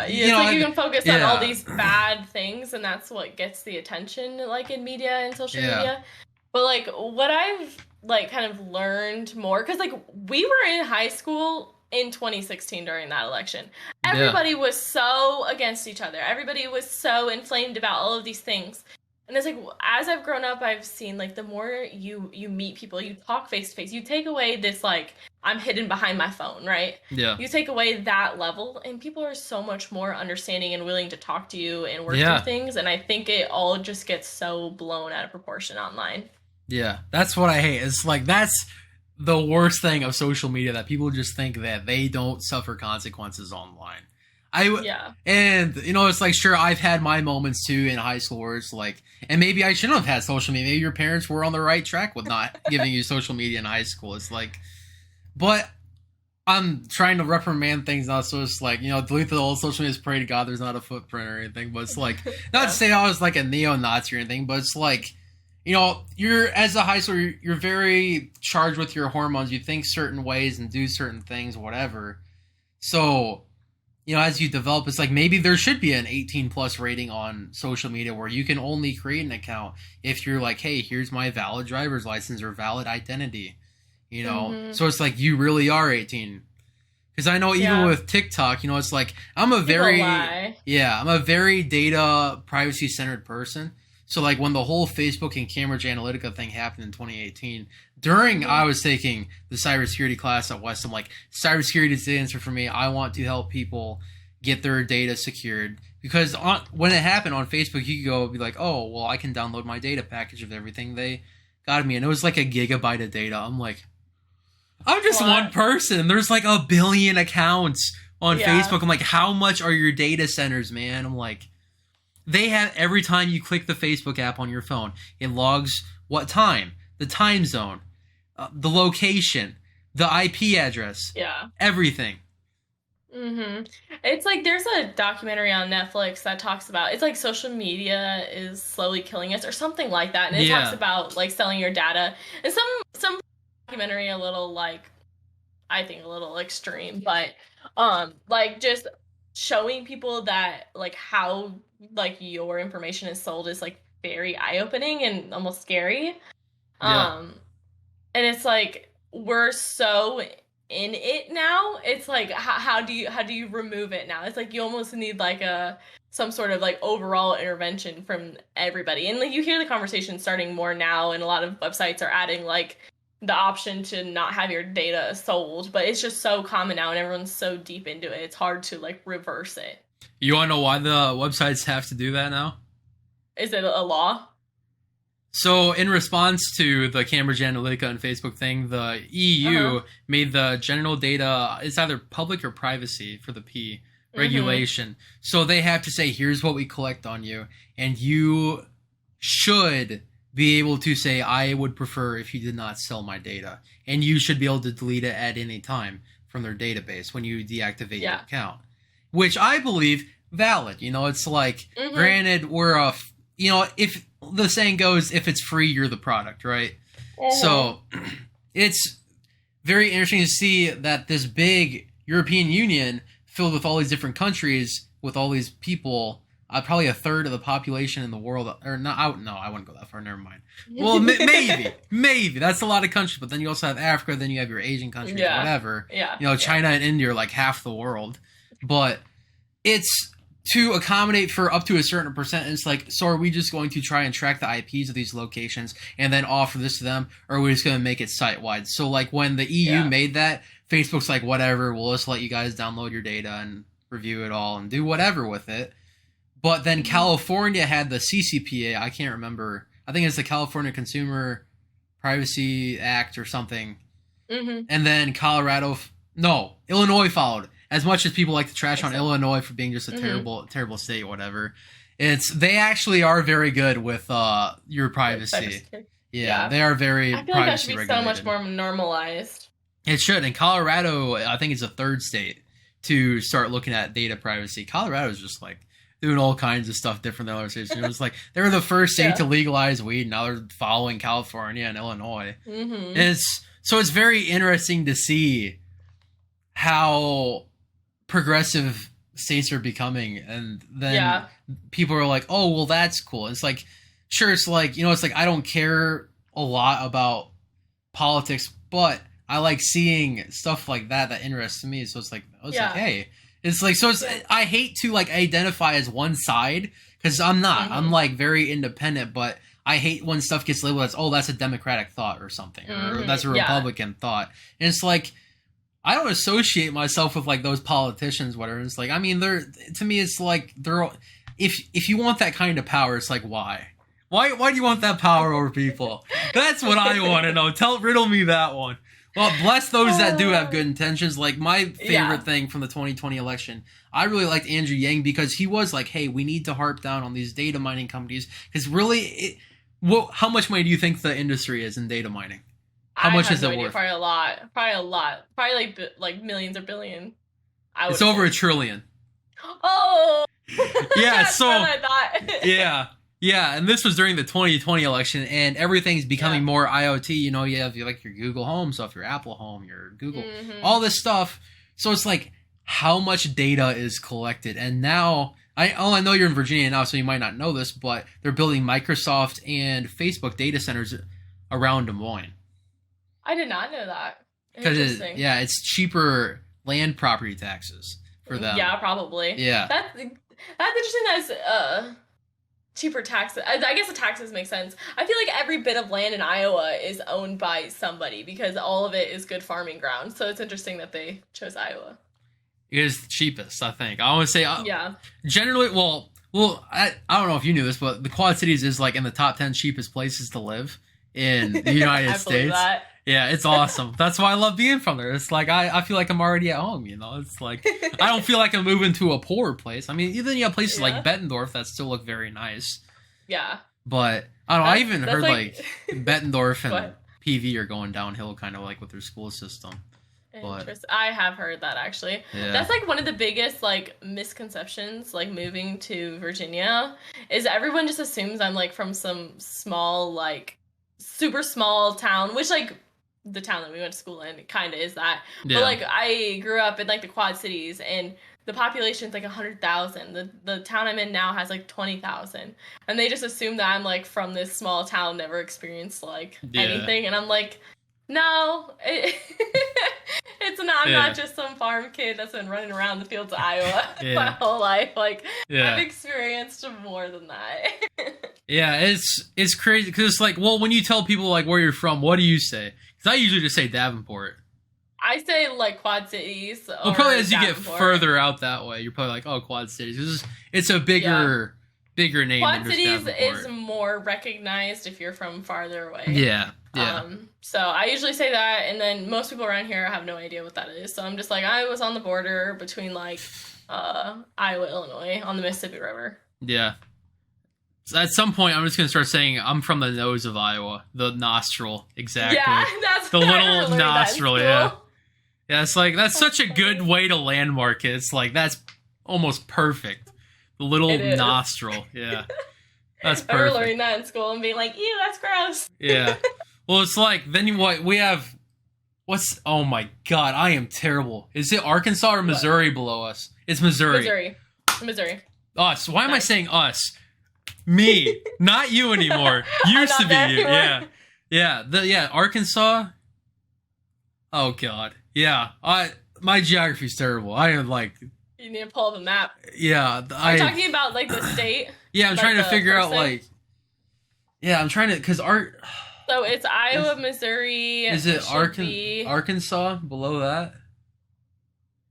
you can focus on all these bad things, and that's what gets the attention, like in media and social media. But like what I've like kind of learned more, because like we were in high school in 2016 during that election. Everybody was so against each other. Everybody was so inflamed about all of these things. And it's like, as I've grown up, I've seen like the more you meet people, you talk face to face, you take away this like, I'm hidden behind my phone, right? Yeah. You take away that level, and people are so much more understanding and willing to talk to you and work through things. And I think it all just gets so blown out of proportion online. Yeah, that's what I hate. It's like, that's the worst thing of social media, that people just think that they don't suffer consequences online. And, you know, it's like, sure, I've had my moments too in high school where it's like, and maybe I shouldn't have had social media. Maybe your parents were on the right track with not giving you social media in high school. It's like, but I'm trying to reprimand things now. So it's like, you know, delete the old social media, pray to God there's not a footprint or anything. But it's like, not to say I was like a neo-Nazi or anything, but it's like, you know, as a high schooler, you're very charged with your hormones. You think certain ways and do certain things, whatever. So, you know, as you develop, it's like maybe there should be an 18 plus rating on social media where you can only create an account if you're like, hey, here's my valid driver's license or valid identity, you know? So it's like, you really are 18. Because I know even with TikTok, you know, it's like, I'm a very data privacy centered person. So like when the whole Facebook and Cambridge Analytica thing happened in 2018, during I was taking the cybersecurity class at West, I'm like, cybersecurity is the answer for me. I want to help people get their data secured. Because when it happened on Facebook, you could go be like, oh, well, I can download my data package of everything they got me. And it was like a gigabyte of data. I'm like, I'm just one person. There's like 1 billion accounts on Facebook. I'm like, how much are your data centers, man? I'm like, they have, every time you click the Facebook app on your phone, it logs what time, the time zone, the location, the IP address, everything. It's like there's a documentary on Netflix that talks about, it's like social media is slowly killing us or something like that, and it talks about like selling your data, and some documentary a little like, I think a little extreme, but like just showing people that like how like your information is sold is like very eye-opening and almost scary. And it's like we're so in it now. It's like how do you remove it now? It's like you almost need like some sort of like overall intervention from everybody. And like you hear the conversation starting more now, and a lot of websites are adding like the option to not have your data sold, but it's just so common now and everyone's so deep into it. It's hard to like reverse it. You want to know why the websites have to do that now? Is it a law? So in response to the Cambridge Analytica and Facebook thing, the EU made the general data, it's either public or privacy for the P regulation. So they have to say, here's what we collect on you. And you should be able to say, I would prefer if you did not sell my data. And you should be able to delete it at any time from their database when you deactivate your account. Which I believe valid. You know, it's like, granted, we're you know, if the saying goes, if it's free, you're the product, right? So it's very interesting to see that this big European Union filled with all these different countries, with all these people, probably a third of the population in the world, or not, no, I wouldn't go that far, never mind. Well, maybe. That's a lot of countries, but then you also have Africa, then you have your Asian countries, whatever. Yeah. You know, China and India are like half the world. But it's to accommodate for up to a certain percent. It's like, so are we just going to try and track the IPs of these locations and then offer this to them, or are we just going to make it site-wide? So, like, when the EU made that, Facebook's like, whatever, we'll just let you guys download your data and review it all and do whatever with it. But then California had the CCPA, I can't remember, I think it's the California Consumer Privacy Act or something. And then Illinois followed. As much as people like to trash on Illinois for being just a terrible state, whatever, they actually are very good with your privacy. Yeah, they are very privacy regulated. I feel like that should be so much more normalized. It should. And Colorado, I think, is the third state to start looking at data privacy. Colorado is just like doing all kinds of stuff different than other states. It was like they were the first state to legalize weed. Now they're following California and Illinois. So it's very interesting to see how progressive states are becoming, and then people are like, oh, well, that's cool. It's like, sure, it's like, you know, it's like I don't care a lot about politics, but I like seeing stuff like that interests me. So it's like, like, hey, it's like, so it's, I hate to like identify as one side, because I'm not. I'm like very independent, but I hate when stuff gets labeled as, oh, that's a Democratic thought or something, or that's a Republican thought. And it's like, I don't associate myself with like those politicians, whatever. It's like, I mean, to me, it's like if you want that kind of power, it's like, why do you want that power over people? That's what I want to know. Riddle me that one. Well, bless those that do have good intentions. Like my favorite thing from the 2020 election, I really liked Andrew Yang because he was like, hey, we need to harp down on these data mining companies, because really, how much money do you think the industry is in data mining? How much is it worth? Probably a lot. Probably like millions or billion. It's over $1 trillion. Oh! Yeah, That's what I thought. Yeah, and this was during the 2020 election, and everything's becoming more IoT. You know, you have like your Google Home stuff, your Apple Home, your Google, all this stuff. So it's like, how much data is collected? And now, I know you're in Virginia now, so you might not know this, but they're building Microsoft and Facebook data centers around Des Moines. I did not know that. Because it's cheaper land property taxes for them. Yeah, probably. Yeah. That's interesting. That's cheaper taxes. I guess the taxes make sense. I feel like every bit of land in Iowa is owned by somebody because all of it is good farming ground. So it's interesting that they chose Iowa. It is the cheapest, I think. I want to say, generally, well, I don't know if you knew this, but the Quad Cities is like in the top 10 cheapest places to live in the United States. That. Yeah, it's awesome. That's why I love being from there. It's like, I feel like I'm already at home, you know? It's like, I don't feel like I'm moving to a poor place. I mean, even you have places like Bettendorf that still look very nice. Yeah. But, I don't know, I even heard like Bettendorf and PV are going downhill kind of like with their school system. But I have heard that actually. Yeah. That's like one of the biggest like misconceptions like moving to Virginia is everyone just assumes I'm like from some small like super small town, which like the town that we went to school in kind of is that. Yeah. But like I grew up in like the Quad Cities and the population's like 100,000. The town I'm in now has like 20,000. And they just assume that I'm like from this small town, never experienced like anything. And I'm like, no, it's It's not. I'm not just some farm kid that's been running around the fields of Iowa my whole life. Like, I've experienced more than that. Yeah, it's crazy because it's like, well, when you tell people like where you're from, what do you say? Because I usually just say Davenport. I say like Quad Cities. Well, probably as you get further out that way, you're probably like, oh, Quad Cities. It's a bigger name. Quad than Cities Davenport. is more recognized if you're from farther away. Yeah. So I usually say that, and then most people around here have no idea what that is. So I'm just like, I was on the border between like Iowa, Illinois, on the Mississippi River. Yeah. So at some point, I'm just gonna start saying I'm from the nose of Iowa, the nostril, exactly. Yeah, that's the little nostril. Yeah. Yeah, it's like that's such a good way to landmark it. It's like that's almost perfect. The little nostril. Yeah. That's perfect. I remember learning that in school and being like, ew, that's gross. Yeah. Well, it's like, then we have, oh my God, I am terrible. Is it Arkansas or Missouri below us? It's Missouri. Missouri. Us. Why am I saying us? Me. Not you anymore. Used to be you. Anymore. Yeah. Arkansas. Oh God. Yeah. My geography's terrible. I am like. You need to pull up a map. Yeah. Are you talking about like the state? Yeah, I'm like trying to figure out like. Yeah, I'm trying to, because So it's Iowa, Missouri. Is it Arkansas below that?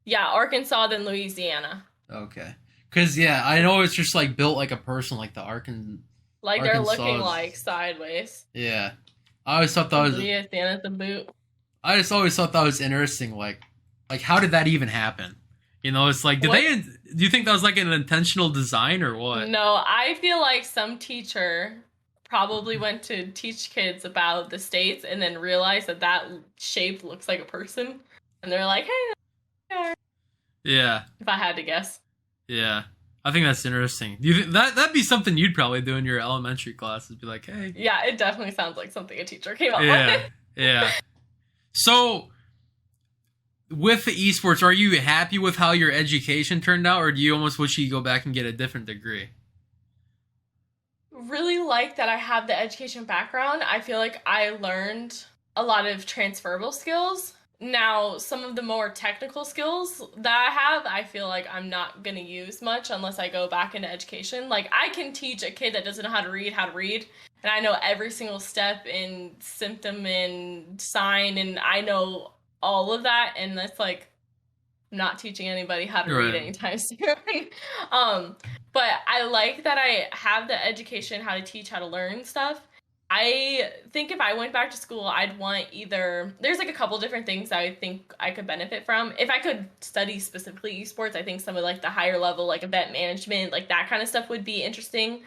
Yeah, Arkansas, then Louisiana. Okay. Because, yeah, I know it's just, like, built like a person, like the Like, they're looking, like, sideways. Yeah. I always thought that was... Louisiana the boot. I just always thought that was interesting, like, how did that even happen? You know, it's like, do you think that was, like, an intentional design or what? No, I feel like some teacher probably went to teach kids about the states and then realized that shape looks like a person. And they're like, hey, yeah. If I had to guess. Yeah. I think that's interesting. Do you think that'd be something you'd probably do in your elementary classes? Be like, hey. Yeah, it definitely sounds like something a teacher came up with. Yeah. So, with the esports, are you happy with how your education turned out, or do you almost wish you could go back and get a different degree? Really like that I have the education background. I feel like I learned a lot of transferable skills. Now, some of the more technical skills that I have, I feel like I'm not going to use much unless I go back into education. Like, I can teach a kid that doesn't know how to read. And I know every single step in symptom and sign, and I know all of that. And that's like, I'm not teaching anybody how to read anytime soon. But I like that I have the education, how to teach, how to learn stuff. I think if I went back to school, I'd want there's like a couple different things I think I could benefit from. If I could study specifically esports, I think some of like the higher level, like event management, like that kind of stuff would be interesting.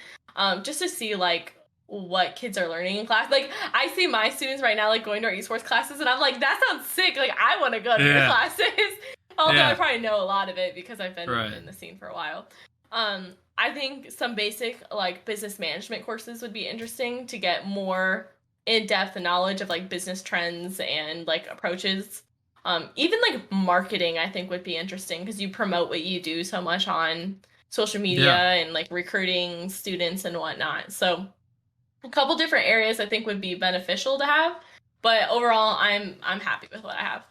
Just to see like what kids are learning in class. Like, I see my students right now, like going to our esports classes, and I'm like, that sounds sick. Like, I want to go to your classes. Although I probably know a lot of it because I've been in the scene for a while. I think some basic like business management courses would be interesting to get more in-depth knowledge of like business trends and like approaches. Even like marketing, I think would be interesting because you promote what you do so much on social media and like recruiting students and whatnot. So a couple different areas I think would be beneficial to have, but overall I'm happy with what I have.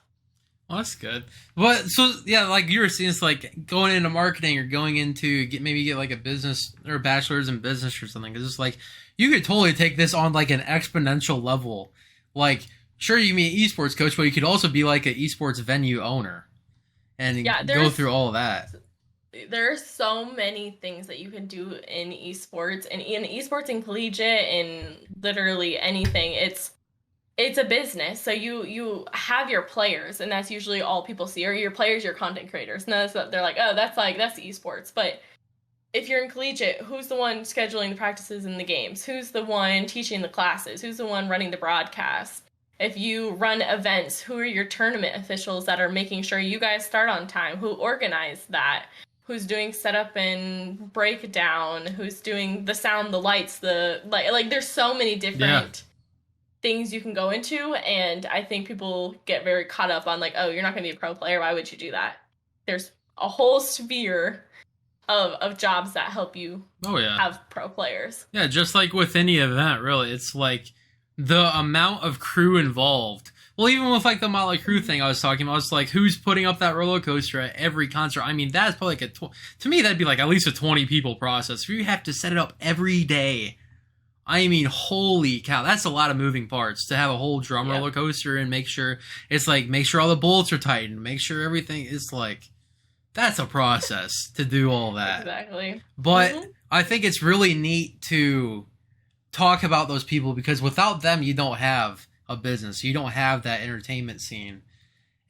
Well, that's good. But so yeah, like you were saying, it's like going into marketing or going into get like a business or a bachelor's in business or something. Because it's like you could totally take this on like an exponential level. Like, sure, you mean esports coach, but you could also be like an esports venue owner and go through all of that. There's so many things that you can do in esports, and in esports and collegiate and literally anything. It's a business, so you have your players, and that's usually all people see, or your players, your content creators, and they're like, oh, that's esports. But if you're in collegiate, who's the one scheduling the practices in the games? Who's the one teaching the classes? Who's the one running the broadcast? If you run events, who are your tournament officials that are making sure you guys start on time? Who organize that? Who's doing setup and breakdown? Who's doing the sound, the lights, the like there's so many different things you can go into, and I think people get very caught up on like, oh, you're not going to be a pro player, why would you do that? There's a whole sphere of jobs that help you have pro players. Yeah, just like with any event, really. It's like the amount of crew involved. Well, even with like the Motley Crue thing I was talking about, I was like, who's putting up that roller coaster at every concert? I mean, that's probably like to me, that'd be like at least a 20 people process. If you have to set it up every day, I mean, holy cow, that's a lot of moving parts to have a whole drum roller coaster and make sure all the bolts are tightened, make sure everything is like, that's a process to do all that. Exactly. But I think it's really neat to talk about those people because without them, you don't have a business. You don't have that entertainment scene.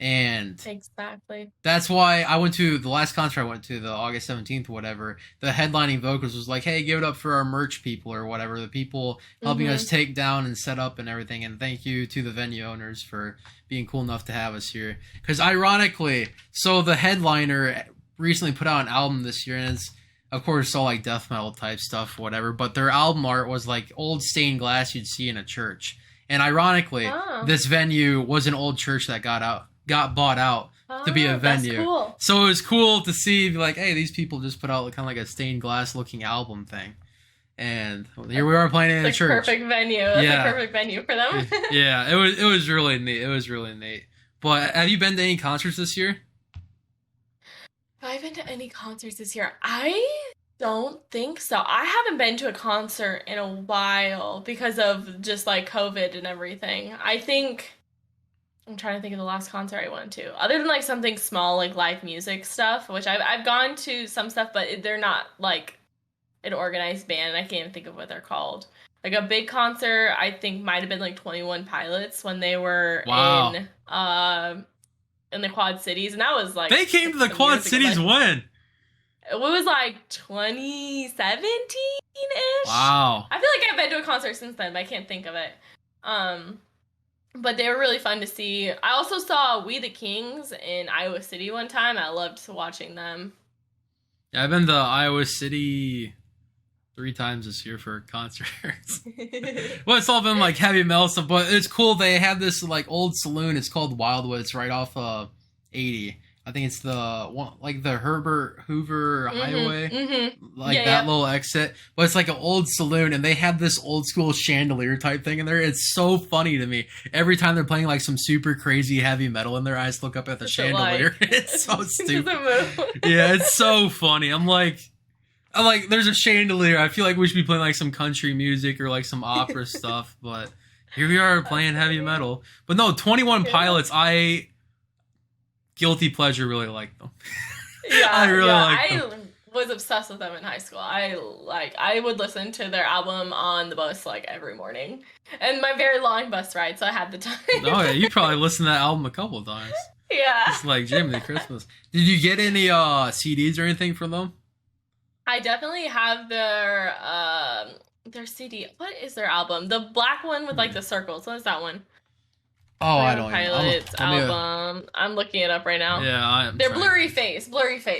And exactly. That's why I went to the last concert I went to, the August 17th, whatever. The headlining vocals was like, hey, give it up for our merch people or whatever. The people helping us take down and set up and everything. And thank you to the venue owners for being cool enough to have us here. Because ironically, so the headliner recently put out an album this year, and it's, of course, all like death metal type stuff, whatever. But their album art was like old stained glass you'd see in a church. And ironically, this venue was an old church that got bought out to be a venue. That's cool. So it was cool to see, like, hey, these people just put out kind of like a stained glass looking album thing. And here we are playing in a church. Perfect venue. That's a perfect venue for them. Yeah, it was really neat. It was really neat. But have you been to any concerts this year? Have I been to any concerts this year? I don't think so. I haven't been to a concert in a while because of just like COVID and everything. I'm trying to think of the last concert I went to. Other than like something small like live music stuff, which I've gone to some stuff, but they're not like an organized band. I can't even think of what they're called. Like a big concert, I think might have been like 21 Pilots when they were in the Quad Cities, and that was like they came to the Quad Cities when? It was like 2017-ish. Wow. I feel like I've been to a concert since then, but I can't think of it. But they were really fun to see. I also saw We the Kings in Iowa City one time. I loved watching them. Yeah, I've been to Iowa City 3 times this year for concerts. Well, it's all been like heavy metal stuff, but it's cool. They have this like old saloon. It's called Wildwood. It's right off 80. I think it's the one, like the Herbert Hoover Highway, that little exit. But it's like an old saloon, and they have this old school chandelier type thing in there. It's so funny to me. Every time they're playing like some super crazy heavy metal in there, I just look up at the chandelier. It's so stupid. Yeah, it's so funny. I'm like, there's a chandelier. I feel like we should be playing like some country music or like some opera stuff, but here we are playing heavy metal. But no, 21 Pilots, guilty pleasure, really like them. Yeah, I really like them. I was obsessed with them in high school. I would listen to their album on the bus like every morning, and my very long bus ride, so I had the time. Oh yeah, you probably listened to that album a couple of times. Yeah, it's like Jiminy Christmas. Did you get any CDs or anything from them? I definitely have their CD. What is their album? The black one with like the circles. What is that one? Oh, I don't know. Pilots album. I'm looking it up right now. Yeah, they're Blurry Face.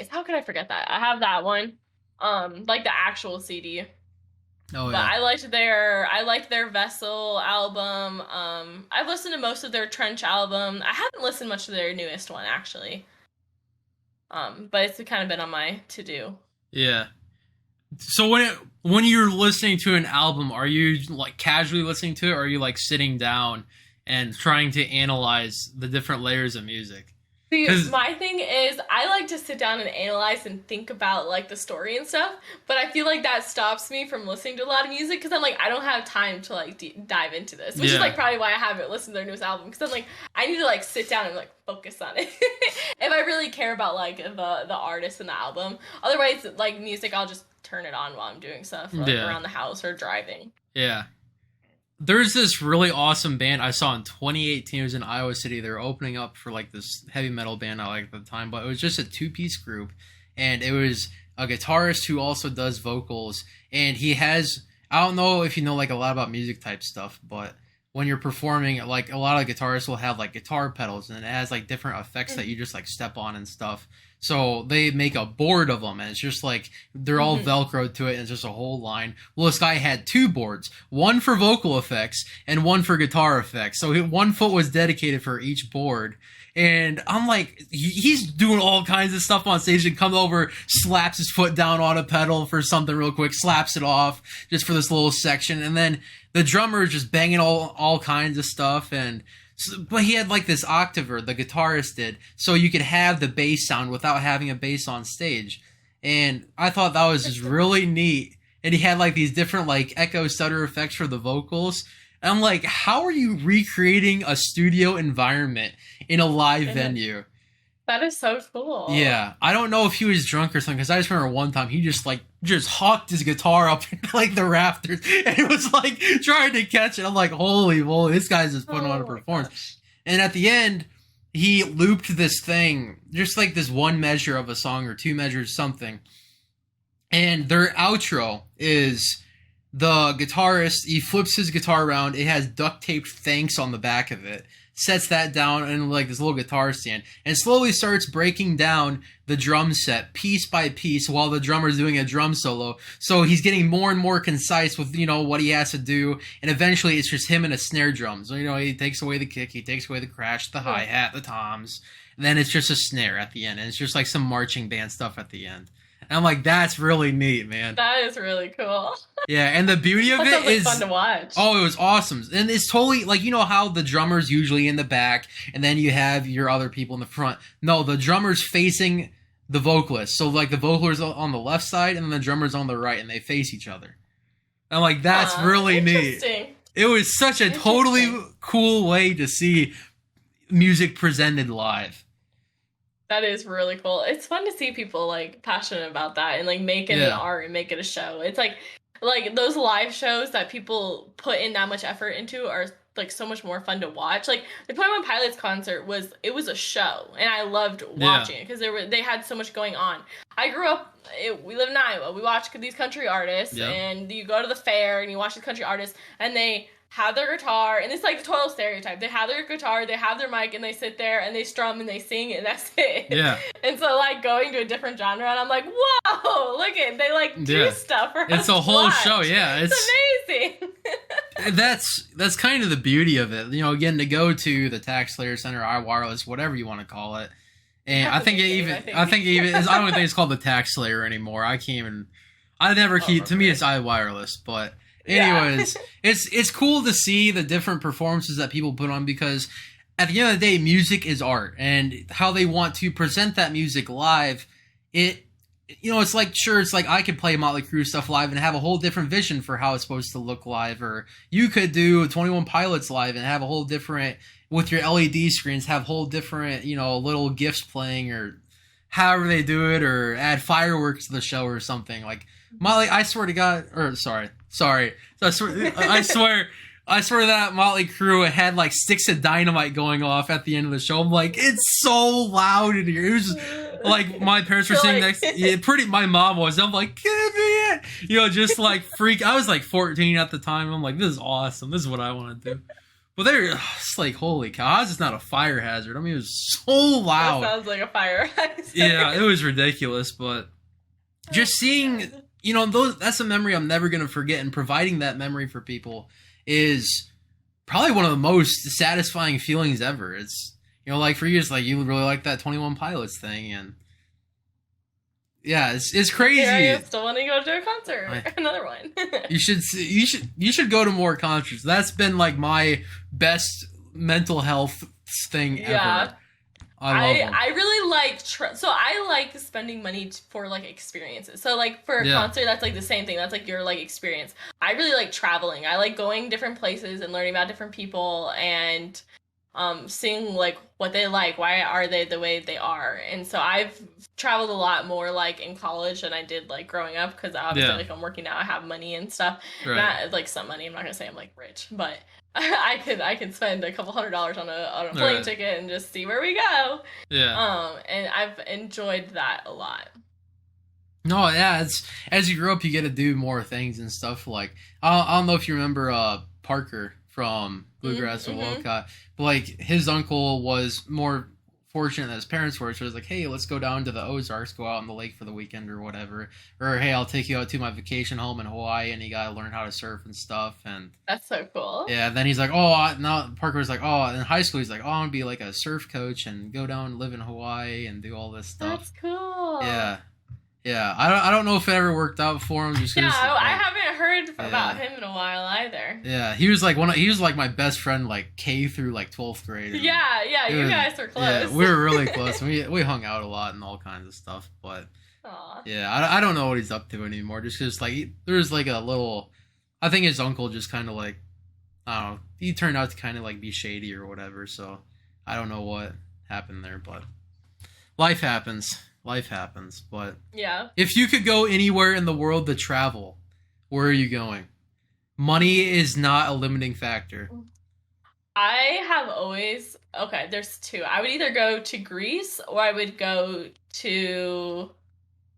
How could I forget that? I have that one. Like the actual CD. Oh yeah. But I liked their Vessel album. I've listened to most of their Trench album. I haven't listened much to their newest one actually. But it's kind of been on my to-do. Yeah. So when you're listening to an album, are you like casually listening to it, or are you like sitting down and trying to analyze the different layers of music? See, my thing is, I like to sit down and analyze and think about like the story and stuff, but I feel like that stops me from listening to a lot of music because I'm like, I don't have time to like dive into this, which is like probably why I haven't listened to their newest album, because I'm like, I need to like sit down and like focus on it if I really care about like the artist and the album. Otherwise, like music, I'll just turn it on while I'm doing stuff like, around the house or driving. Yeah. There's this really awesome band I saw in 2018. It was in Iowa City. They were opening up for like this heavy metal band I liked at the time, but it was just a 2-piece group, and it was a guitarist who also does vocals, and he has, I don't know if you know like a lot about music type stuff, but when you're performing, like a lot of guitarists will have like guitar pedals, and it has like different effects that you just like step on and stuff. So they make a board of them, and it's just like they're all Velcroed to it, and it's just a whole line. Well, this guy had 2 boards, one for vocal effects and one for guitar effects. So one foot was dedicated for each board. And I'm like, he's doing all kinds of stuff on stage, and comes over, slaps his foot down on a pedal for something real quick, slaps it off just for this little section. And then the drummer is just banging all kinds of stuff. And but he had like this octaver, the guitarist did, so you could have the bass sound without having a bass on stage. And I thought that was just really neat. And he had like these different like echo stutter effects for the vocals. And I'm like, how are you recreating a studio environment in a live venue? That is so cool. Yeah, I don't know if he was drunk or something, because I just remember one time he just hawked his guitar up like the rafters and it was like trying to catch it. I'm like, holy moly, this guy's just putting on a performance. Gosh. And at the end, he looped this thing, just like this one measure of a song or two measures something. And their outro is the guitarist, he flips his guitar around, it has duct taped thanks on the back of it, sets that down in like this little guitar stand, and slowly starts breaking down the drum set piece by piece while the drummer's doing a drum solo. So he's getting more and more concise with, you know, what he has to do, and eventually it's just him and a snare drum. So, you know, he takes away the kick, he takes away the crash, the hi-hat, the toms, and then it's just a snare at the end, and it's just like some marching band stuff at the end. And I'm like, that's really neat, man. That is really cool. Yeah, and the beauty of it is fun to watch. Oh, it was awesome. And it's totally like, you know how the drummer's usually in the back and then you have your other people in the front. No, the drummer's facing the vocalist. So like the vocalist on the left side and then the drummer's on the right, and they face each other. I'm like, that's really neat. It was such a totally cool way to see music presented live. That is really cool. It's fun to see people like passionate about that and like make it an art and make it a show. It's like those live shows that people put in that much effort into are like so much more fun to watch. Like the 21 Pilots concert was a show, and I loved watching it because they had so much going on. I grew up, we live in Iowa. We watch these country artists, and you go to the fair and you watch these country artists, and they have their guitar, and it's like the total stereotype. They have their guitar, they have their mic, and they sit there and they strum and they sing, and that's it. Yeah. And so like going to a different genre, and I'm like, whoa, look at they like do stuff for us. It's a whole show, yeah. It's amazing. That's kind of the beauty of it, you know. Again, to go to the Tax Slayer Center, iWireless, whatever you want to call it, and I don't even think it's called the Tax Slayer anymore. To me it's iWireless, but. Anyways, it's cool to see the different performances that people put on, because at the end of the day, music is art, and how they want to present that music live, it's like I could play Motley Crue stuff live and have a whole different vision for how it's supposed to look live, or you could do 21 Pilots live and have a whole different, with your LED screens, have whole different, little GIFs playing, or however they do it, or add fireworks to the show or something. Like Motley, I swear to God, or sorry. I swear that Motley Crue had like sticks of dynamite going off at the end of the show. I'm like, it's so loud in here. It was just like my parents were sitting next. My mom was. I'm like, give me it. Just like freak. I was like 14 at the time. I'm like, this is awesome. This is what I want to do. But it's like, holy cow, how's this not a fire hazard? I mean, it was so loud. That sounds like a fire hazard. Yeah, it was ridiculous, but just seeing. That's a memory I'm never going to forget, and providing that memory for people is probably one of the most satisfying feelings ever. It's, like for you, it's like you really like that 21 Pilots thing, and yeah, it's crazy. Here I still want to go to a concert. Another one. You should go to more concerts. That's been like my best mental health thing ever. I really like I like spending money for like experiences. So like for a concert, that's like the same thing. That's like your like experience. I really like traveling. I like going different places and learning about different people and seeing like what they like. Why are they the way they are? And so I've traveled a lot more like in college than I did like growing up, because obviously like I'm working now, I have money and stuff. Right. Not like some money. I'm not gonna say I'm like rich, but I could spend a couple $100s on a plane ticket and just see where we go. Yeah. And I've enjoyed that a lot. No, yeah, it's as you grow up, you get to do more things and stuff. Like I don't know if you remember Parker from Bluegrass and Wolcott, but like his uncle was more fortunate than his parents were, so it was like, hey, let's go down to the Ozarks, go out on the lake for the weekend or whatever, or hey, I'll take you out to my vacation home in Hawaii, and you gotta learn how to surf and stuff. And that's so cool. Yeah, then he's like, Parker was like, in high school he's like, I want to be like a surf coach and go down and live in Hawaii and do all this stuff. That's cool. Yeah, Yeah, I don't know if it ever worked out for him. Just yeah, I haven't heard about him in a while either. Yeah, he was like my best friend like K through like 12th grade. Yeah, you guys were close. Yeah, we were really close. We hung out a lot and all kinds of stuff. But Aww. yeah, I don't know what he's up to anymore. Just because like there's like a little, I think his uncle just kind of like, I don't know, he turned out to kind of like be shady or whatever. So I don't know what happened there, but life happens. Life happens. But yeah, if you could go anywhere in the world to travel, where are you going? Money is not a limiting factor. I have always, okay, there's two. I would either go to Greece or I would go to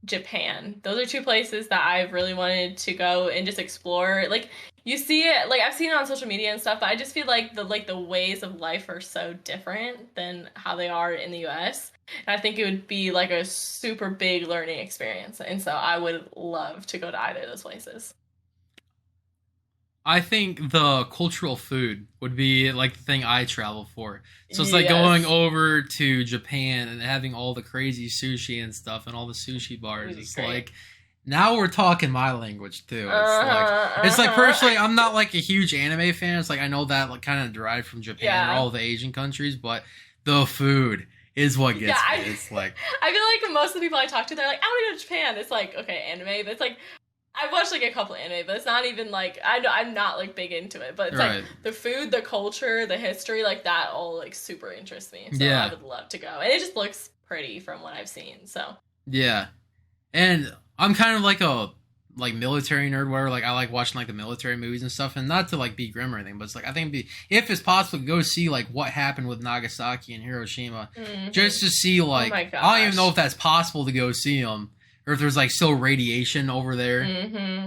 Japan. Those are two places that I've really wanted to go and just explore. Like, you see it, like I've seen it on social media and stuff, but I just feel like the ways of life are so different than how they are in the US. And I think it would be like a super big learning experience. And so I would love to go to either of those places. I think the cultural food would be like the thing I travel for. So it's like going over to Japan and having all the crazy sushi and stuff and all the sushi bars. It's great. Like, now we're talking my language too. It's like personally, I'm not like a huge anime fan. It's like I know that like kind of derived from Japan or all the Asian countries, but the food is what gets me. It's like I feel like most of the people I talk to, they're like, I want to go to Japan. It's like, okay, anime, but it's like I've watched like a couple anime, but it's not even like I'm not like big into it. But it's like the food, the culture, the history, like that all like super interests me. So I would love to go, and it just looks pretty from what I've seen. So yeah, and I'm kind of like a military nerd where like I like watching like the military movies and stuff, and not to like be grim or anything, but it's like I think if it's possible to go see like what happened with Nagasaki and Hiroshima, just to see like I don't even know if that's possible to go see them. Or if there's like still radiation over there.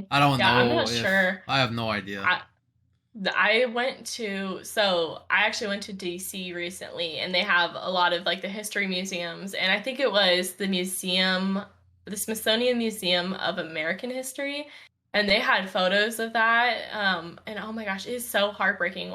I don't know. I'm not sure. I have no idea. I actually went to DC recently, and they have a lot of like the history museums, and I think it was the Smithsonian Museum of American History, and they had photos of that. And oh my gosh, it is so heartbreaking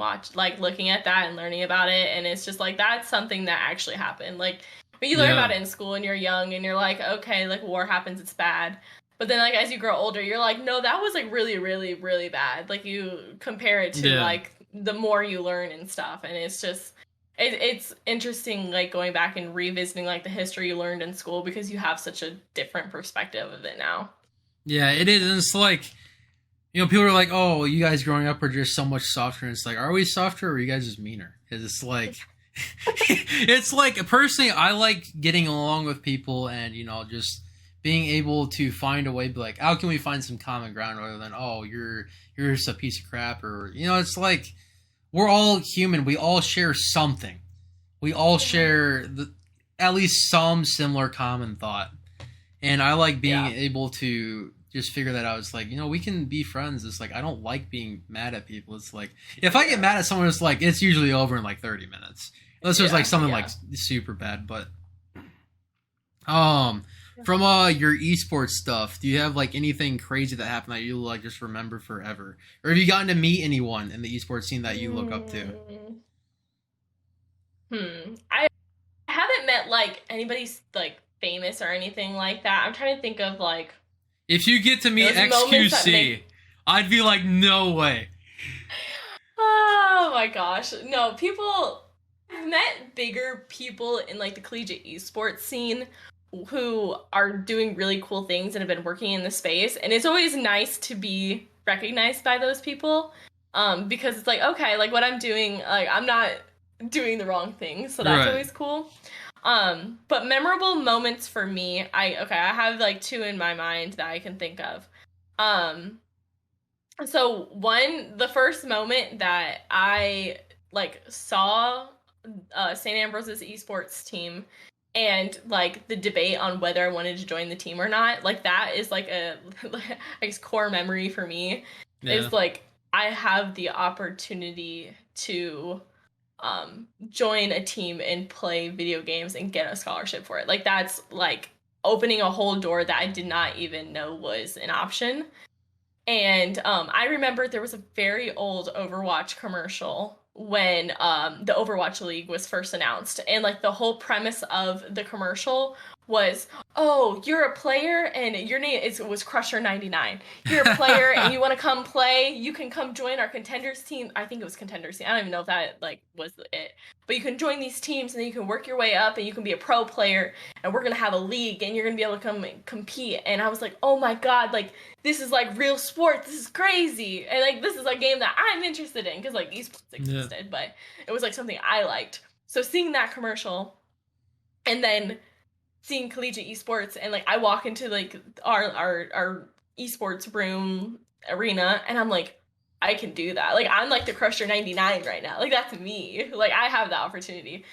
looking at that and learning about it, and it's just like that's something that actually happened. Like, but you learn about it in school and you're young and you're like, okay, like war happens, it's bad. But then like as you grow older, you're like, no, that was like really, really, really bad. Like you compare it to like the more you learn and stuff. And it's just, it's interesting like going back and revisiting like the history you learned in school because you have such a different perspective of it now. Yeah, it is. And it's like, you know, people are like, oh, you guys growing up are just so much softer. And it's like, are we softer or are you guys just meaner? It's like... it's like personally I like getting along with people and you know just being able to find a way to be like how can we find some common ground rather than oh you're just a piece of crap or you know it's like we're all human, we all share something, we all share at least some similar common thought, and I like being able to just figure that out. It's like, you know, we can be friends. It's like I don't like being mad at people. It's like if I get mad at someone, it's like it's usually over in like 30 minutes. Unless there's like something like super bad, but from your eSports stuff, do you have like anything crazy that happened that you like just remember forever, or have you gotten to meet anyone in the eSports scene that you look up to? I haven't met like anybody like famous or anything like that. I'm trying to think of like if you get to meet XQC, I'd be like, no way. Oh my gosh, no people. I've met bigger people in like the collegiate esports scene who are doing really cool things and have been working in the space, and it's always nice to be recognized by those people because it's like okay, like what I'm doing, like I'm not doing the wrong thing, so that's always cool. But memorable moments for me, I have like two in my mind that I can think of. So the first moment that I like saw St. Ambrose's esports team and like the debate on whether I wanted to join the team or not, like that is like a core memory for me. Is like I have the opportunity to join a team and play video games and get a scholarship for it. Like that's like opening a whole door that I did not even know was an option. And I remember there was a very old Overwatch commercial when the Overwatch League was first announced. And like the whole premise of the commercial was, oh, you're a player and your name was Crusher99. You're a player and you want to come play, you can come join our contenders team. I think it was contenders team. I don't even know if that like was it. But you can join these teams and then you can work your way up and you can be a pro player and we're going to have a league and you're going to be able to come and compete. And I was like, oh my God, like this is like real sport. This is crazy. And like this is a game that I'm interested in because like esports existed, but it was like something I liked. So seeing that commercial and then seeing collegiate esports and like I walk into like our esports room arena and I'm like, I can do that. Like I'm like the Crusher99 right now. Like that's me. Like I have that opportunity.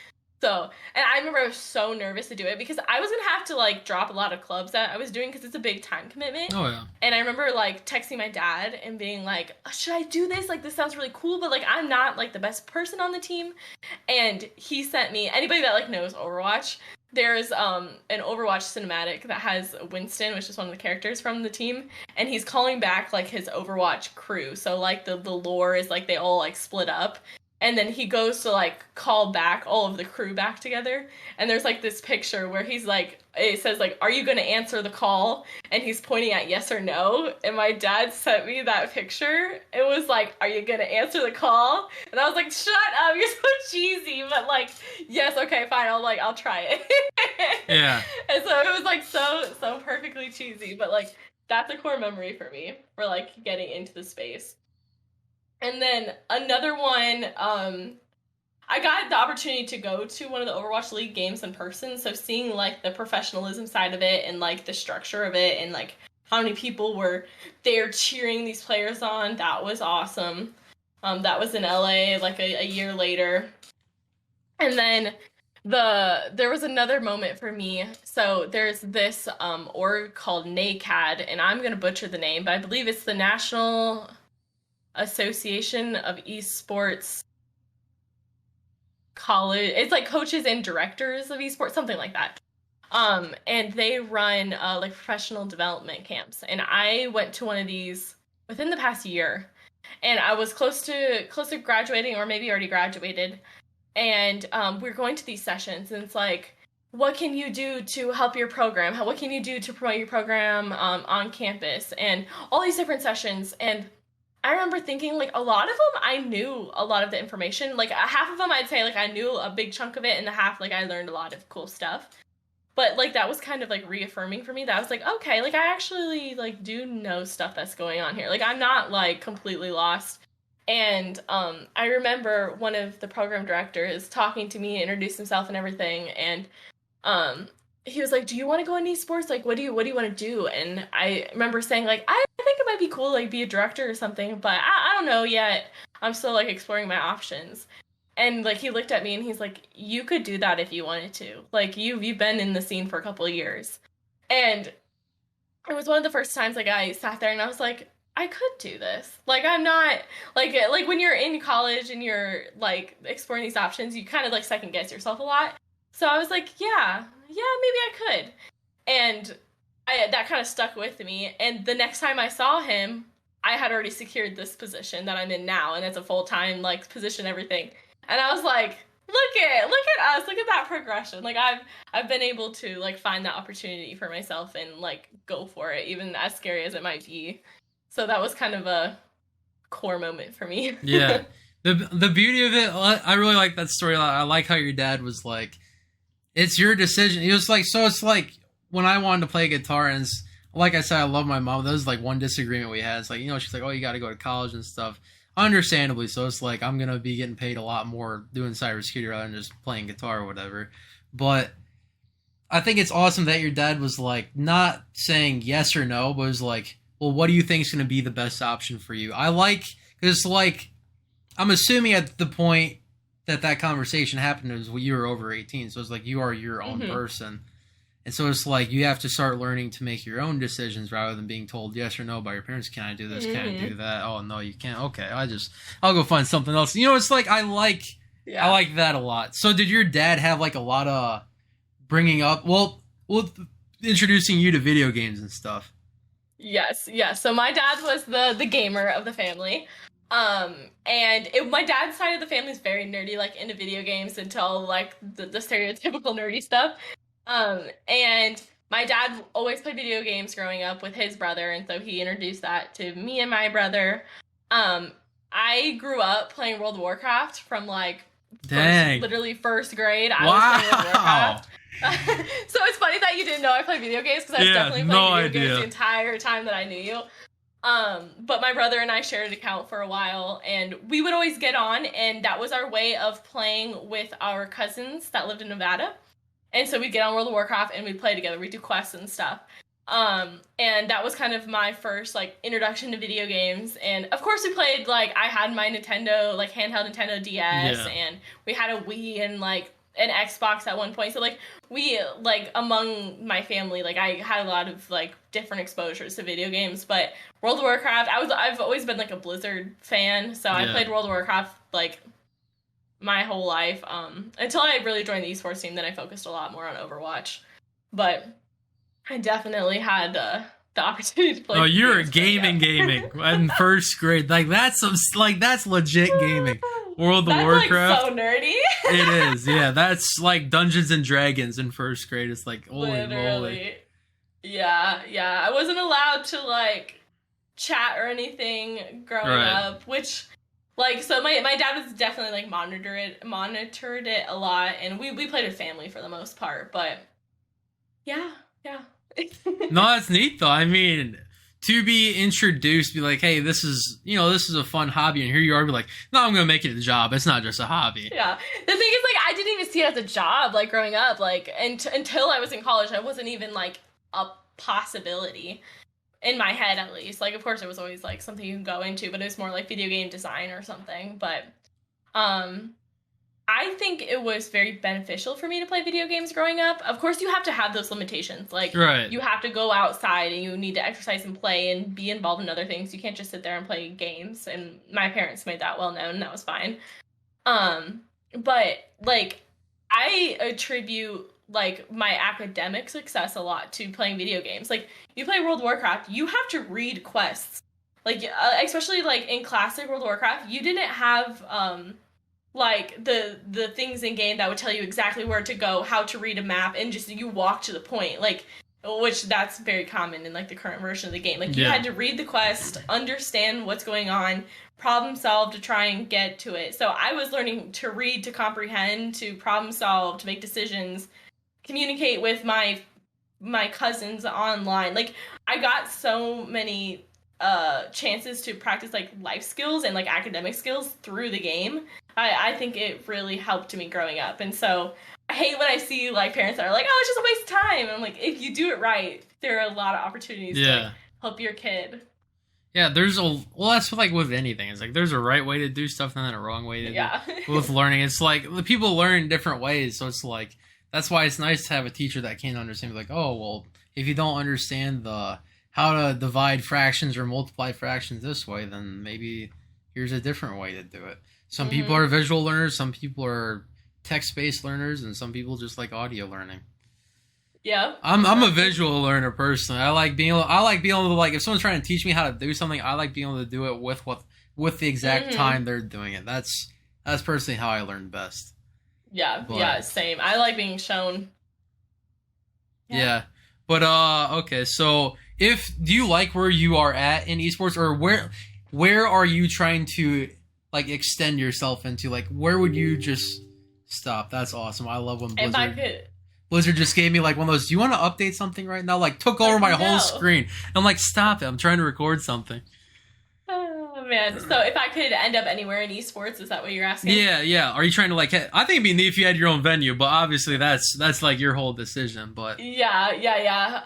So, and I remember I was so nervous to do it because I was gonna have to like drop a lot of clubs that I was doing because it's a big time commitment. Oh yeah. And I remember like texting my dad and being like, should I do this? Like this sounds really cool, but like I'm not like the best person on the team. And he sent me, anybody that like knows Overwatch, there's an Overwatch cinematic that has Winston, which is one of the characters from the team, and he's calling back like his Overwatch crew. So like the lore is like they all like split up. And then he goes to like call back all of the crew back together. And there's like this picture where he's like, it says like, are you going to answer the call? And he's pointing at yes or no. And my dad sent me that picture. It was like, are you going to answer the call? And I was like, shut up, you're so cheesy. But like, yes, okay, fine. I'll try it. Yeah. And so it was like so perfectly cheesy. But like, that's a core memory for me for like getting into the space. And then another one, I got the opportunity to go to one of the Overwatch League games in person, so seeing like the professionalism side of it and like the structure of it and like how many people were there cheering these players on, that was awesome. That was in LA like a year later. And then there was another moment for me. So there's this org called NACAD, and I'm gonna butcher the name, but I believe it's the National Association of Esports College. It's like coaches and directors of esports, something like that. And they run like professional development camps. And I went to one of these within the past year, and I was close to graduating, or maybe already graduated. And we're going to these sessions, and it's like, what can you do to help your program? What can you do to promote your program on campus? And all these different sessions. And I remember thinking, like, a lot of them, I knew a lot of the information. Like, half of them, I'd say, like, I knew a big chunk of it, and the half, like, I learned a lot of cool stuff. But, like, that was kind of, like, reaffirming for me. That I was like, okay, like, I actually, like, do know stuff that's going on here. Like, I'm not, like, completely lost. And I remember one of the program directors talking to me, introduced himself and everything, and he was like, do you want to go in esports? Like, what do you want to do? And I remember saying, like, I think it might be cool, like, be a director or something, but I don't know yet. I'm still, like, exploring my options. And, like, he looked at me and he's like, you could do that if you wanted to. Like, you've been in the scene for a couple of years. And it was one of the first times, like, I sat there and I was like, I could do this. Like, I'm not, like when you're in college and you're, like, exploring these options, you kind of, like, second guess yourself a lot. So I was like, yeah, maybe I could. And that kind of stuck with me. And the next time I saw him, I had already secured this position that I'm in now, and it's a full-time, like, position, everything. And I was like, look at us, look at that progression. Like, I've been able to, like, find that opportunity for myself and, like, go for it, even as scary as it might be. So that was kind of a core moment for me. Yeah. The beauty of it, I really like that story. I like how your dad was like, it's your decision. He was like, so it's like when I wanted to play guitar, and like I said, I love my mom. That was like one disagreement we had. It's like, you know, she's like, oh, you got to go to college and stuff. Understandably so. It's like, I'm going to be getting paid a lot more doing cybersecurity rather than just playing guitar or whatever. But I think it's awesome that your dad was like, not saying yes or no, but was like, well, what do you think is going to be the best option for you? I like, because like, I'm assuming at the point that conversation happened is when you were over 18. So it's like, you are your own person. And so it's like, you have to start learning to make your own decisions rather than being told yes or no by your parents. Can I do this? Can I do that? Oh, no, you can't. Okay. I'll go find something else. You know, it's like, I like that a lot. So did your dad have like a lot of bringing up, well, introducing you to video games and stuff? Yes. So my dad was the gamer of the family. And my dad's side of the family is very nerdy, like into video games, into all like the stereotypical nerdy stuff. And my dad always played video games growing up with his brother, and so he introduced that to me and my brother. I grew up playing World of Warcraft from like literally first grade. I was playing World of Warcraft. So it's funny that you didn't know I played video games, because I was definitely playing video games the entire time that I knew you. But my brother and I shared an account for a while, and we would always get on, and that was our way of playing with our cousins that lived in Nevada. And so we'd get on World of Warcraft and we'd play together. We'd do quests and stuff. And that was kind of my first like introduction to video games. And of course we played, like, I had my Nintendo, like handheld Nintendo DS, and we had a Wii and like an Xbox at one point. So like we, like, among my family, like I had a lot of like different exposures to video games. But World of Warcraft, I've always been like a Blizzard fan. So I played World of Warcraft like my whole life, until I really joined the esports team. Then I focused a lot more on Overwatch, but I definitely had the opportunity to play. Oh, you're gaming in first grade. Like that's legit gaming. World of Warcraft. Like, so nerdy. It is, yeah. That's like Dungeons and Dragons in first grade. It's like, holy moly. Yeah. I wasn't allowed to like chat or anything growing up, which. Like, so my dad was definitely, like, monitored it a lot, and we played with family for the most part, but, yeah. No, that's neat, though. I mean, to be introduced, be like, hey, this is a fun hobby, and here you are, be like, no, I'm gonna make it a job. It's not just a hobby. Yeah. The thing is, like, I didn't even see it as a job, like, growing up, like, until I was in college. I wasn't even, like, a possibility. In my head, at least. Like, of course, it was always, like, something you can go into, but it was more, like, video game design or something. But, I think it was very beneficial for me to play video games growing up. Of course, you have to have those limitations. Like, you have to go outside, and you need to exercise and play and be involved in other things. You can't just sit there and play games, and my parents made that well known, and that was fine. But, like, I attribute like my academic success a lot to playing video games. Like, you play World of Warcraft, you have to read quests. Like, especially like in classic World of Warcraft, you didn't have like the things in game that would tell you exactly where to go, how to read a map, and just you walk to the point. Like, which that's very common in like the current version of the game. Like, you had to read the quest, understand what's going on, problem solve to try and get to it. So I was learning to read, to comprehend, to problem solve, to make decisions, communicate with my cousins online. Like, I got so many chances to practice like life skills and like academic skills through the game. I think it really helped me growing up. And so I hate when I see like parents that are like, oh, it's just a waste of time. And I'm like, if you do it right, there are a lot of opportunities to like, help your kid. Yeah, that's like with anything. It's like there's a right way to do stuff and then a wrong way to do. With learning, it's like people learn different ways. So it's like, that's why it's nice to have a teacher that can understand. Like, oh, well, if you don't understand how to divide fractions or multiply fractions this way, then maybe here's a different way to do it. Some people are visual learners, some people are text-based learners, and some people just like audio learning. Yeah, I'm a visual learner personally. I like being able to, like, if someone's trying to teach me how to do something, I like being able to do it with the exact time they're doing it. That's personally how I learn best. Yeah, same. I like being shown. Yeah. But okay, so do you like where you are at in esports, or where are you trying to like extend yourself into? Like, where would you just stop? That's awesome. I love when Blizzard just gave me like one of those, do you want to update something right now? Like, took over my whole screen. I'm like, stop it. I'm trying to record something. Oh, man. So if I could end up anywhere in esports, is that what you're asking? Yeah. Are you trying to like, I think it'd be neat if you had your own venue, but obviously that's like your whole decision, but. Yeah.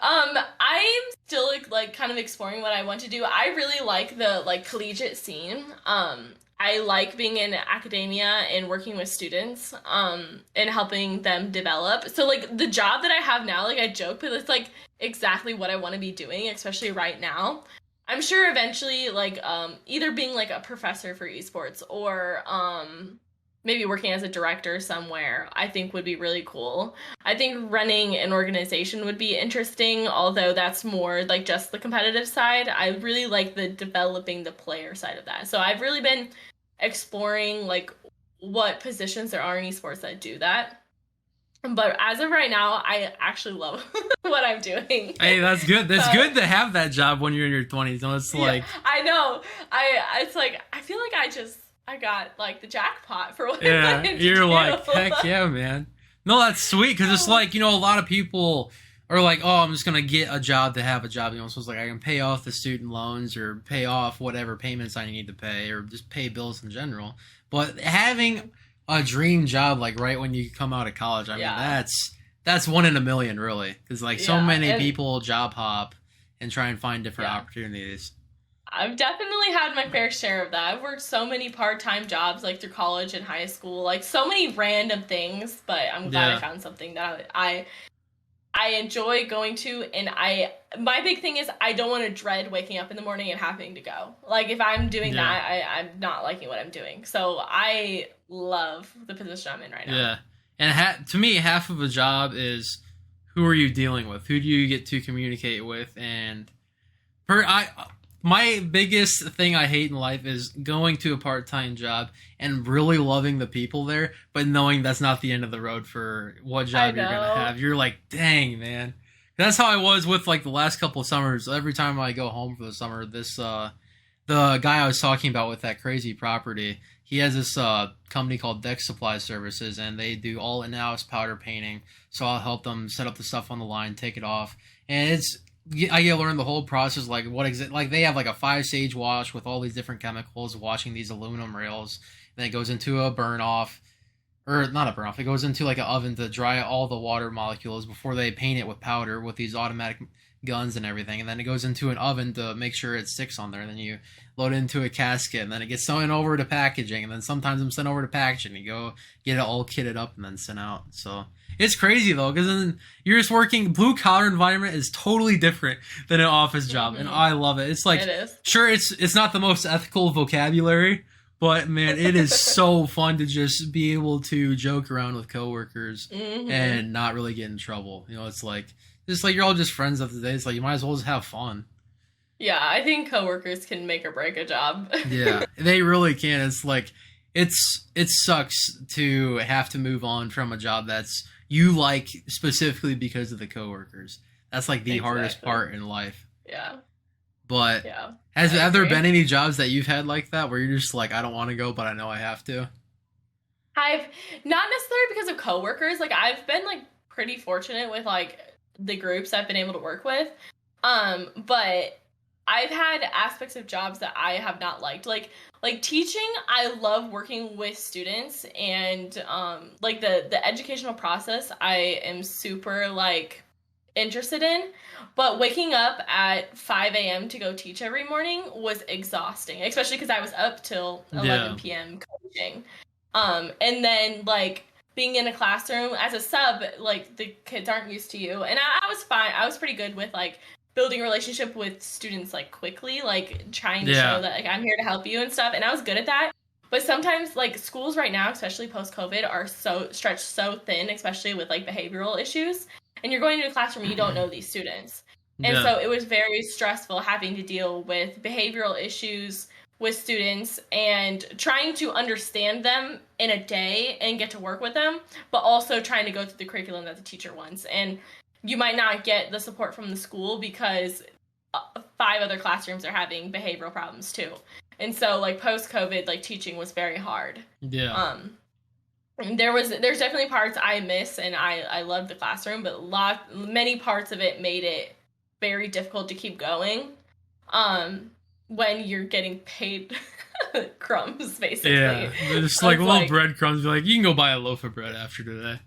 I'm still like kind of exploring what I want to do. I really like the like collegiate scene. I like being in academia and working with students, and helping them develop. So, like, the job that I have now, like, I joke, but it's, like, exactly what I want to be doing, especially right now. I'm sure eventually, like, either being, like, a professor for esports or, maybe working as a director somewhere, I think would be really cool. I think running an organization would be interesting, although that's more, like, just the competitive side. I really like the developing the player side of that. So I've really been exploring like what positions there are in esports that do that. But as of right now, I actually love what I'm doing. Hey, that's good. That's good to have that job when you're in your 20s. No, it's like I know. It's like I feel like I got like the jackpot for what I yeah, wanted to you're do. like heck yeah, man. No, that's sweet because it's like, you know, a lot of people are like, oh, I'm just gonna get a job to have a job. You know, so it's like I can pay off the student loans or pay off whatever payments I need to pay or just pay bills in general. But having a dream job like right when you come out of college, I mean, that's one in a million, really, because like so many people job hop and try and find different opportunities. I've definitely had my fair share of that. I've worked so many part-time jobs like through college and high school, like so many random things, but I'm glad I found something that I enjoy going to, and my big thing is I don't want to dread waking up in the morning and having to go. Like if I'm doing that, I'm not liking what I'm doing. So I love the position I'm in right now. Yeah, and to me, half of a job is who are you dealing with, who do you get to communicate with, and my biggest thing I hate in life is going to a part-time job and really loving the people there, but knowing that's not the end of the road for what job you're going to have. You're like, dang, man. That's how I was with like the last couple of summers. Every time I go home for the summer, the guy I was talking about with that crazy property, he has this company called Deck Supply Services, and they do all in-house powder painting. So I'll help them set up the stuff on the line, take it off. And I get to learn the whole process, like like they have like a 5-stage wash with all these different chemicals, washing these aluminum rails. Then it goes into a burn off, or not a burn off. It goes into like an oven to dry all the water molecules before they paint it with powder with these automatic guns and everything. And then it goes into an oven to make sure it sticks on there. And then you load it into a casket, and then it gets sent over to packaging. And then sometimes I'm sent over to packaging. You go get it all kitted up and then sent out. So it's crazy though, because then you're just working. Blue collar environment is totally different than an office job, and I love it. It's like, sure, it's not the most ethical vocabulary, but man, it is so fun to just be able to joke around with coworkers and not really get in trouble. You know, it's like you're all just friends of the day. It's like you might as well just have fun. Yeah, I think coworkers can make or break a job. Yeah, they really can. It's like it sucks to have to move on from a job that's you like specifically because of the coworkers. That's like the hardest part in life. Yeah. But have there been any jobs that you've had like that where you're just like, I don't want to go, but I know I have to? I've not necessarily because of coworkers. Like I've been like pretty fortunate with like the groups I've been able to work with. But I've had aspects of jobs that I have not liked. Like teaching, I love working with students, and like the educational process I am super like interested in. But waking up at 5 a.m. to go teach every morning was exhausting, especially because I was up till 11 p.m. coaching. And then like being in a classroom as a sub, like the kids aren't used to you. And I was fine. I was pretty good with like building a relationship with students like quickly, like trying to show that like I'm here to help you and stuff. And I was good at that. But sometimes like schools right now, especially post-COVID, are so stretched so thin, especially with like behavioral issues. And you're going into a classroom and you don't know these students. And so it was very stressful having to deal with behavioral issues with students and trying to understand them in a day and get to work with them, but also trying to go through the curriculum that the teacher wants. And you might not get the support from the school because 5 other classrooms are having behavioral problems too. And so like post-COVID, like teaching was very hard. Yeah. There's definitely parts I miss, and I love the classroom, but many parts of it made it very difficult to keep going when you're getting paid crumbs, basically. Yeah, it's like little breadcrumbs. Like, you can go buy a loaf of bread after today.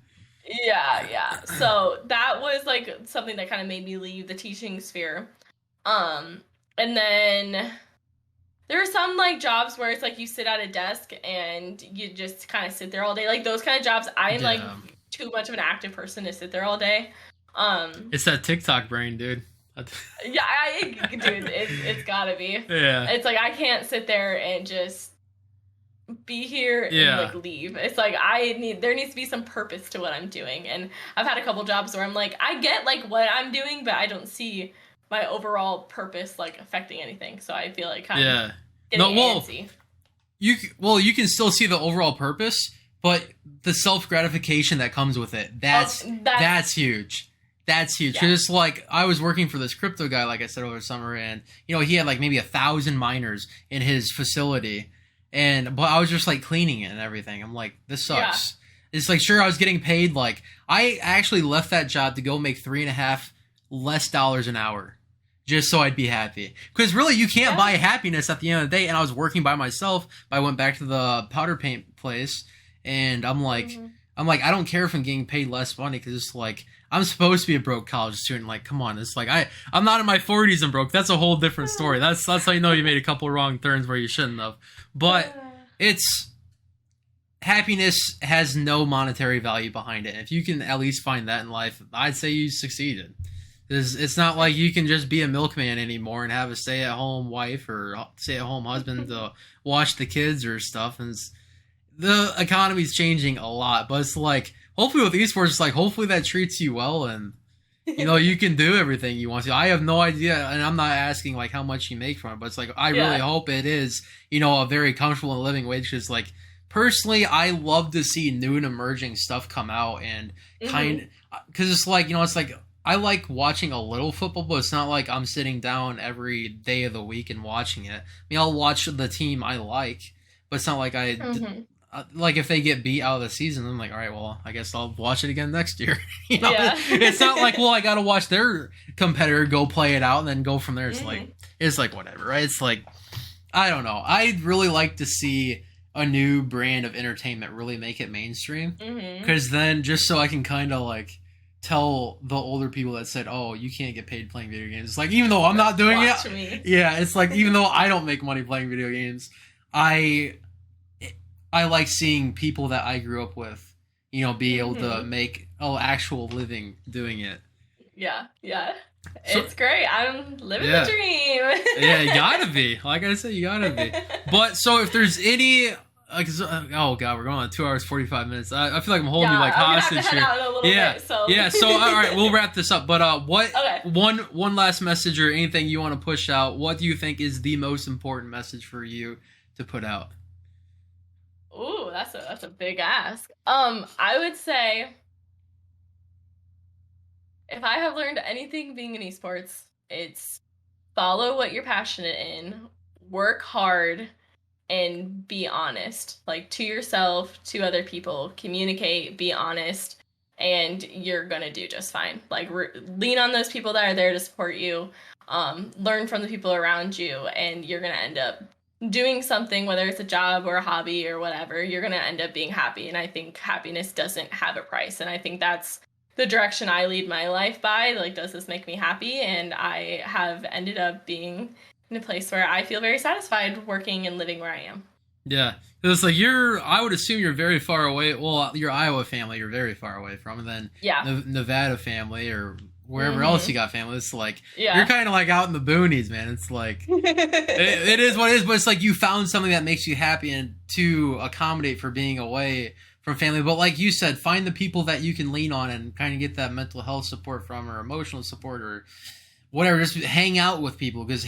Yeah. So that was like something that kind of made me leave the teaching sphere. And then there are some like jobs where it's like you sit at a desk and you just kind of sit there all day. Like those kind of jobs, I'm like too much of an active person to sit there all day. It's that TikTok brain, dude. Yeah, dude, it's gotta be. Yeah. It's like I can't sit there and just be here and like leave. It's like there needs to be some purpose to what I'm doing. And I've had a couple jobs where I'm like, I get like what I'm doing, but I don't see my overall purpose like affecting anything. So I feel like kind of getting antsy. You can still see the overall purpose, but the self-gratification that comes with it, that's huge. That's huge. Because it's like, I was working for this crypto guy, like I said, over the summer, and, you know, he had like maybe 1,000 miners in his facility, but I was just like cleaning it and everything. I'm like, this sucks. Yeah. It's like, sure, I was getting paid, like, I actually left that job to go make $3.50 less an hour, just so I'd be happy. Because really, you can't buy happiness at the end of the day, and I was working by myself, but I went back to the powder paint place, and I'm like, I don't care if I'm getting paid less money, because it's like, I'm supposed to be a broke college student. Like, come on. It's like, I'm not in my 40s and broke. That's a whole different story. That's how you know you made a couple wrong turns where you shouldn't have. But happiness has no monetary value behind it. If you can at least find that in life, I'd say you succeeded. It's not like you can just be a milkman anymore and have a stay-at-home wife or stay-at-home husband to watch the kids or stuff. And the economy's changing a lot, but it's like, hopefully with esports, it's like, hopefully that treats you well, and, you know, you can do everything you want to. I have no idea, and I'm not asking, like, how much you make from it, but it's like, I really hope it is, you know, a very comfortable and living wage, because, like, personally, I love to see new and emerging stuff come out, and because it's like, you know, it's like, I like watching a little football, but it's not like I'm sitting down every day of the week and watching it. I mean, I'll watch the team I like, but it's not like like, if they get beat out of the season, I'm like, all right, well, I guess I'll watch it again next year. You know, it's not like, well, I got to watch their competitor go play it out and then go from there. It's like whatever, right? It's like, I don't know. I'd really like to see a new brand of entertainment really make it mainstream, because then just so I can kind of like tell the older people that said, oh, you can't get paid playing video games. It's like, even though I'm not doing it, it's like, even though I don't make money playing video games, I like seeing people that I grew up with, you know, be able to make an actual living doing it. Yeah. So, it's great. I'm living the dream. Yeah, you gotta be. Like I said, you gotta be. But so if there's any, oh god, we're going on 2 hours 45 minutes. I feel like I'm holding you like hostage here. So all right, we'll wrap this up. But one last message or anything you want to push out? What do you think is the most important message for you to put out? Ooh, that's a big ask. I would say, if I have learned anything being in esports, it's follow what you're passionate in, work hard, and be honest. Like, to yourself, to other people, communicate, be honest, and you're gonna do just fine. Like, lean on those people that are there to support you, learn from the people around you, and you're gonna end up doing something, whether it's a job or a hobby or whatever. You're going to end up being happy. And I think happiness doesn't have a price. And I think that's the direction I lead my life by. Like, does this make me happy? And I have ended up being in a place where I feel very satisfied working and living where I am. Yeah. It's like, I would assume you're very far away. Well, your Iowa family, you're very far away from. And then Nevada family or wherever else you got family, it's like, you're kind of like out in the boonies, man. It's like, it is what it is, but it's like you found something that makes you happy and to accommodate for being away from family. But like you said, find the people that you can lean on and kind of get that mental health support from, or emotional support, or whatever. Just hang out with people, because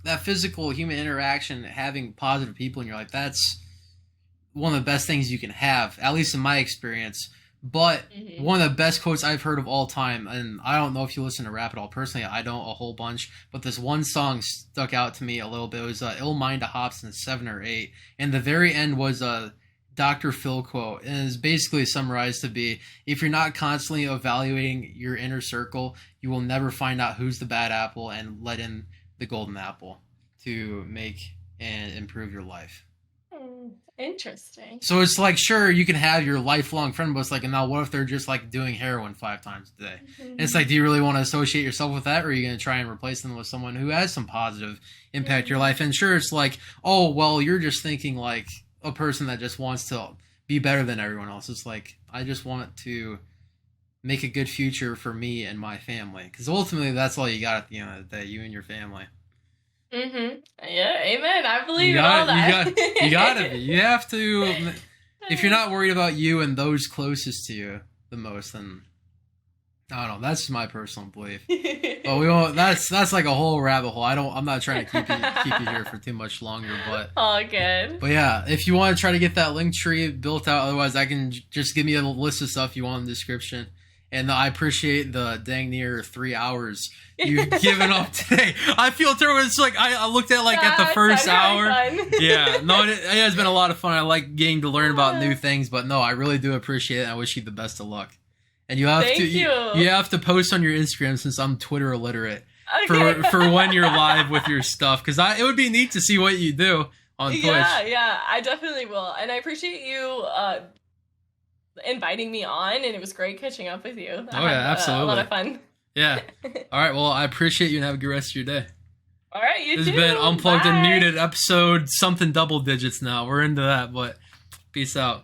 that physical human interaction, having positive people in your life, that's one of the best things you can have, at least in my experience. But one of the best quotes I've heard of all time, and I don't know if you listen to rap at all. Personally, I don't a whole bunch, but this one song stuck out to me a little bit. It was Illmind Hobson 7 or 8, and the very end was a Dr. Phil quote, and it's basically summarized to be, if you're not constantly evaluating your inner circle, you will never find out who's the bad apple and let in the golden apple to make and improve your life. Interesting. So it's like, sure, you can have your lifelong friend, but it's like, now what if they're just like doing heroin 5 times a day? And it's like, do you really want to associate yourself with that, or are you going to try and replace them with someone who has some positive impact your life? And sure, it's like, oh, well, you're just thinking like a person that just wants to be better than everyone else. It's like, I just want to make a good future for me and my family, because ultimately that's all you got at the end of the day, you and your family. Yeah, amen. I believe in all that. You gotta be. You have to. If you're not worried about you and those closest to you the most, then I don't know. That's just my personal belief. But we won't. That's like a whole rabbit hole. I'm not trying to keep you here for too much longer. But all good. But yeah, if you want to try to get that link tree built out, otherwise I can just give me a list of stuff you want in the description. And I appreciate the dang near 3 hours you've given up today. I feel terrible. It's like I looked at at the first hour. Yeah, no, it has been a lot of fun. I like getting to learn about new things, but no, I really do appreciate it. I wish you the best of luck. And you have you have to post on your Instagram since I'm Twitter illiterate for when you're live with your stuff, because it would be neat to see what you do on Twitch. Yeah, I definitely will, and I appreciate you inviting me on, and it was great catching up with you. Absolutely, a lot of fun. Yeah. All right. Well, I appreciate you and have a good rest of your day. All right, you too. This has been Unplugged and Muted, episode something double digits now. We're into that, but peace out.